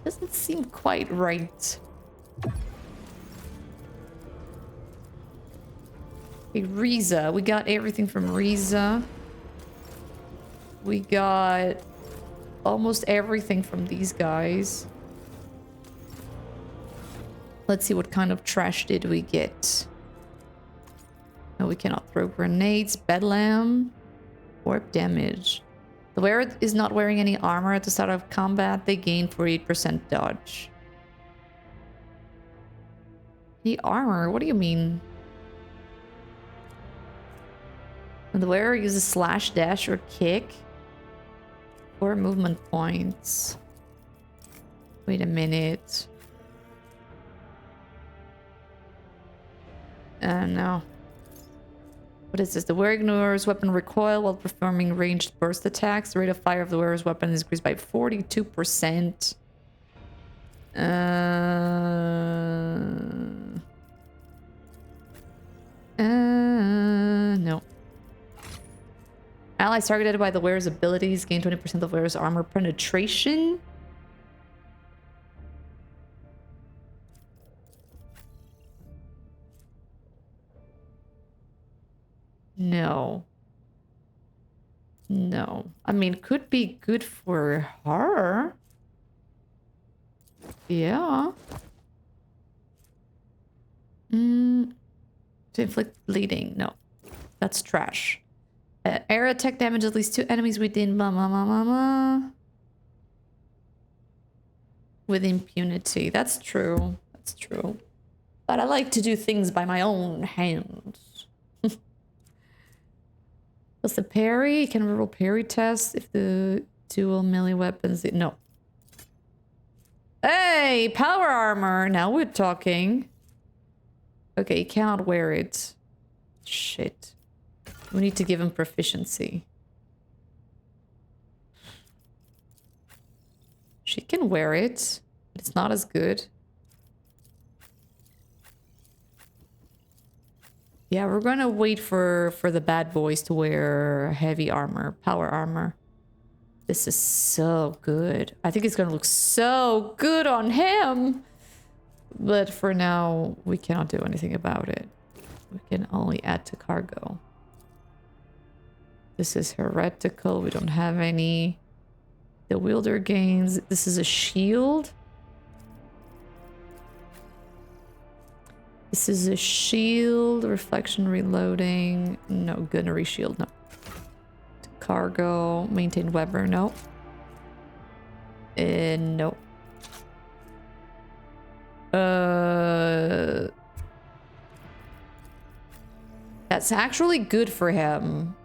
A: Doesn't seem quite right. Okay, Riza. We got everything from Riza. We got almost everything from these guys. Let's see what kind of trash did we get. No, we cannot throw grenades. Bedlam. Warp damage. The wearer is not wearing any armor at the start of combat. They gain 48% dodge. The armor? What do you mean? When the wearer uses slash, dash, or kick. 4 movement points. Wait a minute. No. What is this? The wearer ignores weapon recoil while performing ranged burst attacks. The rate of fire of the wearer's weapon is increased by 42%. No. Allies targeted by the wearer's abilities gain 20% of the wearer's armor penetration. No. No. I mean, could be good for her. Yeah. To inflict bleeding. No. That's trash. Air attack damage at least 2 enemies within blah blah blah blah blah. With impunity. That's true. That's true. But I like to do things by my own hands. Plus the parry, you can roll parry test if the dual melee weapons. No. Hey, power armor. Now we're talking. Okay, you cannot wear it. Shit. We need to give him proficiency. She can wear it. It's not as good. Yeah, we're gonna wait for the bad boys to wear heavy armor, power armor. This is so good. I think it's gonna look so good on him. But for now, we cannot do anything about it. We can only add to cargo. This is heretical. We don't have any. The wielder gains. This is a shield. This is a shield. Reflection reloading. No. Gunnery shield. No. Cargo. Maintained Weber. No. No. That's actually good for him.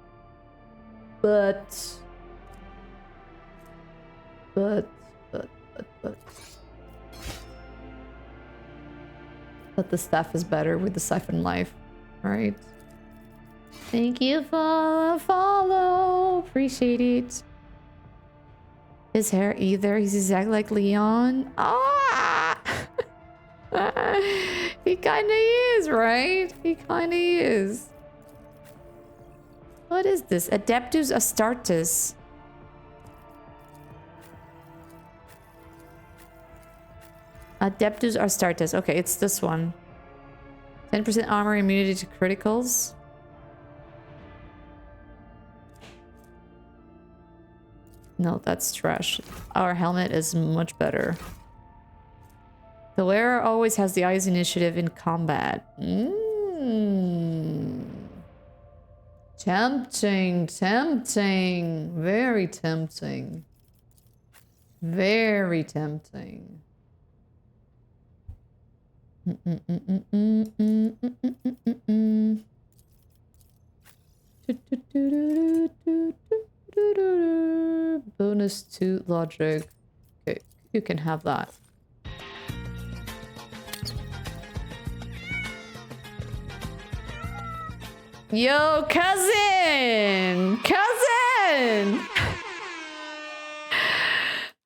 A: But the staff is better with the siphon life, right? Thank you for the follow. Appreciate it. His hair either. He's exactly like Leon. Ah! He kinda is, right? He kinda is. What is this? Adeptus Astartes. Adeptus Astartes. Okay, it's this one. 10% armor, immunity to criticals. No, that's trash. Our helmet is much better. The wearer always has the highest initiative in combat. Tempting, tempting. Very tempting. Very tempting. Bonus to logic. Okay, you can have that. Yo, cousin! Cousin!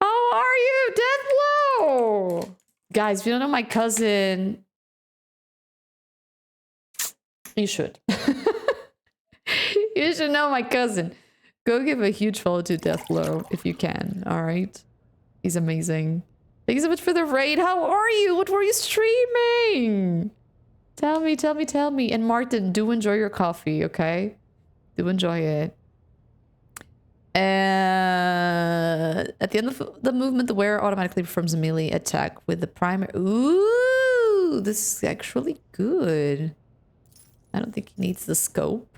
A: How are you, Deathblow? Guys, if you don't know my cousin, you should. You should know my cousin. Go give a huge follow to Deathblow if you can, alright? He's amazing. Thank you so much for the raid. How are you? What were you streaming? Tell me, tell me, tell me. And Martin, do enjoy your coffee, okay? Do enjoy it. At the end of the movement, the wearer automatically performs a melee attack with the primary. Ooh, this is actually good. I don't think he needs the scope.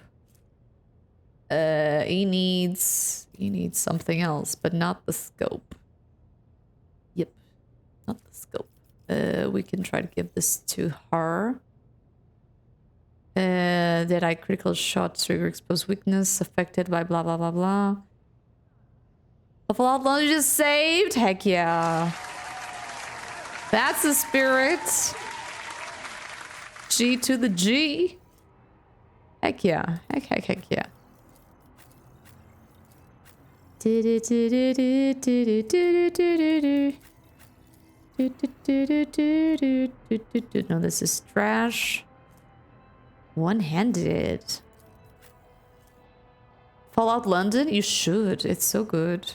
A: He needs something else, but not the scope. Yep, not the scope. We can try to give this to her. Deadeye critical shot trigger exposed weakness affected by blah blah blah blah. A Fallout Launch just saved? Heck yeah. That's the spirit. G to the G. Heck yeah. Heck yeah. No, this is trash. One-handed. Fallout London? You should. It's so good.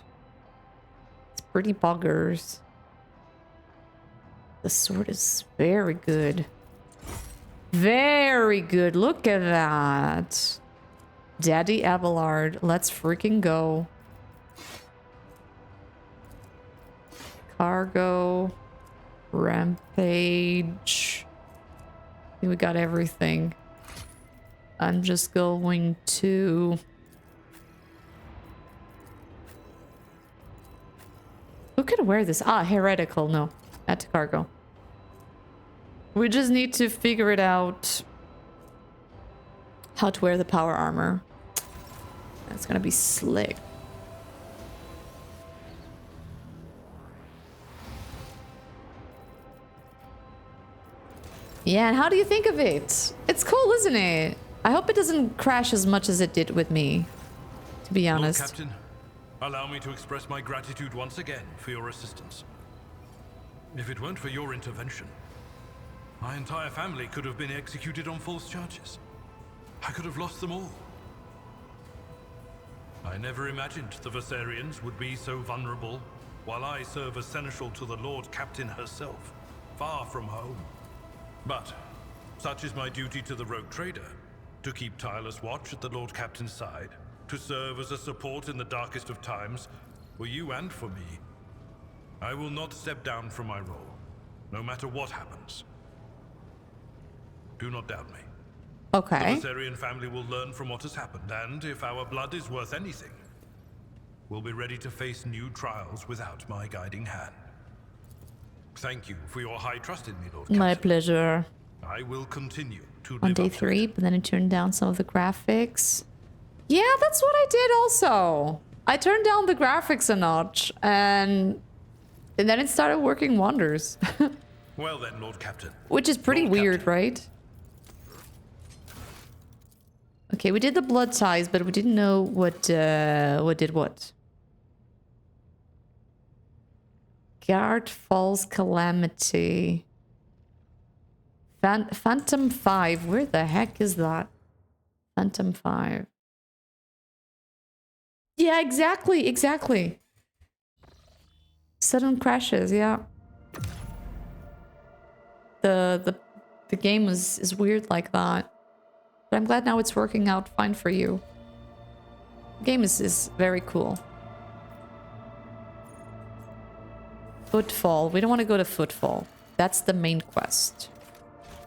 A: It's pretty buggers. The sword is very good. Very good. Look at that. Daddy Abelard. Let's freaking go. Cargo. Rampage. I think we got everything. I'm just going to... Who can wear this? Ah, heretical. No. Add to cargo. We just need to figure it out. How to wear the power armor. That's gonna be slick. Yeah, and how do you think of it? It's cool, isn't it? I hope it doesn't crash as much as it did with me, to be honest.
J: Lord Captain, allow me to express my gratitude once again for your assistance. If it weren't for your intervention, my entire family could have been executed on false charges. I could have lost them all. I never imagined the Viserians would be so vulnerable, while I serve as seneschal to the Lord Captain herself, far from home. But such is my duty to the rogue trader, to keep tireless watch at the Lord Captain's side, to serve as a support in the darkest of times, for you and for me. I will not step down from my role, no matter what happens. Do not doubt me.
A: Okay.
J: The Viserian family will learn from what has happened, and if our blood is worth anything, we'll be ready to face new trials without my guiding hand. Thank you for your high trust in me, Lord Captain.
A: My pleasure.
J: I will continue to
A: On
J: live
A: day
J: up to
A: 3, but then I turned down some of the graphics. Yeah, that's what I did also. I turned down the graphics a notch, and then it started working wonders.
J: Well then, Lord Captain.
A: Which is pretty weird, right? Okay, we did the blood ties, but we didn't know what did what. Guard Falls Calamity. Phantom 5. Where the heck is that? Phantom 5. Yeah, exactly. Sudden crashes, yeah. The game is weird like that. But I'm glad now it's working out fine for you. The game is very cool. Footfall. We don't want to go to Footfall. That's the main quest.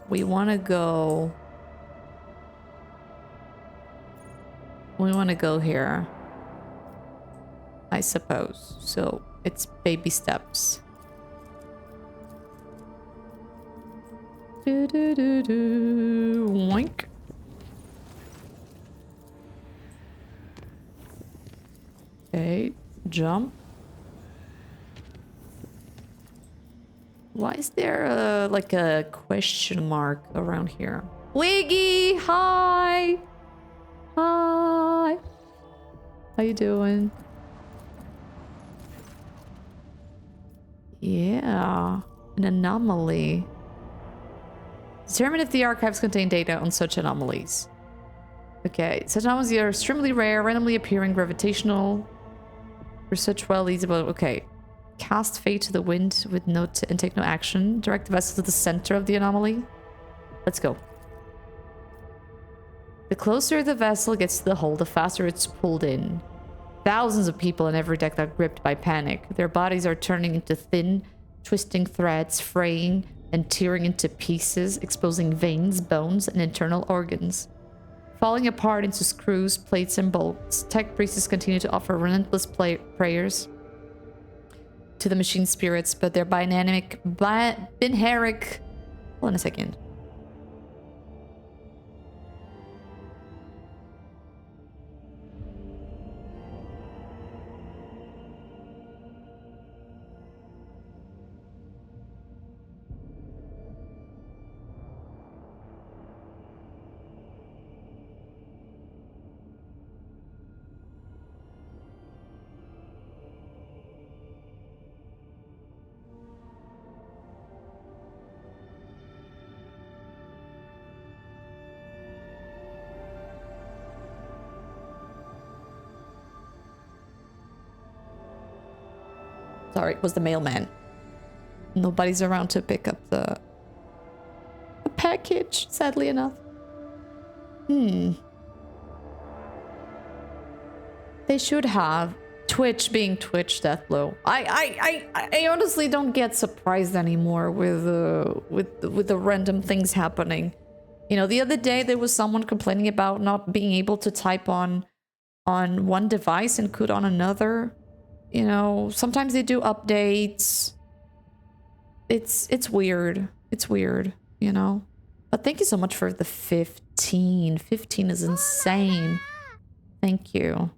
A: We want to go... We want to go here. I suppose. So it's baby steps. Do do do do. Oink. Okay, jump. Why is there like a question mark around here? Wiggy, hi! Hi! How you doing? Yeah, an anomaly. Determine if the archives contain data on such anomalies. Okay, such anomalies are extremely rare, randomly appearing, gravitational. Research well leads about. Okay. Cast fate to the wind with and take no action. Direct the vessel to the center of the anomaly. Let's go. The closer the vessel gets to the hull, the faster it's pulled in. Thousands of people on every deck are gripped by panic. Their bodies are turning into thin, twisting threads, fraying and tearing into pieces, exposing veins, bones, and internal organs. Falling apart into screws, plates, and bolts, tech priests continue to offer relentless prayers to the machine spirits, but their binaric... Hold on a second. Sorry, it was the mailman. Nobody's around to pick up the package, sadly enough. They should have. Twitch being Twitch, Deathblow. I honestly don't get surprised anymore with the random things happening. You know, the other day there was someone complaining about not being able to type on one device and could on another. You know, sometimes they do updates. It's weird. It's weird, you know. But thank you so much for the 15. 15 is insane. Thank you.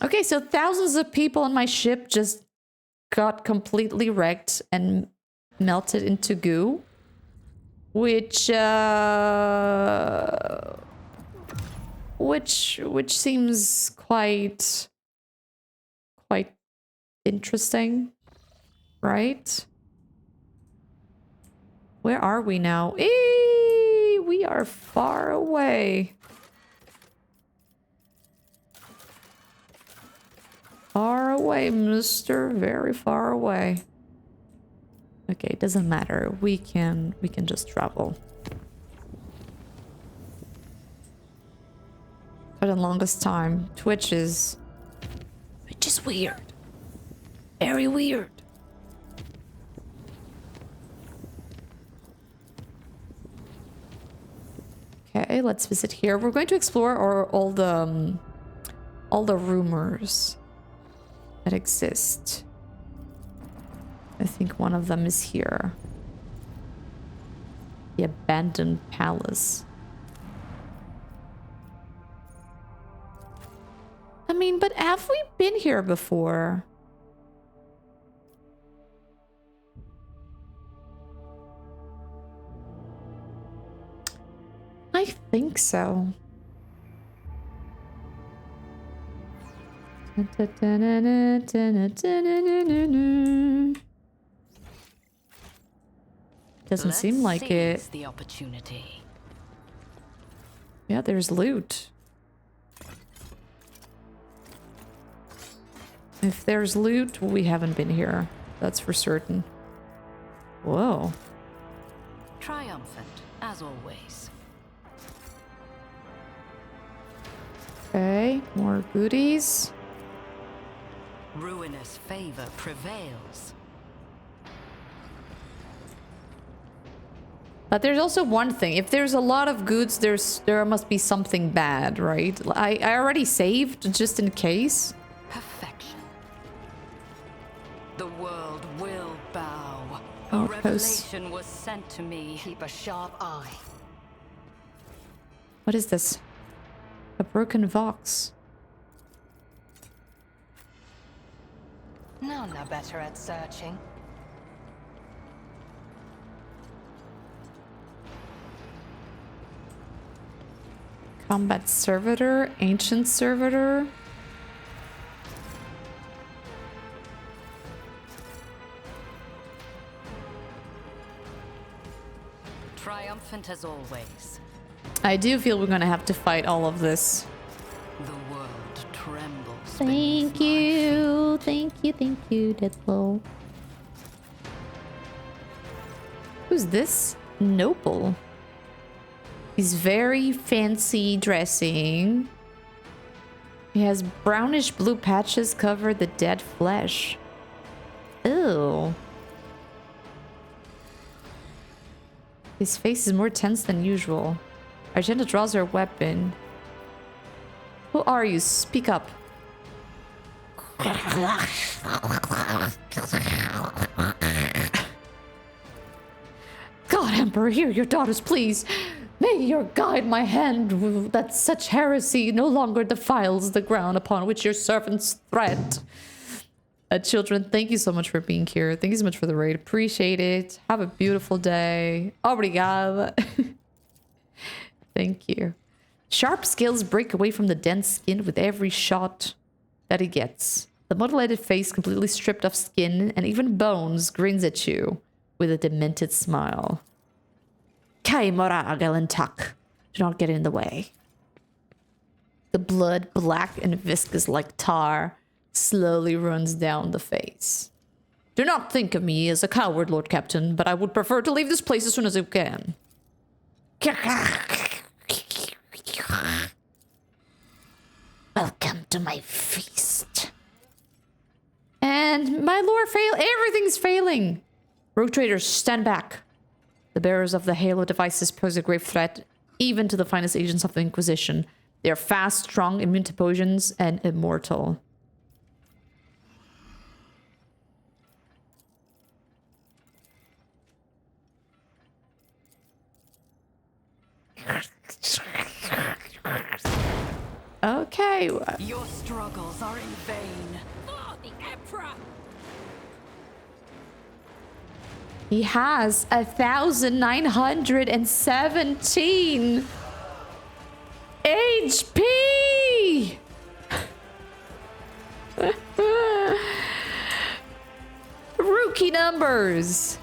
A: Okay, so thousands of people on my ship just got completely wrecked and melted into goo. Which seems quite interesting, right? Where are we now? We are far away. Far away, mister. Very far away. Okay, it doesn't matter. We can just travel. For the longest time, Twitch is weird. Very weird. Okay, let's visit here. We're going to explore all the rumors that exist. I think one of them is here. The abandoned palace. I mean, but have we been here before? I think so. Doesn't seem like it.
G: The opportunity.
A: Yeah, there's loot. If there's loot, we haven't been here. That's for certain. Whoa.
G: Triumphant, as always.
A: Okay, more goodies.
G: Ruinous favor prevails.
A: But there's also one thing. If there's a lot of goods, there must be something bad, right? I already saved just in case.
G: Perfection. The world will bow. A
A: Outpost.
G: revelation was sent to me.
C: Keep a sharp eye.
A: What is this? A broken vox.
C: None are better at searching.
A: Combat servitor, ancient servitor.
G: Triumphant as always.
A: I do feel we're gonna have to fight all of this.
G: The world trembles.
A: Thank you, Deathblow. Who's this? Noble. He's very fancy dressing. He has brownish blue patches cover the dead flesh. Ew. His face is more tense than usual. Argenta draws her weapon. Who are you? Speak up. God, Emperor, hear your daughters, please. May your guide my hand that such heresy no longer defiles the ground upon which your servants tread. Children, thank you so much for being here. Thank you so much for the raid. Appreciate it. Have a beautiful day. Obrigada. Thank you. Sharp scales break away from the dense skin with every shot that he gets. The mutilated face, completely stripped of skin and even bones, grins at you with a demented smile. Kai mora agalantak. Do not get in the way. The blood, black and viscous like tar, slowly runs down the face. Do not think of me as a coward, Lord Captain, but I would prefer to leave this place as soon as I can. Welcome to my feast. And my lord everything's failing. Rogue traders, stand back. The bearers of the Halo devices pose a grave threat, even to the finest agents of the Inquisition. They are fast, strong, immune to poisons, and immortal. Okay.
G: Your struggles are in vain. For the Emperor!
A: He has 1,917 HP! Rookie numbers!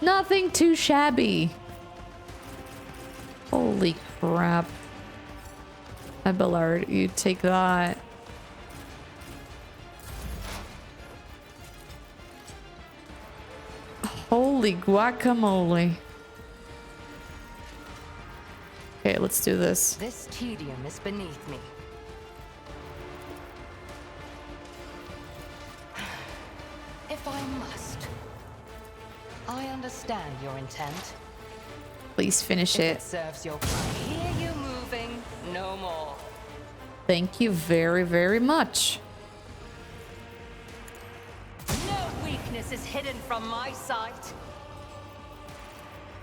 A: Nothing too shabby. Holy crap. Abelard, you take that. Holy guacamole. Okay, let's do this.
C: This tedium is beneath me. If I must. I understand your intent.
A: Please finish
C: If
A: it.
C: it serves your I hear you moving, no more.
A: Thank you very, very much.
C: No weakness is hidden from my sight.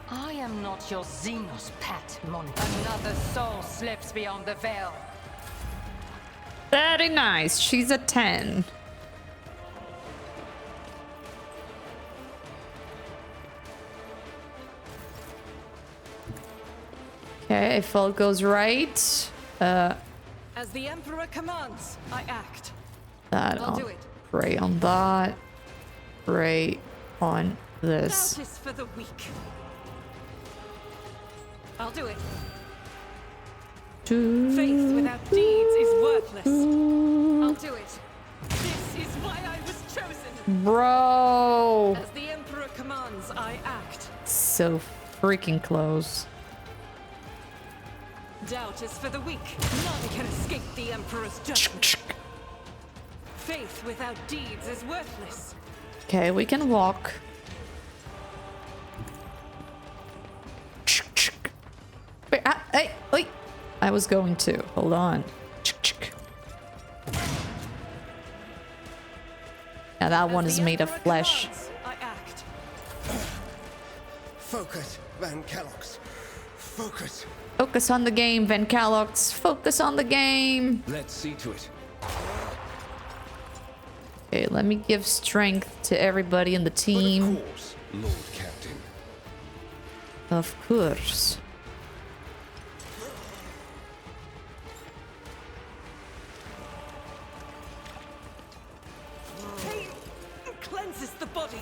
C: I am not your Xenos pet, Monica. Another soul slips beyond the veil.
A: Very nice. She's a 10. Okay, if all goes right,
E: As the Emperor commands, I act.
A: I'll
E: do it.
A: pray on that. Pray on this.
E: Doubt is for the weak. I'll do it. Faith without deeds is worthless. I'll do it. This is why I was chosen.
A: Bro!
E: As the Emperor commands, I act.
A: So freaking close.
E: Doubt is for the weak. None can escape the Emperor's judgment. Faith without deeds is worthless.
A: Okay, we can walk. Hey, wait. I was going to. Hold on. Yeah, that one is made of flesh.
E: I act.
K: Focus, Van Kellogg's. Focus.
A: Focus on the game, Van Kellogg's. Focus on the game.
F: Let's see to it.
A: Okay, let me give strength to everybody in the team.
F: But of course, Lord Captain.
A: Of course.
E: Pain cleanses the body.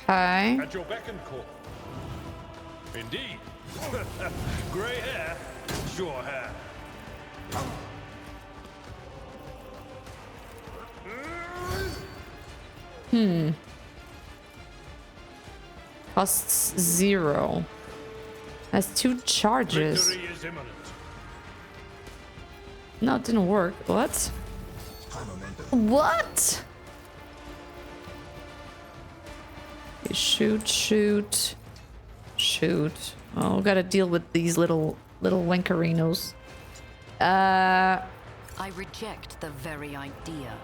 A: Okay.
J: At your beck and call. Indeed. Grey hair, sure hair.
A: Costs 0. Has 2 charges.
J: Victory is imminent.
A: No, it didn't work. What? What? Okay, shoot, shoot, shoot. Oh, gotta deal with these little wankerinos.
G: I reject the very idea.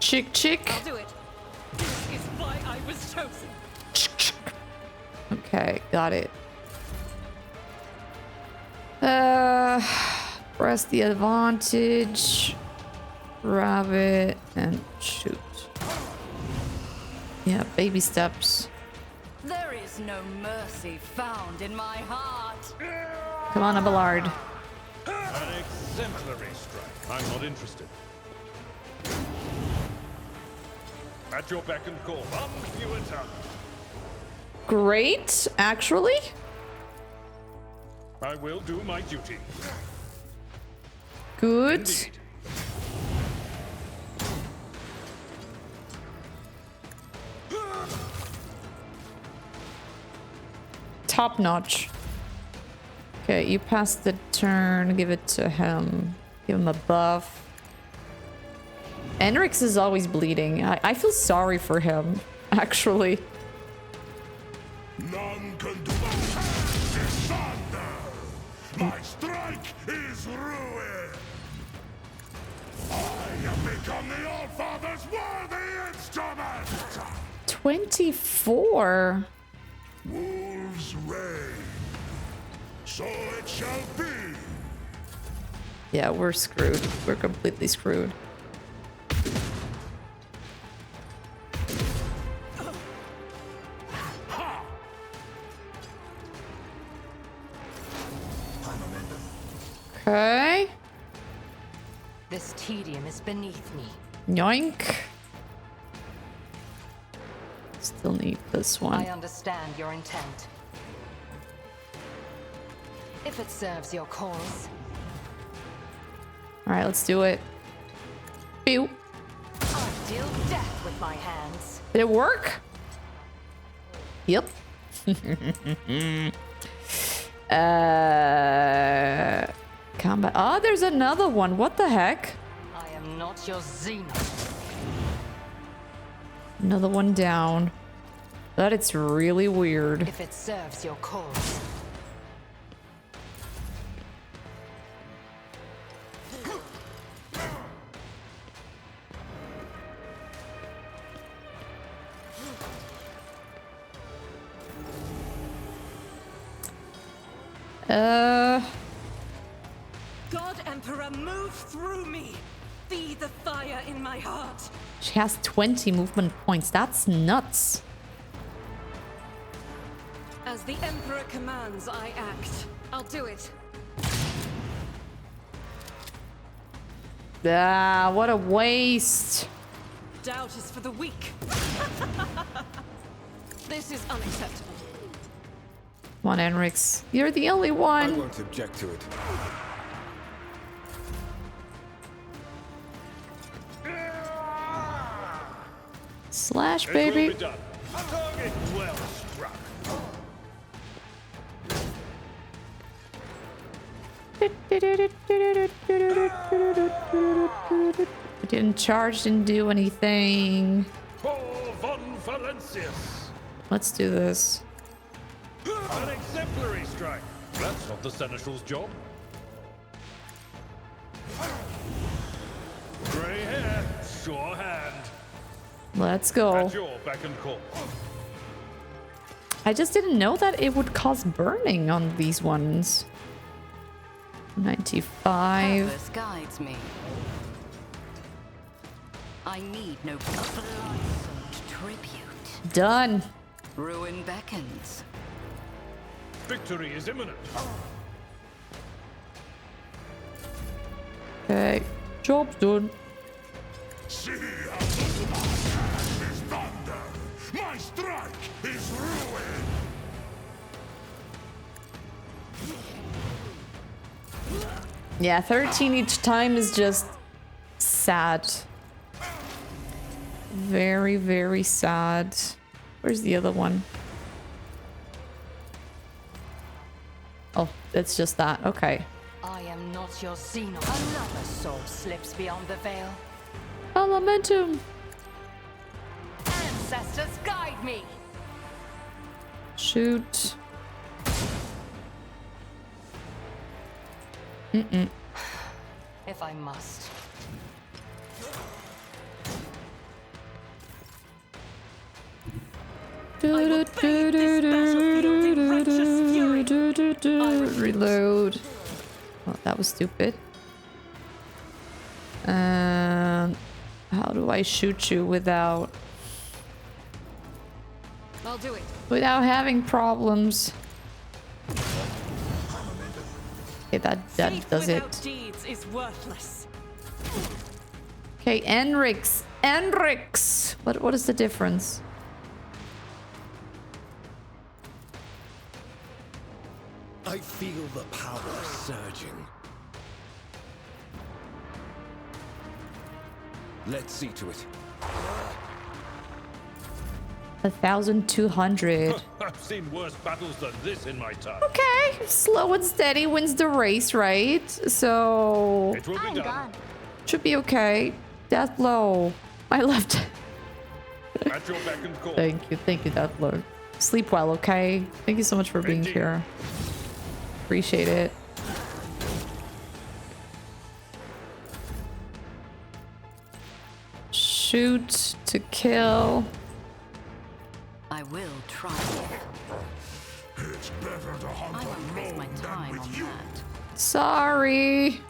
A: Chick.
E: I'll do it. This is why I was chosen.
A: Okay, got it. Press the advantage. Grab it and shoot. Yeah, baby steps.
G: There is no mercy found in my heart.
A: Come on, Abelard.
J: An exemplary strike. I'm not interested. At your beck and call. Up you attack.
A: Great, actually.
J: I will do my duty.
A: Good.
J: Indeed.
A: Top notch. Okay, you pass the turn. Give it to him. Give him a buff. Enrix is always bleeding. I feel sorry for him, actually.
H: None can do Thunder! My strike is ruin! I have become the All-Father's worthy instrument!
A: 24.
H: Wolves reign. So it shall be.
A: Yeah, we're screwed. We're completely screwed. Okay.
C: This tedium is beneath me.
A: Yoink. Still need this one.
C: I understand your intent. If it serves your cause.
A: All right, let's do it. Pew.
C: I deal death with my hands.
A: Did it work? Yep. Combat. Oh, there's another one. What the heck?
C: I am not your zenith.
A: Another one down. That it's really weird.
C: If it serves your cause.
E: God Emperor, move through me. Be the fire in my heart.
A: She has 20 movement points. That's nuts.
E: As the Emperor commands, I act. I'll do it.
A: Ah, what a waste.
E: Doubt is for the weak. This is unacceptable.
A: Come on, Enrix. You're the only
F: I
A: one.
F: won't object to it.
A: Slash,
J: It will
A: baby.
J: be done. Target well struck.
A: Didn't charge, didn't do anything.
J: For Valencius.
A: Let's do this.
J: An exemplary strike. That's not the Seneschal's job. Grey hair, sure hand.
A: Let's go.
J: At your beck and call.
A: I just didn't know that it would cause burning on these ones. 95.
G: Purpose guides me. I need no blood-soaked tribute.
A: Done.
G: Ruin beckons.
J: Victory is imminent.
A: Okay. Job's done.
H: See how my hand is thunder. My strike is ruin.
A: Yeah, 13 each time is just sad. Very, very sad. Where's the other one? Oh, it's just that. Okay.
C: I am not your Xenon. Another soul slips beyond the veil.
A: Elementum.
C: Ancestors, guide me!
A: Shoot. Mm-mm.
C: If I must.
A: Reload. Oh, that was stupid. And how do I shoot you without
C: I'll do it.
A: having problems? Okay, that does it.
E: Deeds is worthless.
A: Okay, Enrix. What is the difference?
K: I feel the power surging. Let's see to it.
A: 1,200.
J: I've seen worse battles than this in my time.
A: Okay, slow and steady wins the race, right? So
J: It will be done.
A: should be okay. Death blow. My left.
J: At your beck and call.
A: Thank you, Death blow. Sleep well, okay? Thank you so much for being here. Appreciate it. Shoot to kill.
G: I will try.
H: It's better to hunt
G: I won't waste my
H: alone than
G: time
H: with
G: on
H: you.
G: that.
A: Sorry.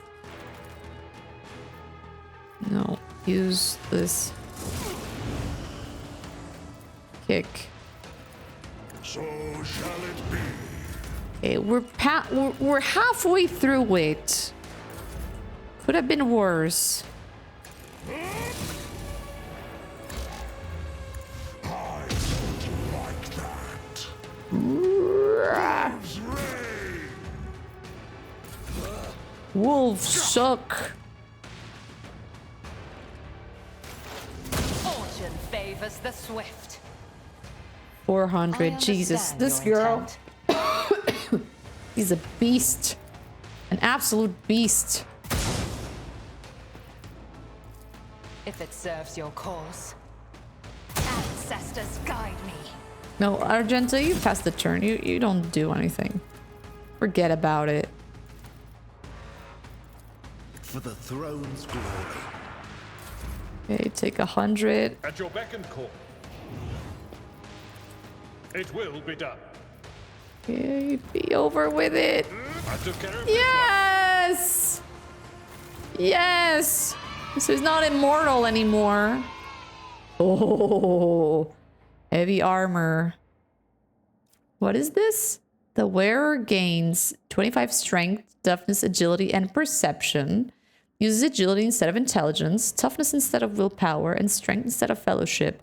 A: No, use this kick.
H: So shall it be.
A: Okay, we're halfway through it. Could have been worse.
H: I don't like that. Wolves reign.
A: Wolves suck.
C: Fortune favors the swift.
A: 400. Jesus,
C: understand
A: this
C: your
A: girl.
C: intent.
A: He's a beast. An absolute beast.
C: If it serves your cause. Ancestors, guide me.
A: No, Argenta, you passed the turn. You don't do anything. Forget about it.
K: For the throne's glory.
A: Okay, take 100.
J: At your beck and call. It will be done.
A: Okay, be over with it.
J: I took care of
A: Yes! Yes! So he's not immortal anymore. Oh, heavy armor. What is this? The wearer gains 25 strength, toughness, agility, and perception. Uses agility instead of intelligence, toughness instead of willpower, and strength instead of fellowship.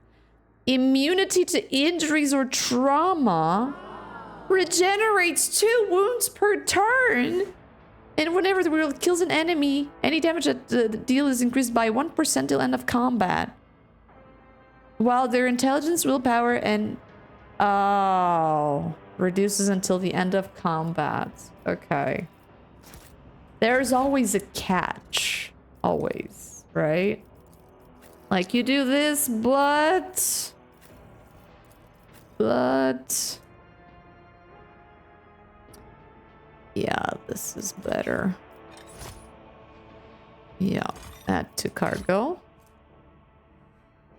A: Immunity to injuries or trauma. Regenerates 2 wounds per turn. And whenever the world kills an enemy, any damage that the deal is increased by 1% till end of combat. While their intelligence, willpower, and... Oh... reduces until the end of combat. Okay. There's always a catch. Always, right? Like, you do this, but... But yeah, this is better. Yeah, add to cargo.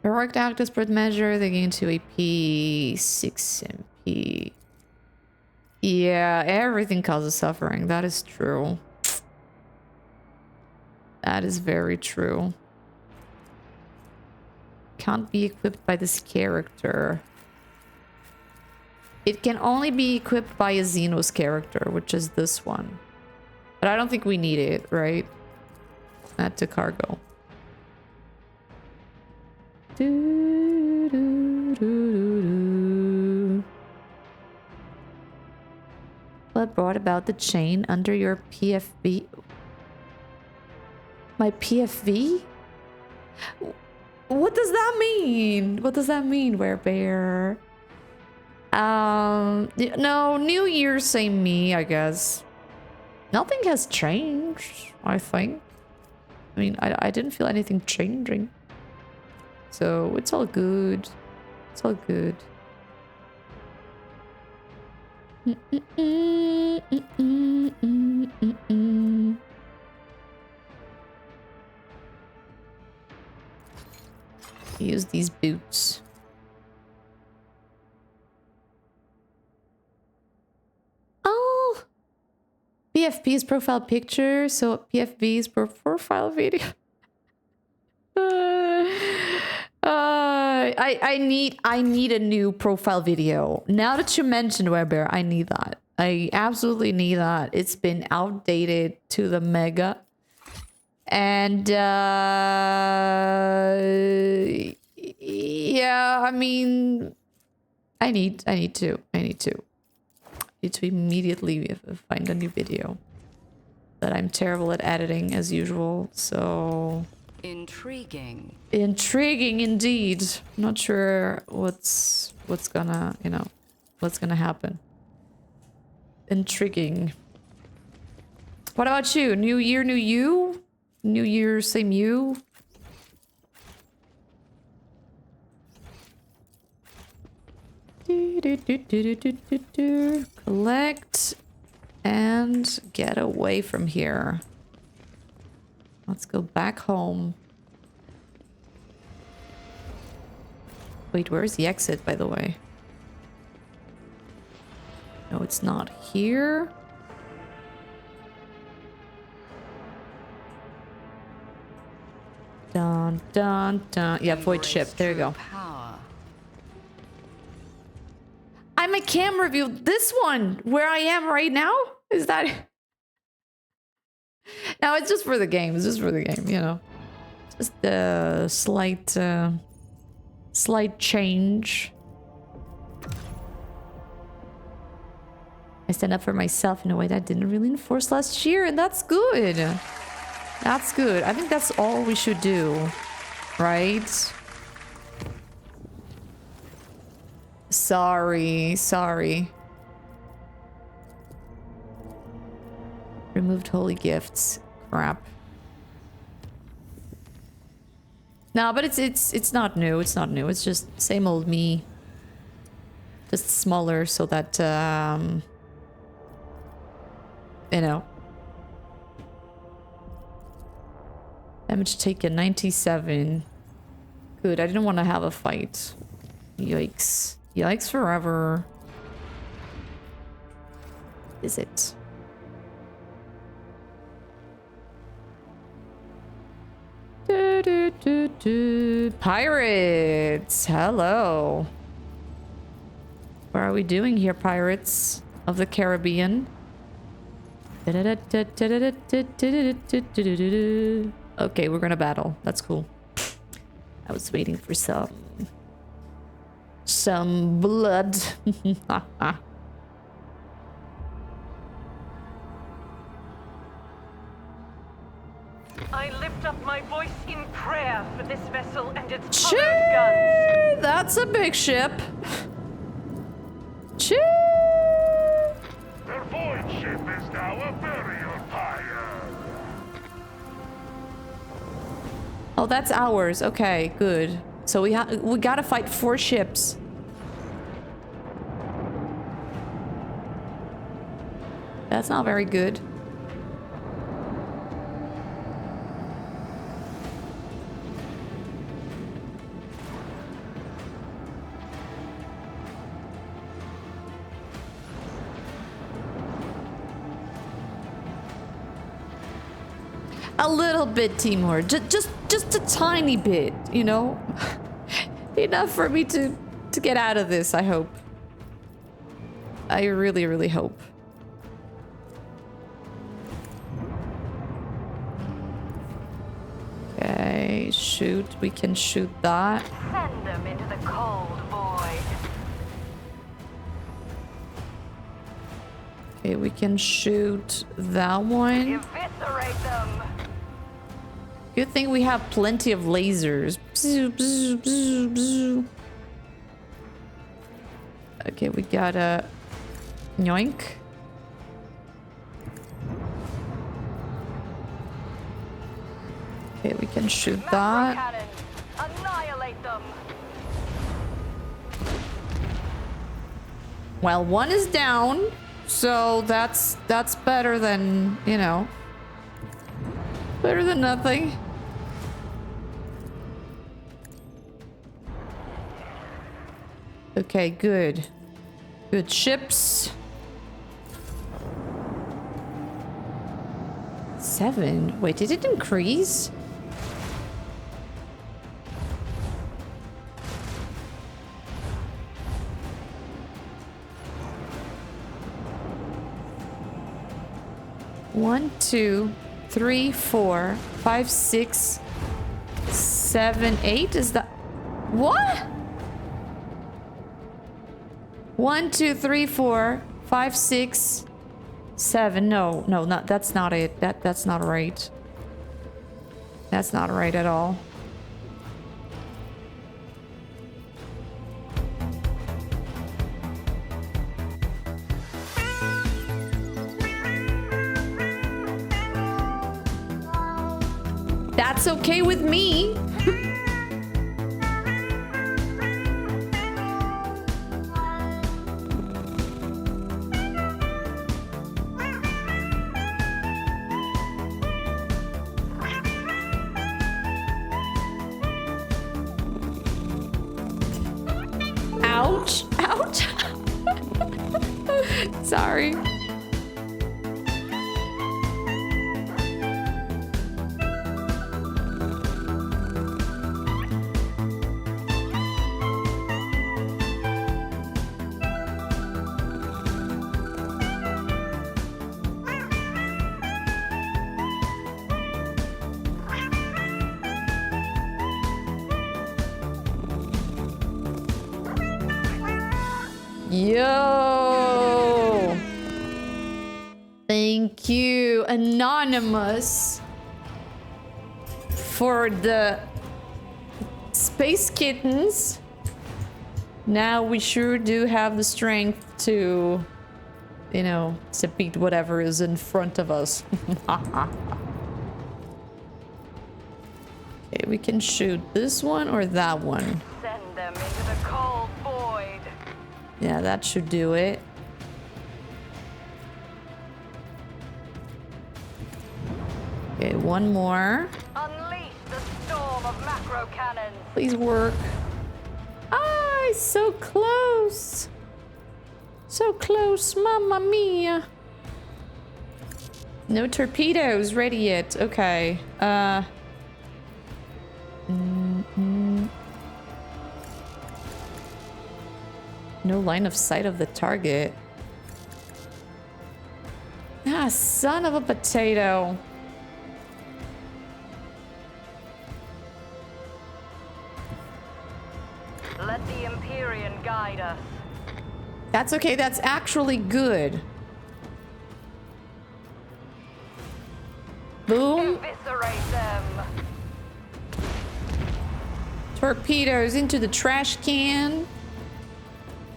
A: Heroic act desperate measure, they gain 2 AP, 6 MP. Yeah, everything causes suffering. That is true. That is very true. Can't be equipped by this character. It can only be equipped by a Xenos character, which is this one. But I don't think we need it, right? Add to cargo. Do, do, do, do, do. What brought about the chain under your PFV? My PFV? What does that mean? What does that mean, Werebear? No, New Year, same me, I guess. Nothing has changed, I think. I mean, I didn't feel anything changing. So, it's all good. It's all good. Use these boots. Oh! PFP is profile picture, so PFV is profile video. I need a new profile video. Now that you mentioned Weber, I need that. I absolutely need that. It's been outdated to the mega. And yeah, I mean, I need to immediately find a new video. But I'm terrible at editing as usual, so
G: intriguing.
A: Intriguing indeed. Not sure what's gonna, you know, what's gonna happen. Intriguing. What about you? New year, new you? New year, same you? Collect and get away from here. Let's go back home. Wait, where's the exit, by the way? No, it's not here. Dun, dun, dun. Yeah, void ship. There you go. I'm a camera view. This one, where I am right now? Is that... No, it's just for the game. It's just for the game, you know. Just a slight change. I stand up for myself in a way that I didn't really enforce last year, and that's good. That's good. I think that's all we should do, right? Sorry. Removed holy gifts. Crap. No, but it's not new. It's not new. It's just same old me. Just smaller so that you know. Damage taken 97. Good. I didn't want to have a fight. Yikes. Yikes forever. Is it? Pirates! Hello. What are we doing here, pirates of the Caribbean? Okay, we're gonna battle. That's cool. I was waiting for some blood.
I: I lift up my voice in prayer for this vessel and its hovered guns.
A: That's a big ship. Chee!
H: The void ship is now a burial pyre.
A: Oh, that's ours. Okay, good. So we gotta fight 4 ships. That's not very good. A little bit, Timur. Just a tiny bit, you know? Enough for me to get out of this, I hope. I really, really hope. Okay, shoot. We can shoot that.
I: Send them into the cold void.
A: Okay, we can shoot that one.
I: Eviscerate them.
A: Good thing we have plenty of lasers. Bzz, bzz, bzz, bzz. Okay, we got a yoink. Okay, we can shoot that.
I: Cannons. Annihilate them.
A: Well, one is down, so that's better than, you know, better than nothing. Okay, good. Good ships. 7. Wait, did it increase? One, 2, 3, 4, 5, 6, 7, 8. Is that what? 1, 2, 3, 4, 5, 6, 7. No, not that's not it. That's not right. That's not right at all. That's okay with me. Ouch. Ouch. Sorry. Yo! Thank you, Anonymous, for the space kittens. Now we sure do have the strength to, you know, to beat whatever is in front of us. Okay, we can shoot this one or that one.
I: Send them into the cold void.
A: Yeah, that should do it. Okay, one more.
I: Unleash the storm of macro cannons.
A: Please work. Ah, it's so close. So close, mamma mia. No torpedoes ready yet. Okay. No line of sight of the target. Ah, son of a potato.
I: Let the Empyrean guide us.
A: That's okay. That's actually good. Boom.
I: Eviscerate them.
A: Torpedoes into the trash can.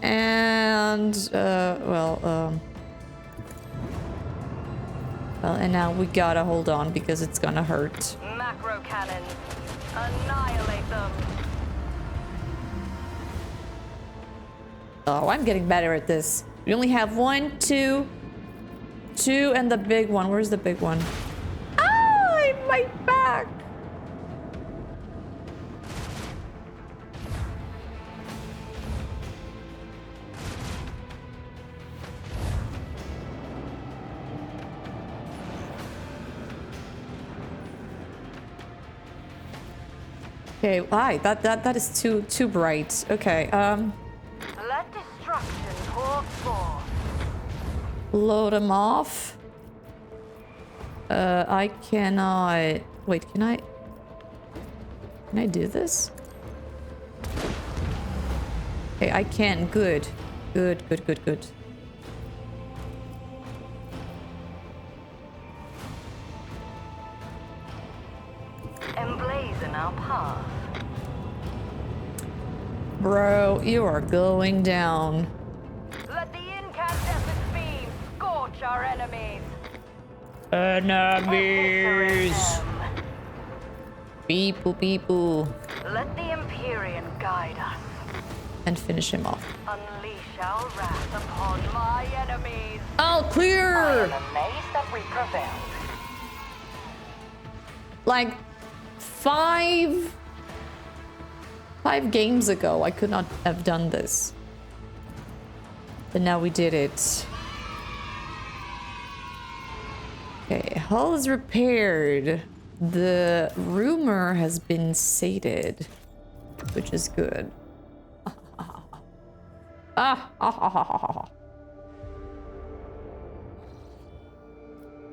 A: And, well, and now we gotta hold on because it's gonna hurt.
I: Macro cannons. Annihilate them.
A: Oh, I'm getting better at this. We only have 1, 2, 2 and the big one. Where's the big one? Ah, my back. Okay, why? That is too bright. Okay,
I: Let destruction pour forth.
A: load them off. I cannot... Wait, can I do this? Okay, I can. Good. Good.
I: Emblazon our path.
A: Bro, you are going down.
I: Let the incandescent beam scorch our enemies.
B: Enemies!
A: People.
I: Let the Empyrean guide us.
A: And finish him off.
I: Unleash our wrath upon my enemies.
A: All clear!
I: I am amazed that we prevailed.
A: Like 5 games ago, I could not have done this. But now we did it. Okay, hull is repaired. The rumor has been sated, which is good.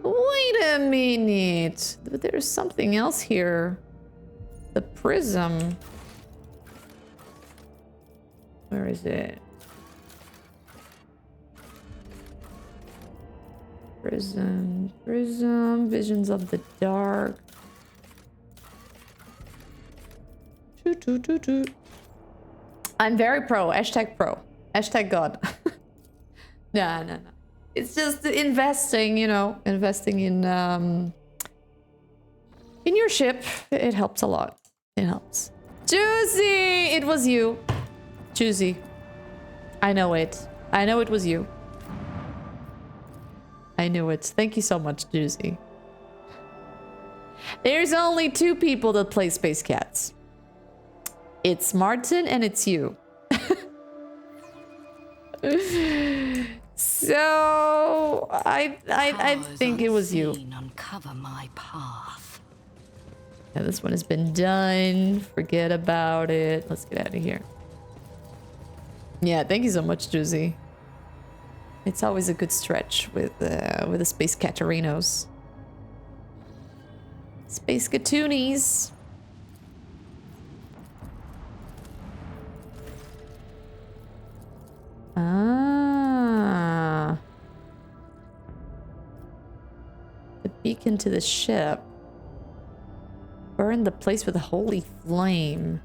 A: Wait a minute. There's something else here. The prism. Where is it? Prism. Visions of the dark. I'm very pro. Hashtag pro. Hashtag God. No. It's just investing, you know, investing in your ship. It helps a lot. It helps. Juicy! It was you. Juicy. I know it. I know it was you. I knew it. Thank you so much, Juicy. There's only 2 people that play Space Cats. It's Martin and it's you. So I think it was you.
G: Uncover my path.
A: Yeah, this one has been done. Forget about it. Let's get out of here. Yeah, thank you so much, Juicy. It's always a good stretch with the Space Catarinos. Space Catoonies. Ah. The beacon to the ship. Burn the place with a holy flame.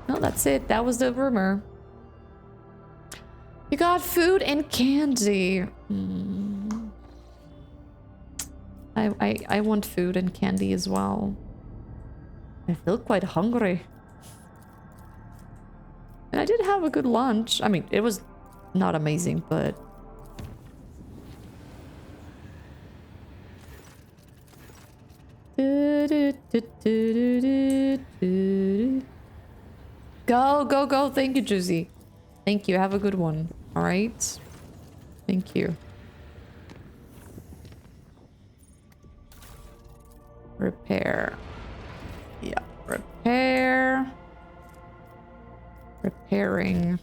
A: No, that's it. That was the rumor. You got food and candy. I want food and candy as well. I feel quite hungry. And I did have a good lunch. I mean, it was not amazing, but... Go. Thank you, Juicy. Thank you. Have a good one. All right. Thank you. Repair. Yeah. Repair. Repairing.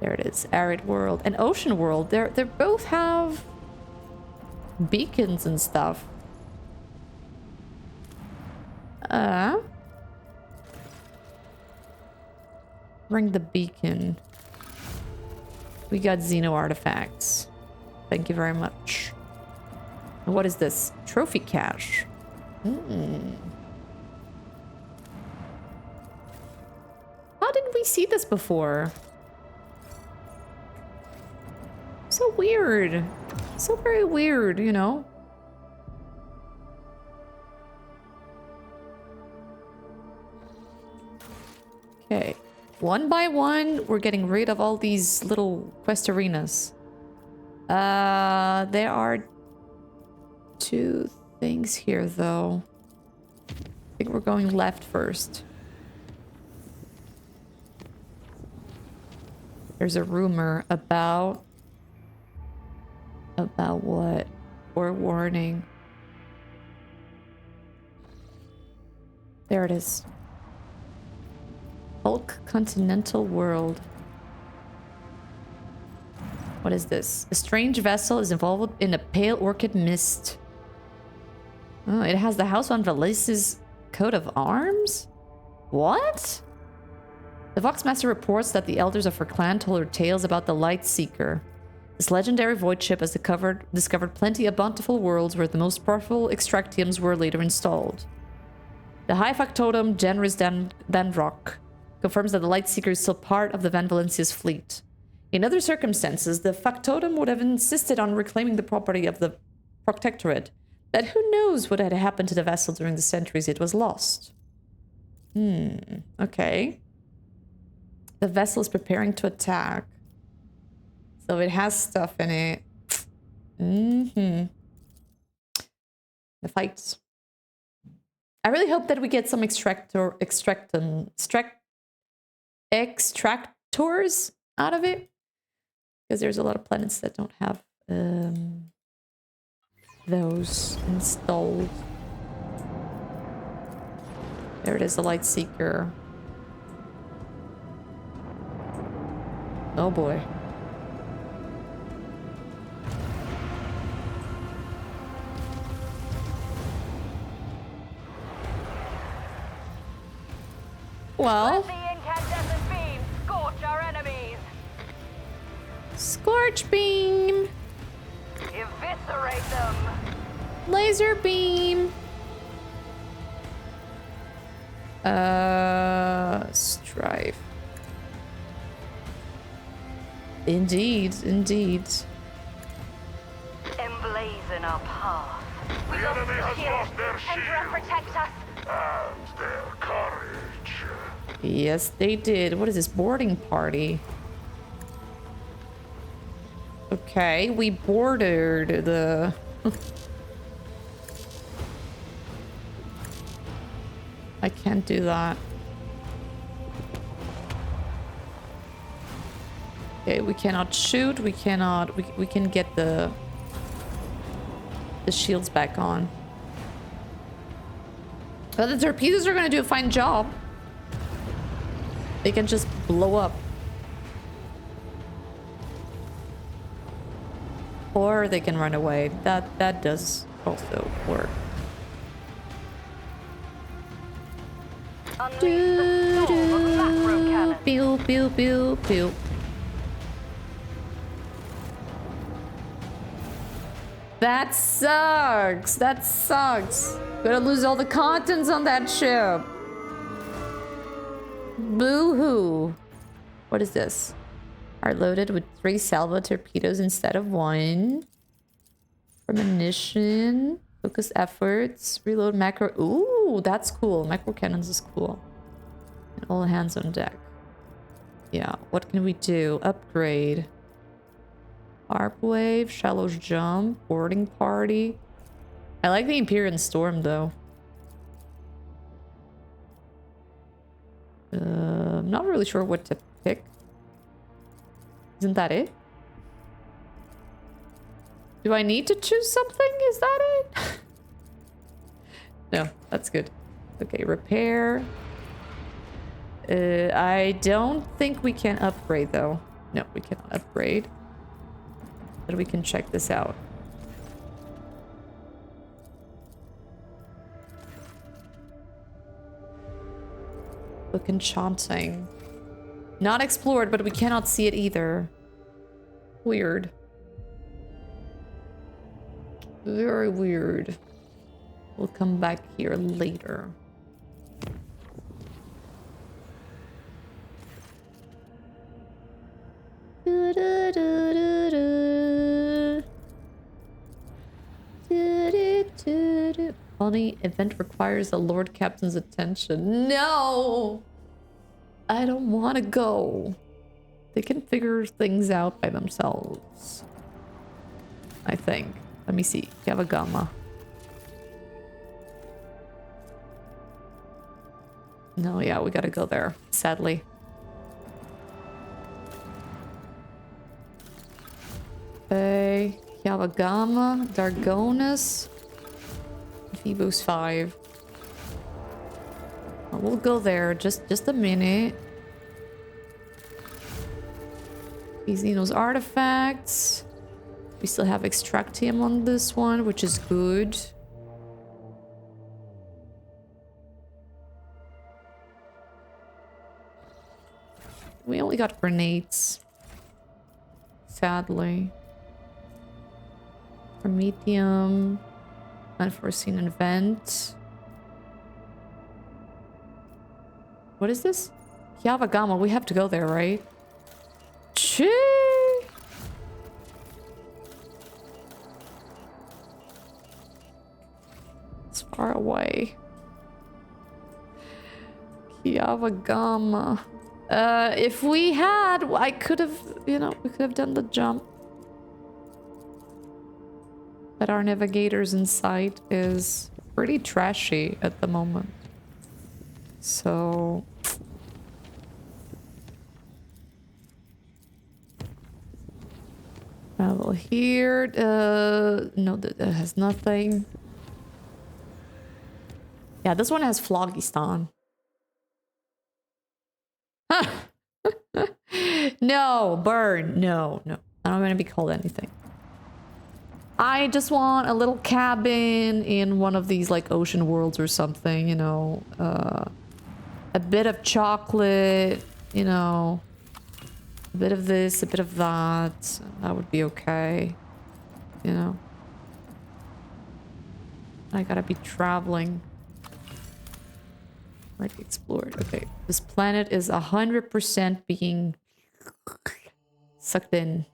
A: There it is. Arid world and ocean world. They both have beacons and stuff. Bring the beacon. We got Xeno artifacts. Thank you very much. What is this? Trophy cache. How didn't we see this before? So weird. So very weird, you know? Okay. One by one, we're getting rid of all these little quest arenas. There are 2 things here, though. I think we're going left first. There's a rumor about... About what? Forewarning. There it is. Hulk Continental World. What is this? A strange vessel is involved in a pale orchid mist. Oh, it has the House von Valis's coat of arms? What? The Voxmaster reports that the elders of her clan told her tales about the Light Seeker. This legendary void ship has discovered plenty of bountiful worlds where the most powerful extractiums were later installed. The High Factotum Generis Danrock confirms that the Light Seeker is still part of the Van Valencia's fleet. In other circumstances, the Factotum would have insisted on reclaiming the property of the Protectorate, but who knows what had happened to the vessel during the centuries it was lost. Okay. The vessel is preparing to attack. So it has stuff in it. The fights. I really hope that we get some extractors out of it. Because there's a lot of planets that don't have those installed. There it is, the Light Seeker. Oh boy. Well,
I: Let the incandescent beam scorch our enemies.
A: Scorch beam.
I: Eviscerate them.
A: Laser beam. Strife. Indeed, indeed.
I: Emblazon our path. We
H: The enemy has lost their
I: Emperor,
H: shield
I: protect us.
H: and their courage.
A: Yes, they did. What is this? Boarding party. Okay, we boarded the... I can't do that. Okay, we cannot shoot. We cannot... We can get the shields back on. But the torpedoes are gonna do a fine job. They can just blow up. Or they can run away. That does also work.
I: Unleash the storm of macro cannon.
A: Pew, pew, pew, pew. That sucks. That sucks. Gonna lose all the contents on that ship. Boo-hoo. What is this? Are loaded with 3 salvo torpedoes instead of 1. Premonition. Focus efforts. Reload macro. Ooh, that's cool. Macro cannons is cool. And all hands on deck. Yeah, what can we do? Upgrade. Harp wave. Shallow jump. Boarding party. I like the Imperial Storm though. I'm not really sure what to pick. Isn't that it? Do I need to choose something? Is that it? No, that's good. Okay, repair. I don't think we can upgrade though. No, we cannot upgrade. But we can check this out. Book enchanting. Not explored, but we cannot see it either. Weird. Very weird. We'll come back here later. Funny event requires the Lord Captain's attention. No! I don't want to go. They can figure things out by themselves. I think. Let me see. Yavagama. No, yeah, we gotta go there, sadly. Okay. Yavagama, Dargonis, Phoebus 5. We'll go there, just a minute. Xenos artifacts. We still have Extractium on this one, which is good. We only got grenades. Sadly. Promethium. Unforeseen event. What is this? Yavagama, we have to go there, right? Chee! It's far away. Yavagama. If we had, I could have, you know, we could have done the jump. But our navigator's insight is pretty trashy at the moment. So... travel here. No, that has nothing. Yeah, this one has Phlogiston. No, burn. No, no. I don't want to be called anything. I just want a little cabin in one of these, like, ocean worlds or something, you know. A bit of chocolate, you know. A bit of this, a bit of that. That would be okay. You know. I gotta be traveling. Like explored. Okay. This planet is 100% being sucked in.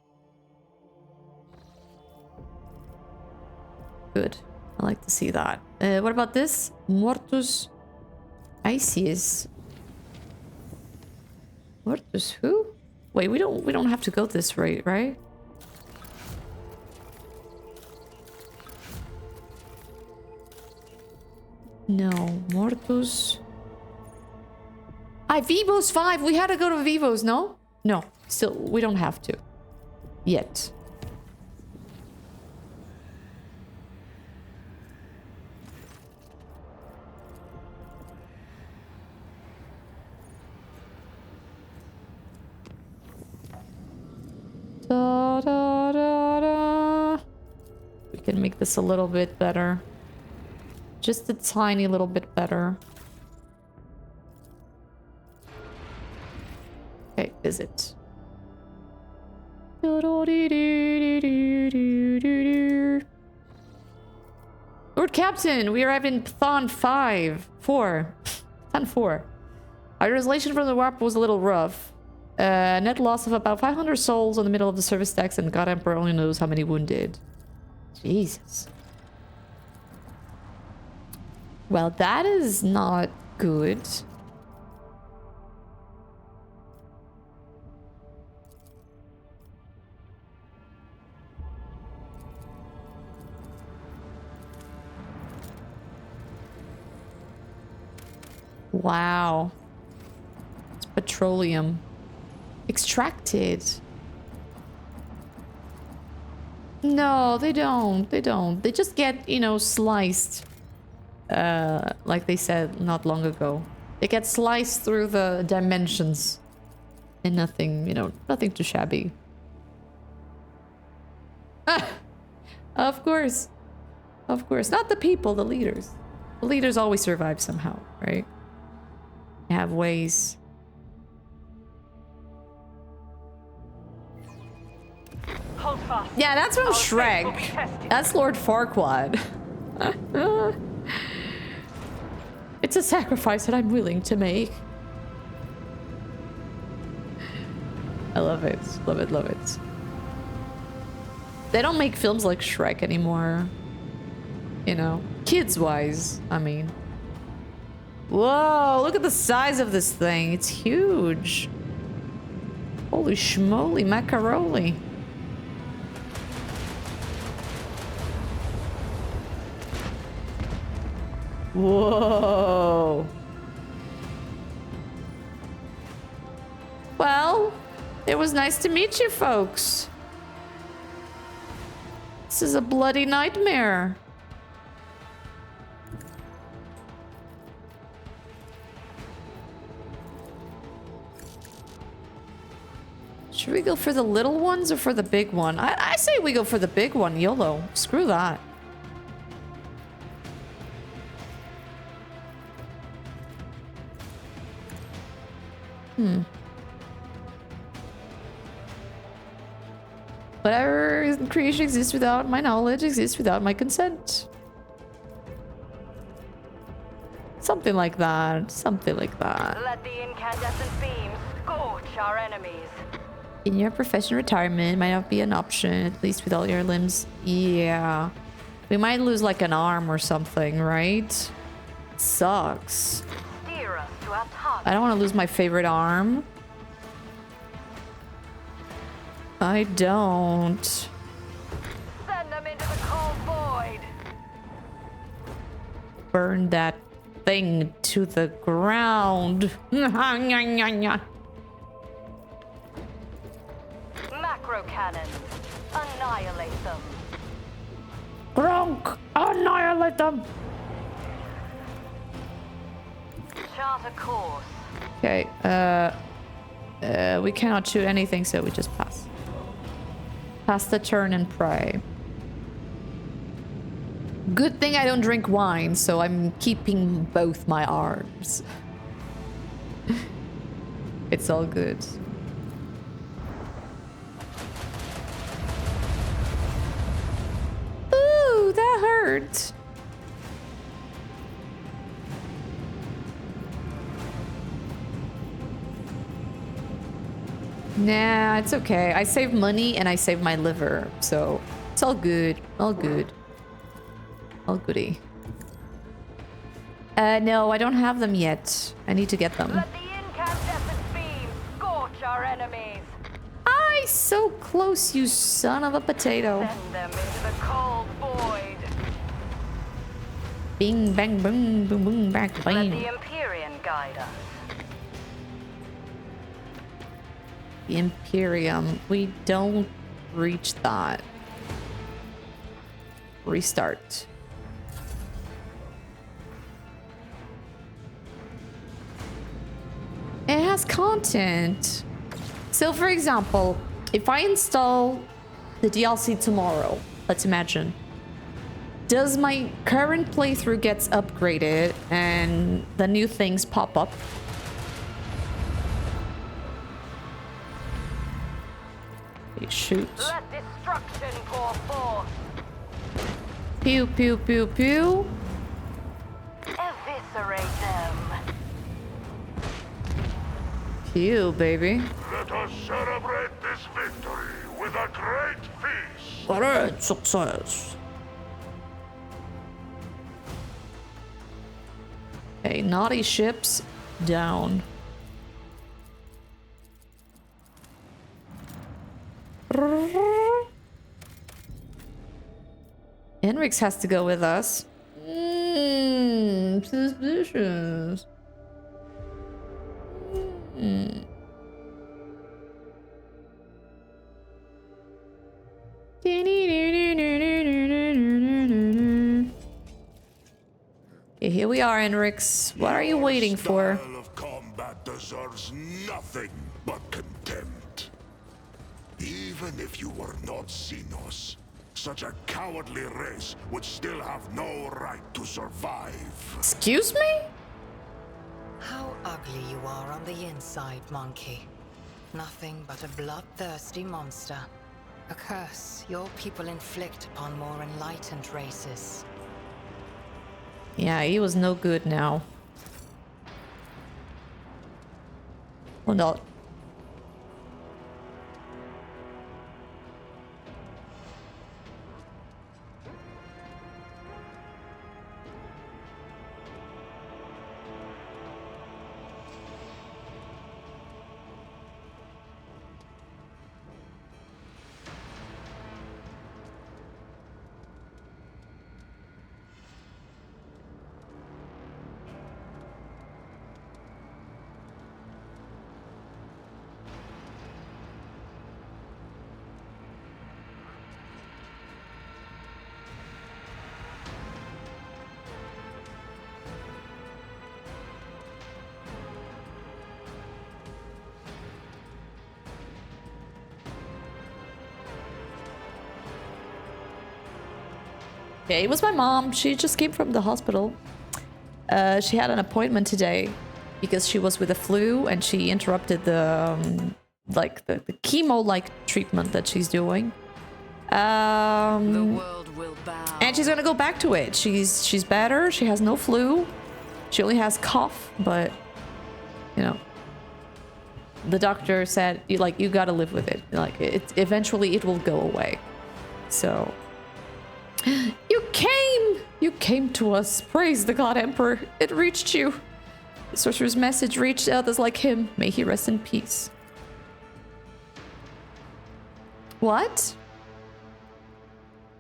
A: Good. I like to see that. What about this? Mortus Isis. Mortus who? Wait, we don't have to go this way, right? No, Mortus. Vivos 5. We had to go to Vivos, no? No, still, we don't have to. Yet. Da, da, da, da. We can make this a little bit better. Just a tiny little bit better. Okay, visit. Lord Captain, we arrived in Thon 4. Thon 4. Our translation from the warp was a little rough. Net loss of about 500 souls on the middle of the service decks, and God Emperor only knows how many wounded. Jesus. Well, that is not good. Wow. It's petroleum. Extracted. No, they don't. They don't. They just get, you know, sliced. Like they said not long ago. They get sliced through the dimensions. And nothing, you know, nothing too shabby. Of course. Of course. Not the people, the leaders. The leaders always survive somehow, right? They have ways.
I: Hold fast.
A: Yeah, that's from
I: Our faith will be
A: Shrek.
I: tested.
A: That's Lord Farquaad. It's a sacrifice that I'm willing to make. I love it. Love it, love it. They don't make films like Shrek anymore. You know. Kids-wise, I mean. Whoa, look at the size of this thing. It's huge. Holy schmoly macaroni. Whoa. Well, it was nice to meet you folks. This is a bloody nightmare. Should we go for the little ones or for the big one? I say we go for the big one, YOLO. Screw that. Whatever creation exists without my knowledge exists without my consent. Something like that. Something like that.
I: Let the incandescent beams scorch our enemies.
A: In your professional retirement might not be an option, at least with all your limbs. Yeah. We might lose like an arm or something, right? Sucks.
I: Steer us to our target.
A: I don't want to lose my favorite arm. I don't.
I: Send them into the cold void.
A: Burn that thing to the ground.
I: Macro cannons. Annihilate them.
A: Gronk! Annihilate them!
I: Chart a course.
A: Okay, we cannot shoot anything, so we just pass. Pass the turn and pray. Good thing I don't drink wine, so I'm keeping both my arms. It's all good. Ooh, that hurt. Nah, it's okay. I save money and I save my liver, so it's all good. All good. All goody. No, I don't have them yet. I need to get them.
I: Let the incandescent beams scorch our enemies.
A: I so close, you son of a potato.
I: Send them into the cold void.
A: Bing, bang, boom, boom, boom, bang,
I: Let
A: bang.
I: the Empyrean guide us.
A: The Imperium. We don't reach that. Restart. It has content. So for example, if I install the DLC tomorrow, let's imagine, does my current playthrough gets upgraded and the new things pop up? Shoot.
I: Let destruction pour forth.
A: Pew, pew, pew, pew.
I: Eviscerate them.
A: Pew, baby.
H: Let us celebrate this victory with a great feast.
A: Great success. Okay, naughty ships down. Henrix has to go with us. Suspicious. Okay, here we are, Henrix. What are you waiting for?
H: Style of combat deserves nothing but contempt. Even if you were not Xenos, such a cowardly race would still have no right to survive.
A: Excuse me?
C: How ugly you are on the inside, monkey. Nothing but a bloodthirsty monster. A curse your people inflict upon more enlightened races.
A: Yeah, he was no good now. Well, no. Yeah, it was my mom. She just came from the hospital. She had an appointment today because she was with the flu and she interrupted the the chemo-like treatment that she's doing.
G: The world will bow.
A: And she's gonna go back to it. She's better. She has no flu. She only has cough, but you know, the doctor said you gotta live with it. Like eventually it will go away. So you came to us. Praise the God Emperor. It reached you. The sorcerer's message reached others like him. May he rest in peace. What?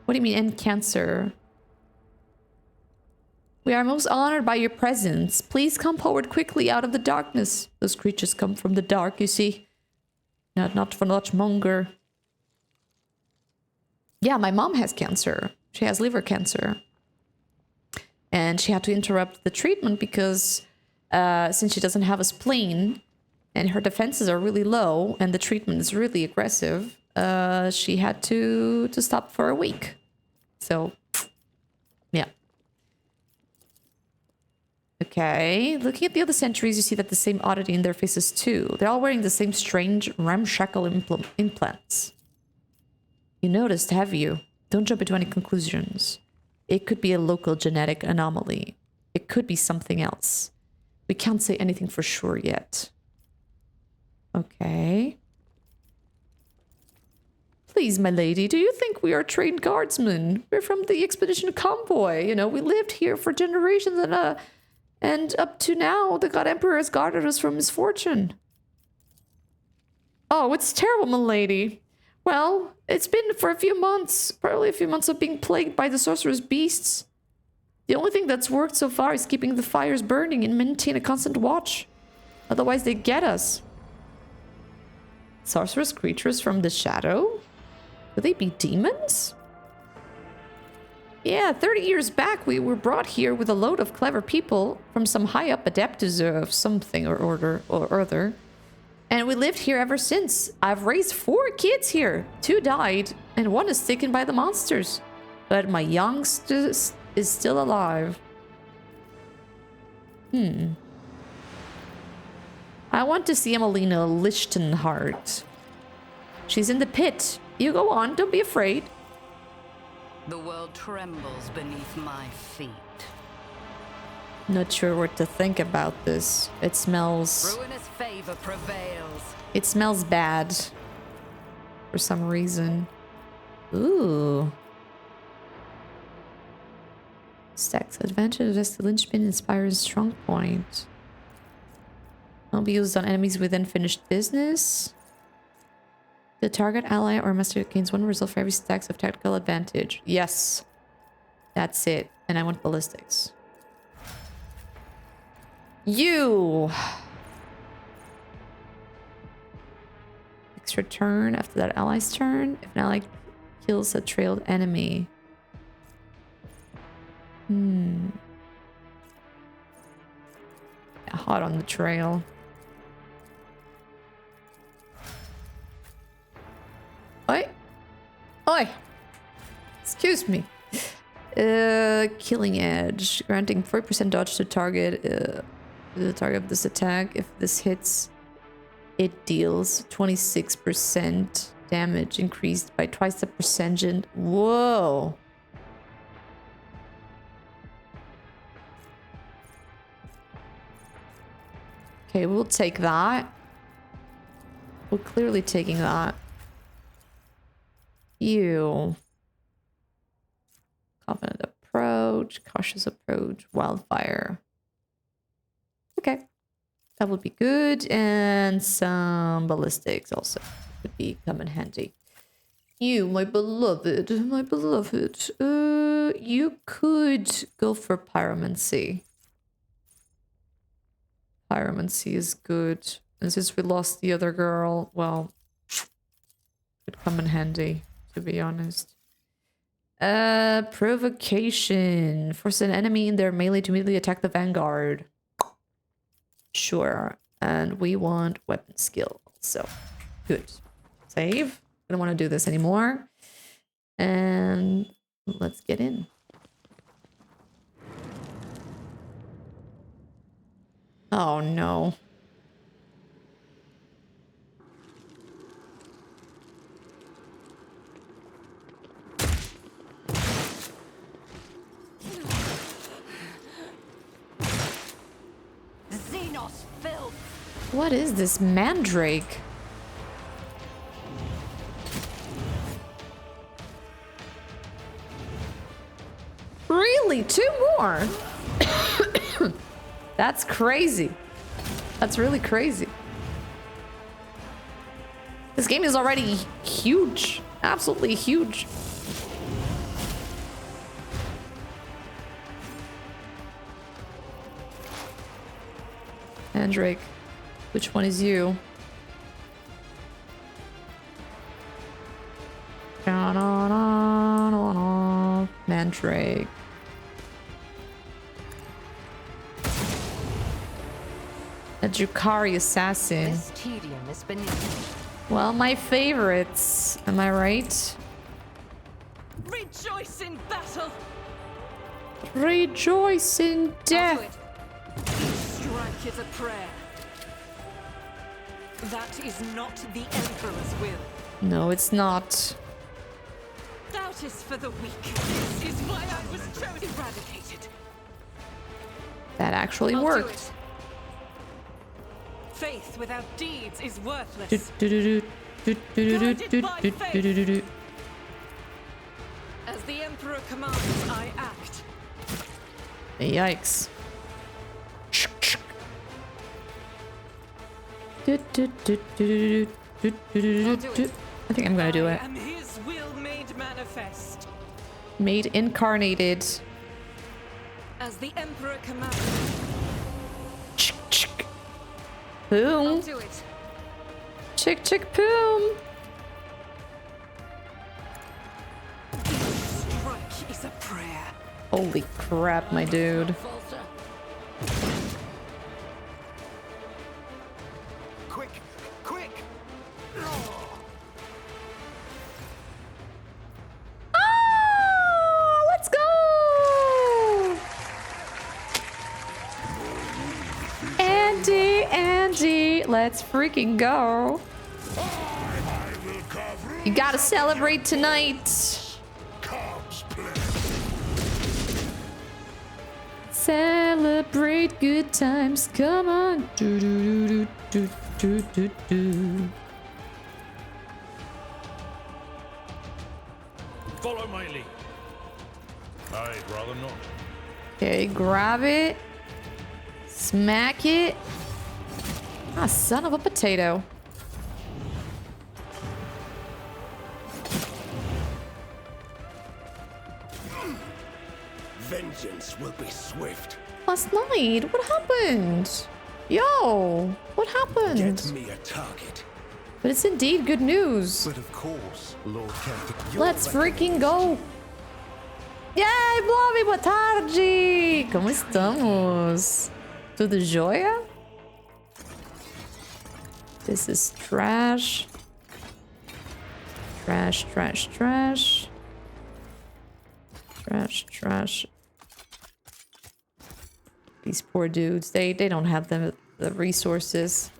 A: What do you mean end cancer? We are most honored by your presence. Please come forward quickly out of the darkness. Those creatures come from the dark, you see. Not for much longer. Yeah, my mom has cancer. She has liver cancer. And she had to interrupt the treatment because since she doesn't have a spleen and her defenses are really low and the treatment is really aggressive, she had to stop for a week. So, yeah. Okay, looking at the other sentries, you see that the same oddity in their faces too. They're all wearing the same strange ramshackle implants. You noticed, have you? Don't jump into any conclusions. It could be a local genetic anomaly. It could be something else. We can't say anything for sure yet. Okay. Please, my lady, do you think we are trained guardsmen? We're from the expedition convoy. You know, we lived here for generations and up to now, the God Emperor has guarded us from misfortune. Oh, it's terrible, my lady. Well, it's been for a few months, probably a few months of being plagued by the sorcerer's beasts. The only thing that's worked so far is keeping the fires burning and maintain a constant watch. Otherwise, they get us. Sorcerous creatures from the shadow? Could they be demons? Yeah, 30 years back, we were brought here with a load of clever people from some high-up adeptus of something or other. And we lived here ever since. I've raised 4 kids here. 2 died, and 1 is taken by the monsters. But my youngest is still alive. I want to see Emelina Lichtenhart. She's in the pit. You go on, don't be afraid.
G: The world trembles beneath my feet.
A: Not sure what to think about this. It smells...
G: Ruinous favor prevails.
A: It smells bad. For some reason. Ooh. Stacks advantage as the linchpin inspires strong point. Will be used on enemies within finished business. The target ally or master gains 1 result for every stacks of tactical advantage. Yes. That's it. And I want ballistics. You! Extra turn after that ally's turn. If an ally kills a trailed enemy. Yeah, hot on the trail. Oi! Oi! Excuse me. Killing edge. Granting 4% dodge to target. The target of this attack. If this hits, it deals 26% damage, increased by twice the percentage. Whoa! Okay, we'll take that. We're clearly taking that. You. Confident approach, cautious approach, wildfire. Okay. That would be good. And some ballistics also would come in handy. You, my beloved, my beloved. You could go for pyromancy. Pyromancy is good. And since we lost the other girl, well, could come in handy, to be honest. Provocation. Force an enemy in their melee to immediately attack the vanguard. Sure. And we want weapon skill. So, good. Save. I don't want to do this anymore. And let's get in. Oh no.
G: Xenos filth!
A: What is this mandrake? Really? 2 more? That's crazy. That's really crazy. This game is already huge. Absolutely huge. Mandrake, which one is you? Mandrake. A Drukhari assassin.
C: This tedium is beneath.
A: Well, my favorites. Am I right?
E: Rejoice in battle!
A: Rejoice in death.
E: Strike is a prayer. That is not the Emperor's will.
A: No, it's not.
E: Doubt is for the weak. This is why I was chosen. Eradicated.
A: That actually
E: I'll do
A: worked.
E: it. Faith without deeds is worthless. As the Emperor commands, I act.
A: Yikes. I think I'm gonna do it.
E: I am his will made manifest.
A: Made incarnated.
E: As the Emperor commands,
A: Boom.
E: I'll do it.
A: Chick chick boom.
E: Strike is a prayer.
A: Holy crap, my dude.
K: Quick, quick!
A: Oh, let's go! Andy, let's freaking go. You gotta celebrate tonight. Celebrate good times. Come on. Do do do do do do do.
J: Follow my lead. I'd rather not.
A: Okay, grab it. Smack it. Ah, son of a potato.
K: Vengeance will be swift.
A: Last night, what happened? Yo, what happened?
K: Get me a target.
A: But it's indeed good news.
K: But of course, Lord Captain.
A: Let's freaking go. Yay, Blobby, boa tarde. Como estamos? Tudo jóia? This is trash. Trash, trash, trash. Trash, trash. These poor dudes, they don't have the resources.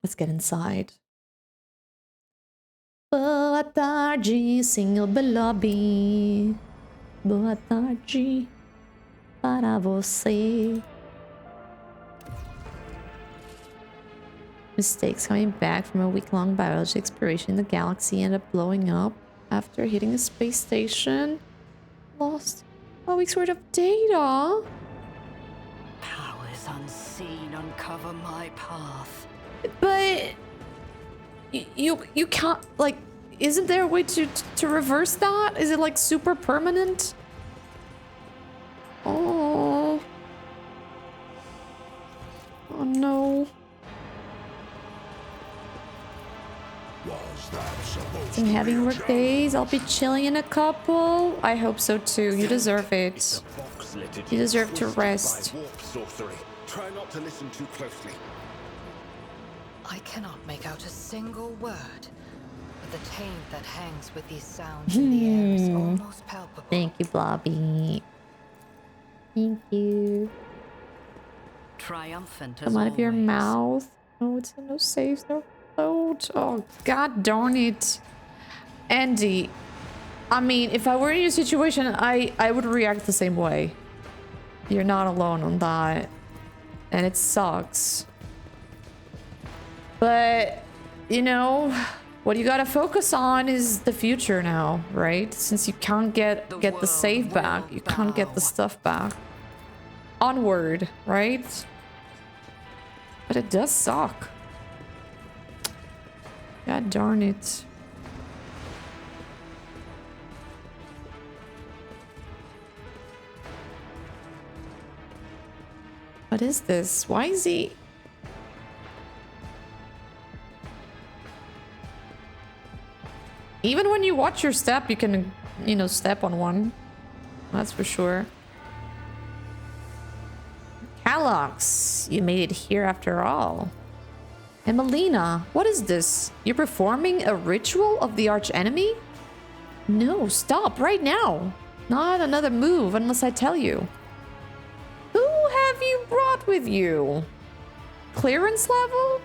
A: Let's get inside. Boa tarde, senhor Blobby. Boa tarde para você. Mistakes coming back from a week-long biology exploration in the galaxy end up blowing up after hitting a space station. Lost a week's worth of data.
G: Powers unseen uncover my path.
A: But you can't, like, isn't there a way to reverse that? Is it like super permanent? Oh. Oh no. Some heavy work days. I'll be chilling in a couple. I hope so too. You deserve it. You deserve to rest.
K: Try not to listen too closely.
C: I cannot make out a single word, but the taint that hangs with these sounds in the air is almost palpable.
A: Thank you, Blobby. Thank you.
G: Triumphant as
A: Come out of your
G: always.
A: mouth. No, it's no saves, no load. Oh, god darn it. Andy, I mean, if I were in your situation, I would react the same way. You're not alone on that. And it sucks. But, you know, what you gotta focus on is the future now, right? Since you can't get the save back, you can't get the stuff back. Onward, right? But it does suck. God darn it. What is this? Why is he... Even when you watch your step, you can, you know, step on one. That's for sure. Calox, you made it here after all. Emelina, what is this? You're performing a ritual of the archenemy? No, stop right now. Not another move unless I tell you. Who have you brought with you? Clearance level?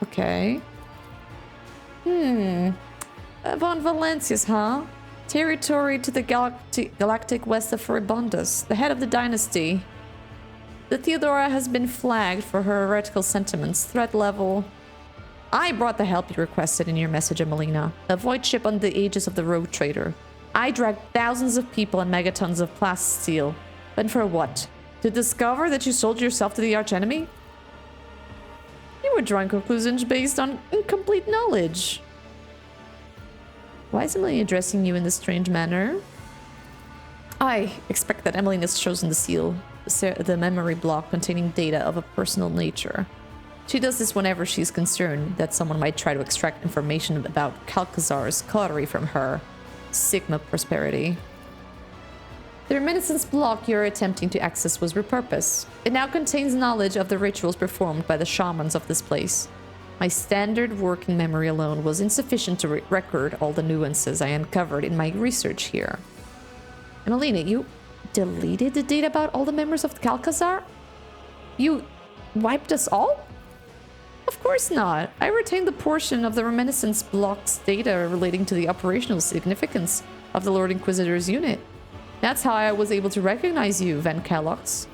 A: Okay. Von Valencius, huh? Territory to the galactic west of Furibundus, the head of the dynasty. The Theodora has been flagged for her heretical sentiments. Threat level. I brought the help you requested in your message, Emelina. A void ship on the aegis of the rogue trader. I dragged thousands of people and megatons of plasteel. But for what? To discover that you sold yourself to the archenemy? You were drawing conclusions based on incomplete knowledge. Why is Emily addressing you in this strange manner? I expect that Emily has chosen the seal, the memory block containing data of a personal nature. She does this whenever she's concerned that someone might try to extract information about Calcazar's coterie from her. Sigma Prosperity. The reminiscence block you're attempting to access was repurposed. It now contains knowledge of the rituals performed by the shamans of this place. My standard working memory alone was insufficient to record all the nuances I uncovered in my research here. Emelina, you deleted the data about all the members of Calcazar? You wiped us all? Of course not. I retained the portion of the reminiscence block's data relating to the operational significance of the Lord Inquisitor's unit. That's how I was able to recognize you, Van Calox.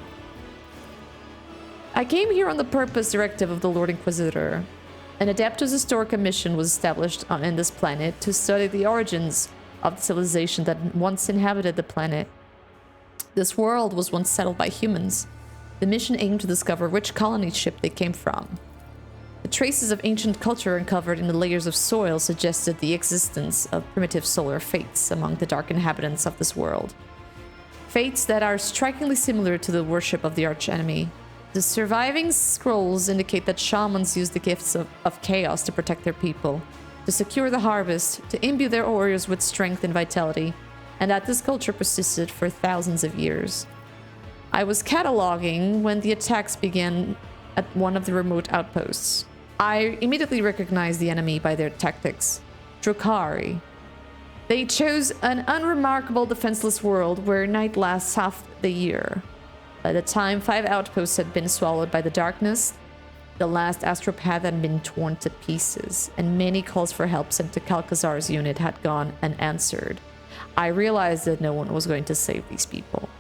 A: I came here on the purpose directive of the Lord Inquisitor. An Adeptus Historica mission was established on this planet to study the origins of the civilization that once inhabited the planet. This world was once settled by humans. The mission aimed to discover which colony ship they came from. The traces of ancient culture uncovered in the layers of soil suggested the existence of primitive solar fates among the dark inhabitants of this world. Fates that are strikingly similar to the worship of the archenemy. The surviving scrolls indicate that shamans used the gifts of chaos to protect their people, to secure the harvest, to imbue their warriors with strength and vitality, and that this culture persisted for thousands of years. I was cataloging when the attacks began at one of the remote outposts. I immediately recognized the enemy by their tactics. Drukari. They chose an unremarkable defenseless world where night lasts half the year. By the time 5 outposts had been swallowed by the darkness, the last astropath had been torn to pieces, and many calls for help sent to Calcazar's unit had gone unanswered. I realized that no one was going to save these people.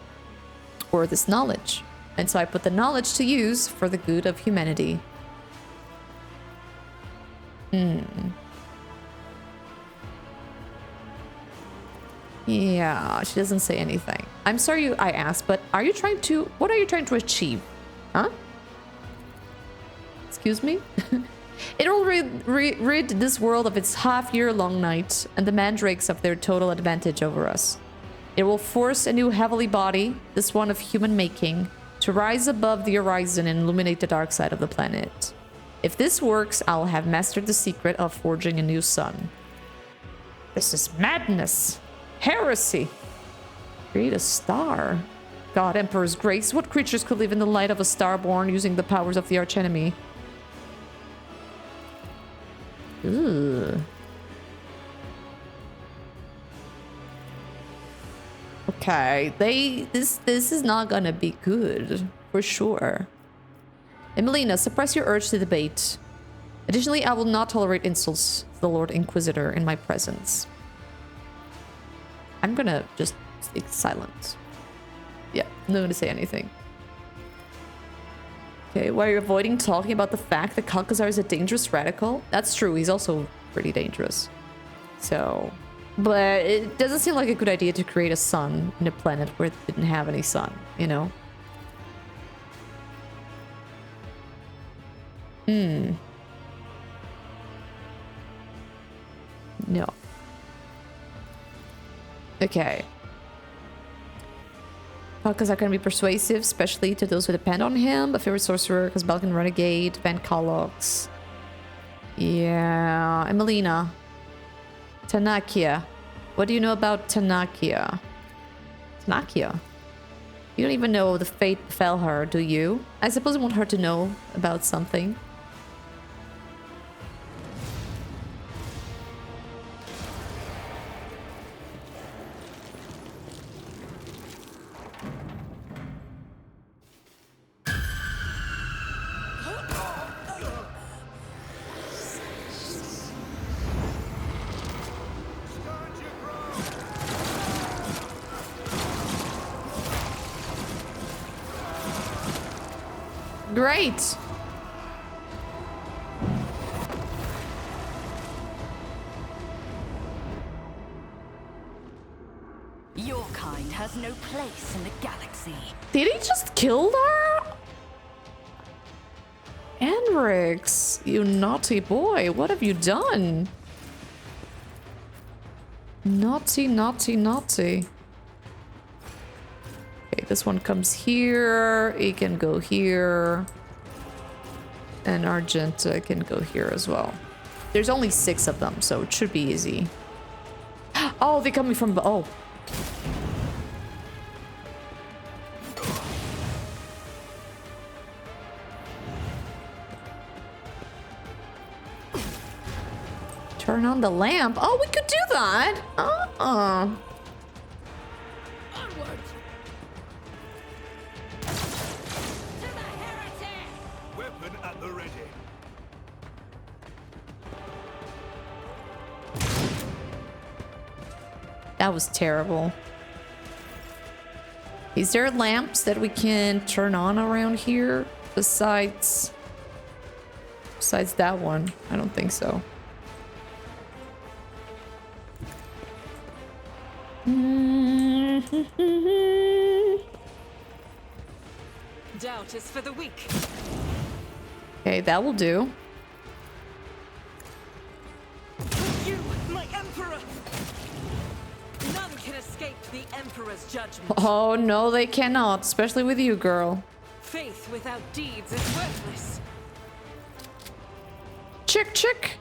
A: Or this knowledge. And so I put the knowledge to use for the good of humanity. Yeah, she doesn't say anything. I'm sorry I asked, but what are you trying to achieve? Huh? Excuse me? It will rid this world of its half-year-long night and the mandrakes of their total advantage over us. It will force a new heavenly body, this one of human making, to rise above the horizon and illuminate the dark side of the planet. If this works, I'll have mastered the secret of forging a new sun. This is madness! Heresy! Create a star. God, Emperor's grace, what creatures could live in the light of a star born using the powers of the archenemy? Ugh. Okay, this is not gonna be good for sure. Emelina, suppress your urge to debate. Additionally, I will not tolerate insults to the Lord Inquisitor in my presence. I'm gonna just stay silent. Yeah, not gonna say anything. Okay, why are you avoiding talking about the fact that Kalkazar is a dangerous radical? That's true, he's also pretty dangerous. So, but it doesn't seem like a good idea to create a sun in a planet where it didn't have any sun, you know? No. Okay. Kalkazar can be persuasive, especially to those who depend on him. A favorite sorcerer, because Balkan Renegade, Van Kalox. Yeah. Emelina. Tanakia. What do you know about Tanakia? Tanakia? You don't even know the fate befell her, do you? I suppose you want her to know about something. Great.
G: Your kind has no place in the galaxy.
A: Did he just kill her? Enrix, you naughty boy, what have you done? Naughty, naughty, naughty. Okay, this one comes here. It can go here. And Argenta can go here as well. There's only 6 of them, so it should be easy. Oh, they're coming from... Oh. Turn on the lamp. Oh, we could do that.
H: Weapon at the ready.
A: That was terrible. Is there lamps that we can turn on around here besides that one? I don't think so.
E: Doubt is for the weak.
A: Okay, that will do.
E: You, my emperor! None can escape the emperor's judgment.
A: Oh, no, they cannot, especially with you, girl.
E: Faith without deeds is worthless.
A: Chick, chick.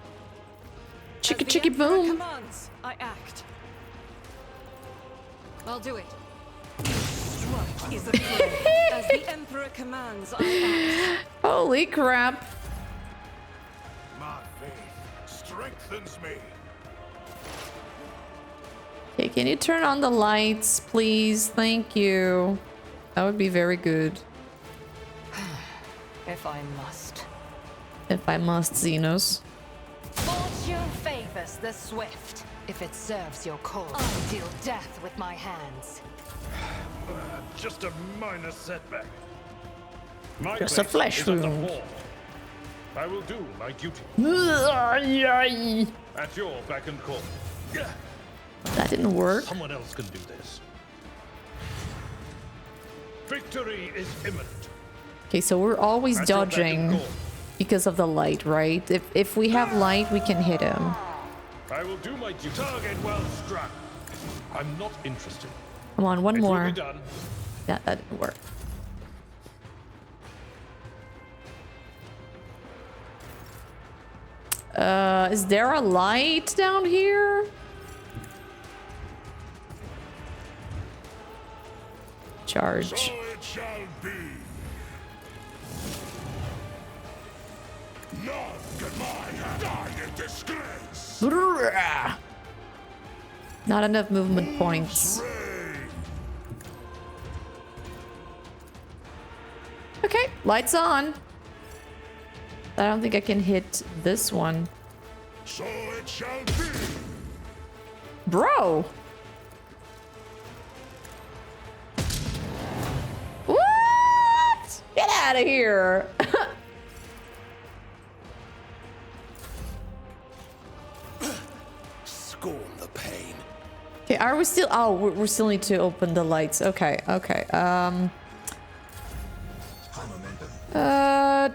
A: Chicky,
E: As the
A: chicky,
E: emperor
A: boom.
E: commands, I act. I'll do it. Strike is a prayer. As the emperor commands, I act.
A: Holy crap.
H: My faith strengthens me.
A: Okay, can you turn on the lights, please? Thank you. That would be very good.
C: If I must.
A: If I must, Xenos.
C: Fortune favors the swift. If it serves your cause, I'll deal death with my hands.
H: Just a minor setback. My
A: Just a
H: place
A: flesh
H: is at the
A: wound.
H: wall. I will do my duty. At your beck and call.
A: That didn't work.
J: Someone else can do this.
H: Victory is imminent.
A: Okay, so we're always
H: At your beck and
A: dodging
H: call.
A: because of the light, right? If we have light, we can hit him.
H: I will do my duty. Target well struck.
J: I'm not interested.
A: Come on, one
H: It will
A: more.
H: be done.
A: Yeah, that didn't work. Is there a light down here? Charge.
H: So it shall be. None can my hand die in disgrace.
A: Not enough movement points.
H: Reign.
A: Lights on. I don't think I can hit this one.
H: So it shall be.
A: Bro. What? Get out of here.
K: Scorn the pain.
A: Okay, are we still... Oh, we still need to open the lights. Okay, okay.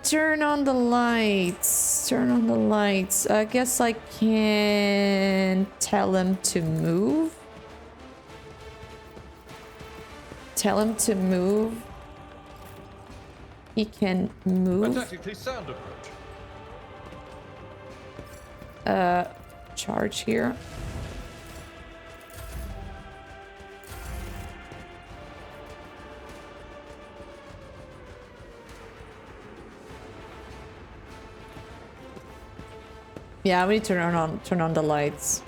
A: Turn on the lights. Turn on the lights. I guess I can tell him to move. Tell him to move. He can move.
J: Pathetically sound approach.
A: Charge here. Yeah, we need to turn on the lights.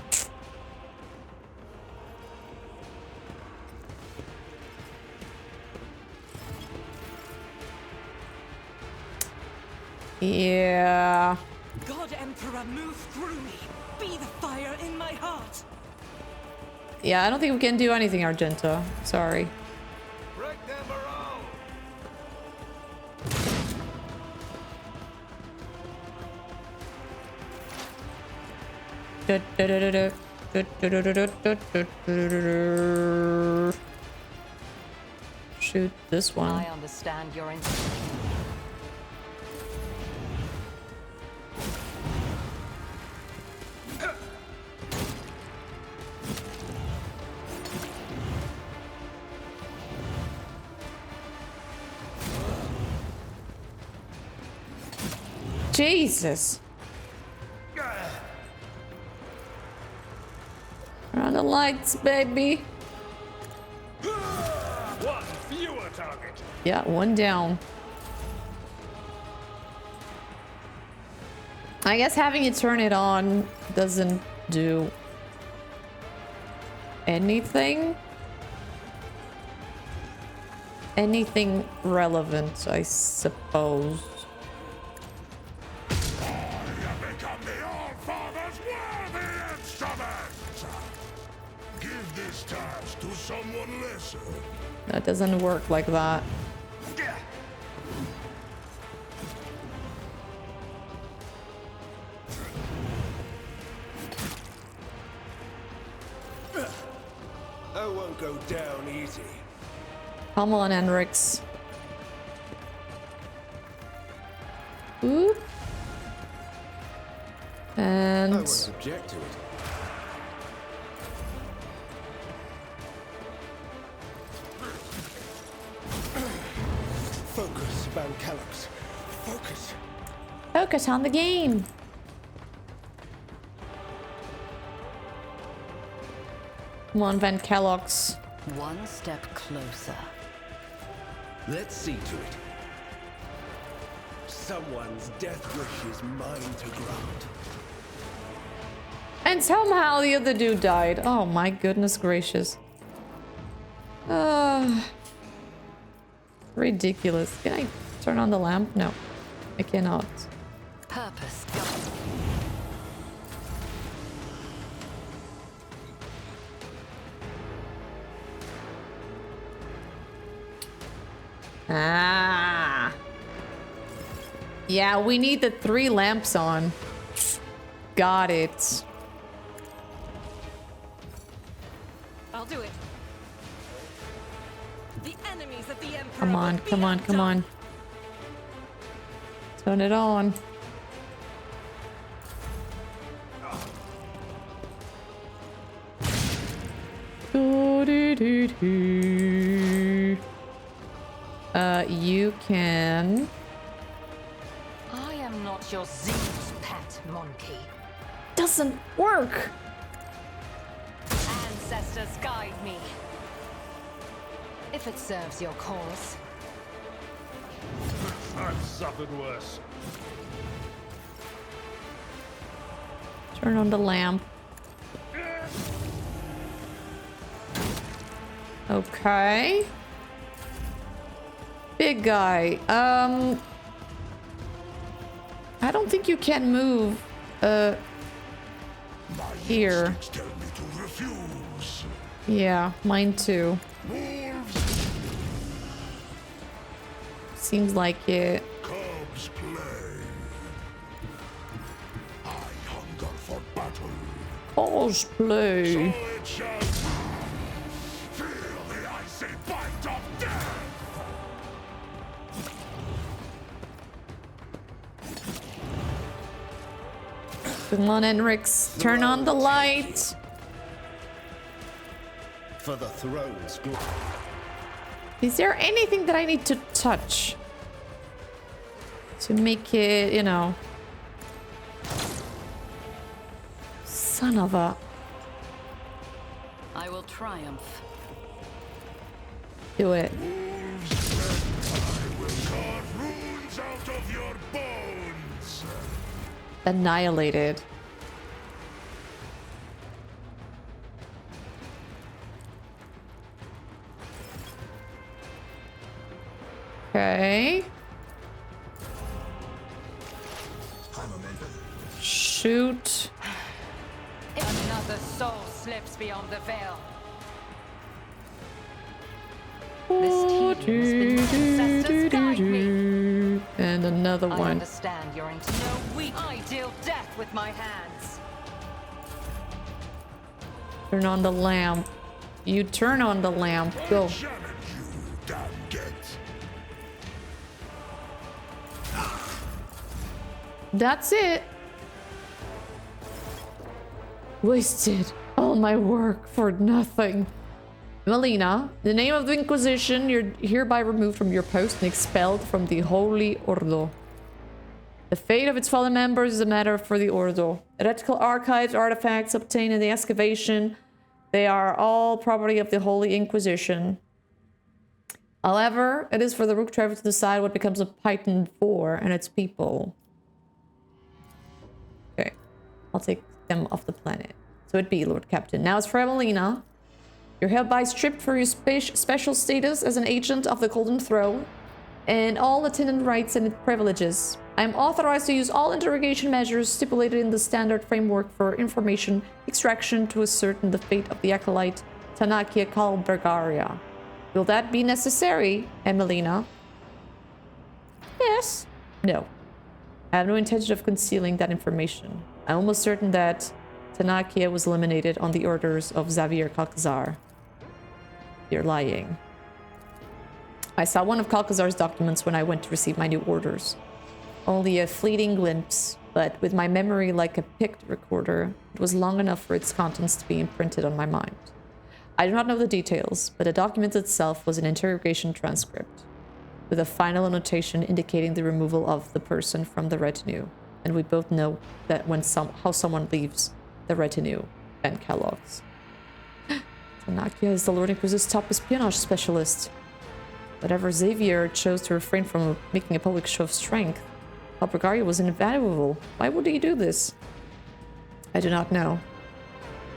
A: Yeah.
E: God Emperor, move through me. Be the fire in my heart.
A: Yeah, I don't think we can do anything, Argento. Sorry.
K: Break their morale.
A: Shoot this one.
G: I understand your instinct.
A: Jesus. Turn on the lights, baby.
H: One fewer target.
A: Yeah, one down. I guess having you turn it on doesn't do anything. Anything relevant, I suppose.
H: To someone lesser.
A: That doesn't work like that.
K: I won't go down easy.
A: Come on, Enrix. Oop. And
K: I won't object to it. Focus, Van Calix. Focus.
A: focus on the game. Come on, Van Kellogg's.
G: One step closer.
K: Let's see to it. Someone's death wish is mine to grant.
A: And somehow the other dude died. Oh my goodness gracious. Ridiculous. Can I turn on the lamp? No, I cannot.
G: Purpose.
A: Ah. Yeah, we need the 3 lamps on. Got it.
E: I'll do it. The enemies of the Emperor.
A: Come on, come on, come on. Turn it on. You can.
C: I am not your Zeus pet monkey.
A: Doesn't work.
C: Ancestors guide me. If it serves your cause.
H: I've suffered worse.
A: Turn on the lamp. Okay. big guy. I don't think you can move here.
H: Tell me to refuse.
A: Yeah, mine too.
H: Wolves,
A: Seems like it.
H: cubs play. I hunger for battle.
A: Cosplay.
H: So it shall be. Feel the icy bite of death.
A: Come on, Enrix. Turn on the light.
K: For the throne's glory.
A: Is there anything that I need to touch to make it, you know? Son of a...
G: I will triumph.
A: Do it.
H: I will carve runes out of your bones.
A: Annihilated. Okay. Shoot.
C: Another soul slips beyond the veil.
A: Oh,
C: This tedium has been ancestors guide me.
A: and another
C: I
A: one.
C: understand your intent. No weak. I deal death with my hands.
A: Turn on the lamp. You turn on the lamp. Go.
H: Challenge you, damn get.
A: That's it. Wasted all my work for nothing. Melina, in the name of the Inquisition, you're hereby removed from your post and expelled from the Holy Ordo. The fate of its fallen members is a matter for the Ordo. Heretical archives, artifacts obtained in the excavation, they are all property of the Holy Inquisition. However, it is for the Rook Tribe to decide what becomes of Python 4 and its people. Okay, I'll take them off the planet. So it be, Lord Captain. Now as for Emelina, you're hereby stripped for your special status as an agent of the Golden Throne and all attendant rights and privileges. I am authorized to use all interrogation measures stipulated in the standard framework for information extraction to ascertain the fate of the acolyte Tanakia Kalbergaria. Will that be necessary, Emelina? Yes. No. I have no intention of concealing that information. I'm almost certain that Tanakia was eliminated on the orders of Xavier Kalkazar. You're lying. I saw one of Kalkazar's documents when I went to receive my new orders. Only a fleeting glimpse, but with my memory like a picked recorder, it was long enough for its contents to be imprinted on my mind. I do not know the details, but the document itself was an interrogation transcript, with a final annotation indicating the removal of the person from the retinue. And we both know that how someone leaves the retinue, Ben Kellogg's. Tanakia is the Lord Inquisitor's top espionage specialist. Whatever Xavier chose to refrain from making a public show of strength, Albergaria was invaluable. Why would he do this? I do not know.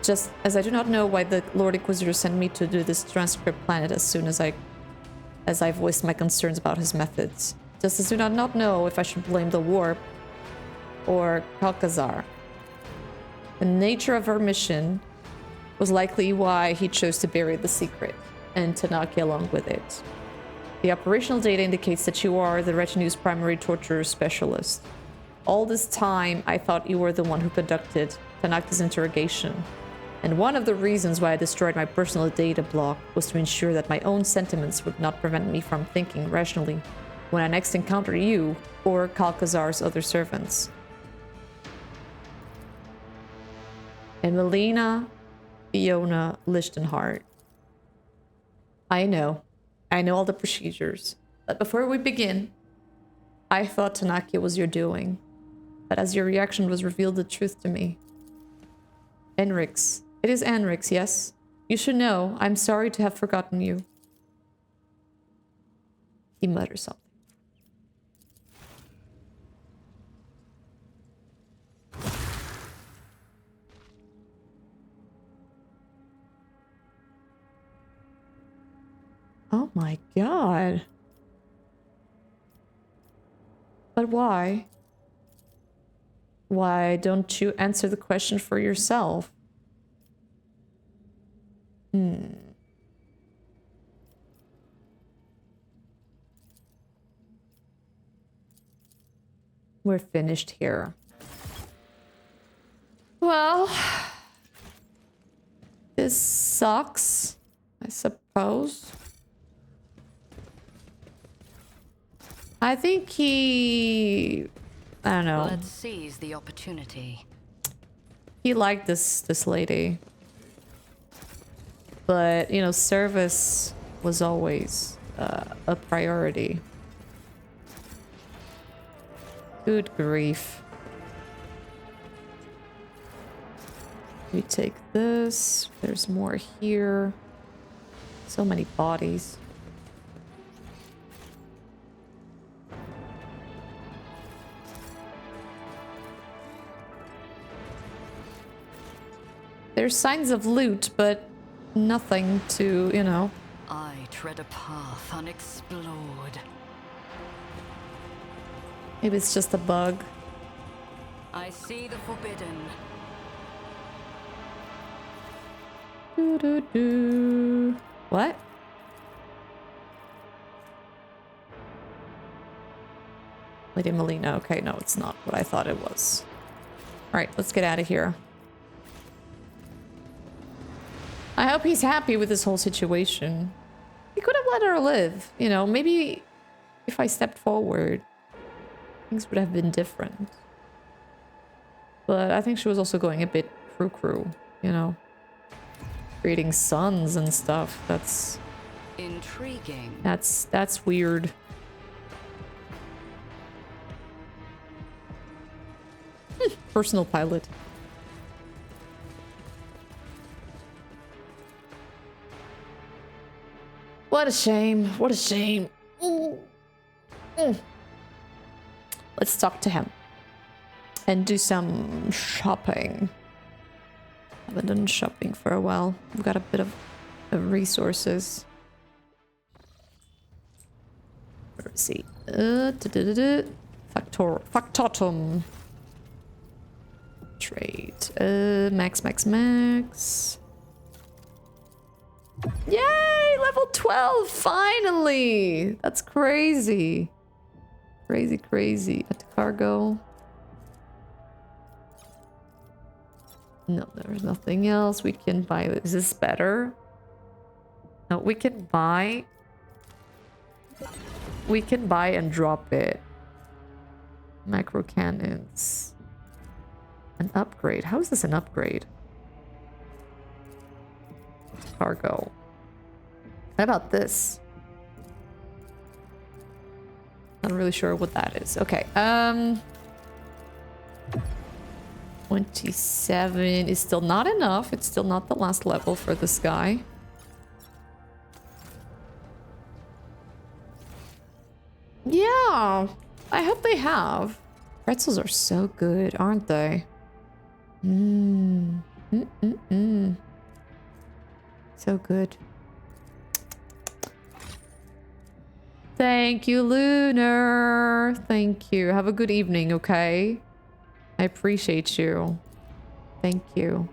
A: Just as I do not know why the Lord Inquisitor sent me to do this transcript planet as soon as I voiced my concerns about his methods. Just as I do not know if I should blame the warp or Kalkazar. The nature of our mission was likely why he chose to bury the secret, and Tanakia along with it. The operational data indicates that you are the retinue's primary torture specialist. All this time, I thought you were the one who conducted Tanakia's interrogation. And one of the reasons why I destroyed my personal data block was to ensure that my own sentiments would not prevent me from thinking rationally when I next encounter you or Kalkazar's other servants. Emelina Fiona Lichtenhart. I know all the procedures, but before we begin, I thought Tanakia was your doing, but as your reaction was revealed the truth to me. Enrix. It is Enrix, yes? You should know, I'm sorry to have forgotten you. He mutters something. Oh my god. But why? Why don't you answer the question for yourself? We're finished here. Well, this sucks, I suppose. I think I don't know.
G: Let's seize the opportunity.
A: He liked this lady. But, you know, service was always a priority. Good grief. We take this. There's more here. So many bodies. There's signs of loot, but nothing to, you know.
G: I tread a path unexplored.
A: Maybe it's just a bug.
G: I see the forbidden.
A: Doo-doo-doo. What? Lady Melina. Okay, no, it's not what I thought it was. Alright, let's get out of here. I hope he's happy with this whole situation. He could have let her live, you know, maybe if I stepped forward, things would have been different. But I think she was also going a bit crew, you know. Creating sons and stuff, that's...
G: Intriguing.
A: That's weird. Personal pilot. What a shame. What a shame. Let's talk to him. And do some shopping. Haven't done shopping for a while. We've got a bit of resources. Let's see. Factotum. Trade. Max. Yay! Level 12! Finally! That's crazy. Crazy. At cargo. No, there's nothing else. We can buy. Is this better? No, we can buy. We can buy and drop it. Macro cannons. An upgrade. How is this an upgrade? Cargo. How about this? Not really sure what that is. Okay. 27 is still not enough. It's still not the last level for this guy. Yeah. I hope they have. Pretzels are so good, aren't they? So good. Thank you, Lunar. Thank you. Have a good evening, okay? I appreciate you. Thank you.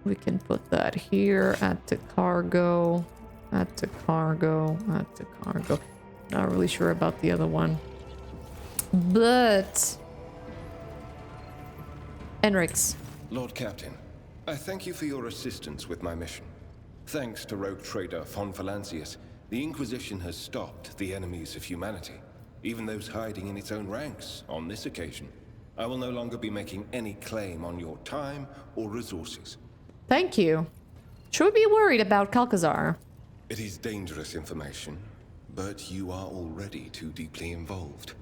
A: We can put that here. Add to cargo. Add to cargo. Add to cargo. Not really sure about the other one. But... Enrix.
F: Lord Captain, I thank you for your assistance with my mission. Thanks to rogue trader Von Valancius, the Inquisition has stopped the enemies of humanity, even those hiding in its own ranks on this occasion. I will no longer be making any claim on your time or resources.
A: Thank you. Should we be worried about Calcazar?
F: It is dangerous information, but you are already too deeply involved.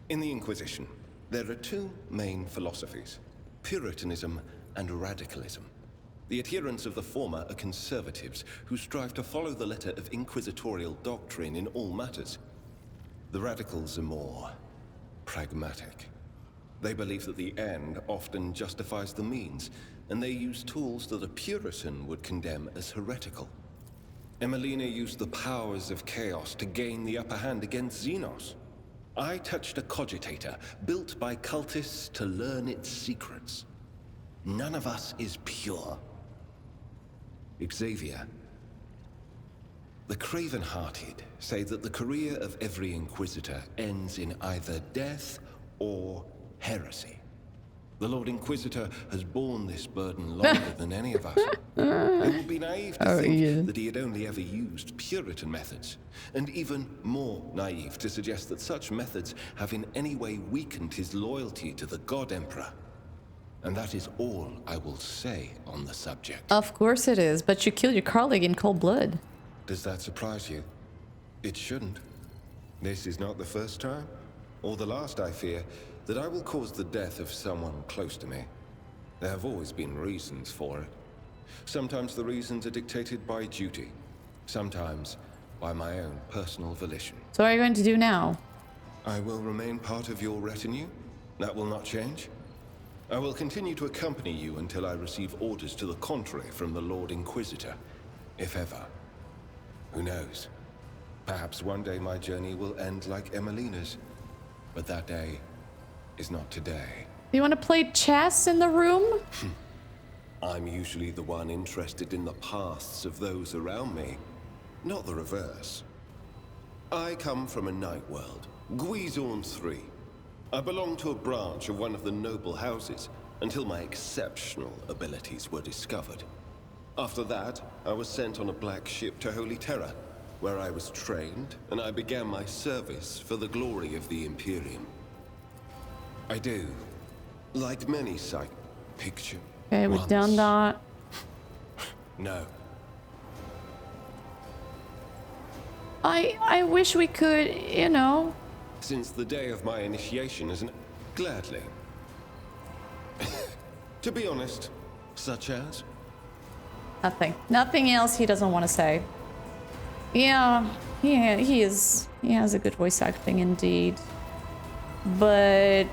F: In the Inquisition, there are two main philosophies: Puritanism and Radicalism. The adherents of the former are conservatives who strive to follow the letter of inquisitorial doctrine in all matters. The radicals are more pragmatic. They believe that the end often justifies the means, and they use tools that a Puritan would condemn as heretical. Emelina used the powers of chaos to gain the upper hand against Xenos. I touched a cogitator built by cultists to learn its secrets. None of us is pure. Xavier, the Craven-Hearted say that the career of every Inquisitor ends in either death or heresy. The Lord Inquisitor has borne this burden longer than any of us. It would be naive to think that he had only ever used Puritan methods, and even more naive to suggest that such methods have in any way weakened his loyalty to the God Emperor. And that is all I will say on the subject.
A: Of course it is, but you killed your colleague in cold blood.
F: Does that surprise you? It shouldn't. This is not the first time, or the last, I fear, that I will cause the death of someone close to me. There have always been reasons for it. Sometimes the reasons are dictated by duty, sometimes by my own personal volition.
A: So what are you going to do now?
F: I will remain part of your retinue. That will not change. I will continue to accompany you until I receive orders to the contrary from the Lord Inquisitor, if ever. Who knows? Perhaps one day my journey will end like Emelina's, but that day is not today.
A: You want to play chess in the room?
F: I'm usually the one interested in the pasts of those around me, not the reverse. I come from a night world, Guizorn 3. I belonged to a branch of one of the noble houses until my exceptional abilities were discovered. After that, I was sent on a black ship to Holy Terra, where I was trained and I began my service for the glory of the Imperium. I do, like many sight, picture.
A: Okay, we've done that.
F: No.
A: I wish we could, you know.
F: Since the day of my initiation as an... Gladly. To be honest, such as...
A: Nothing. Nothing else he doesn't want to say. Yeah, he has a good voice acting indeed. But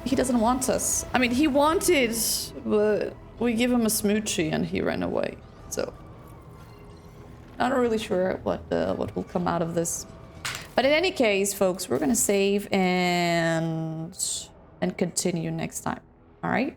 A: he doesn't want us. I mean, he wanted, but we give him a smoochie and he ran away. So not really sure what will come out of this. But in any case, folks, we're gonna save and continue next time. All right.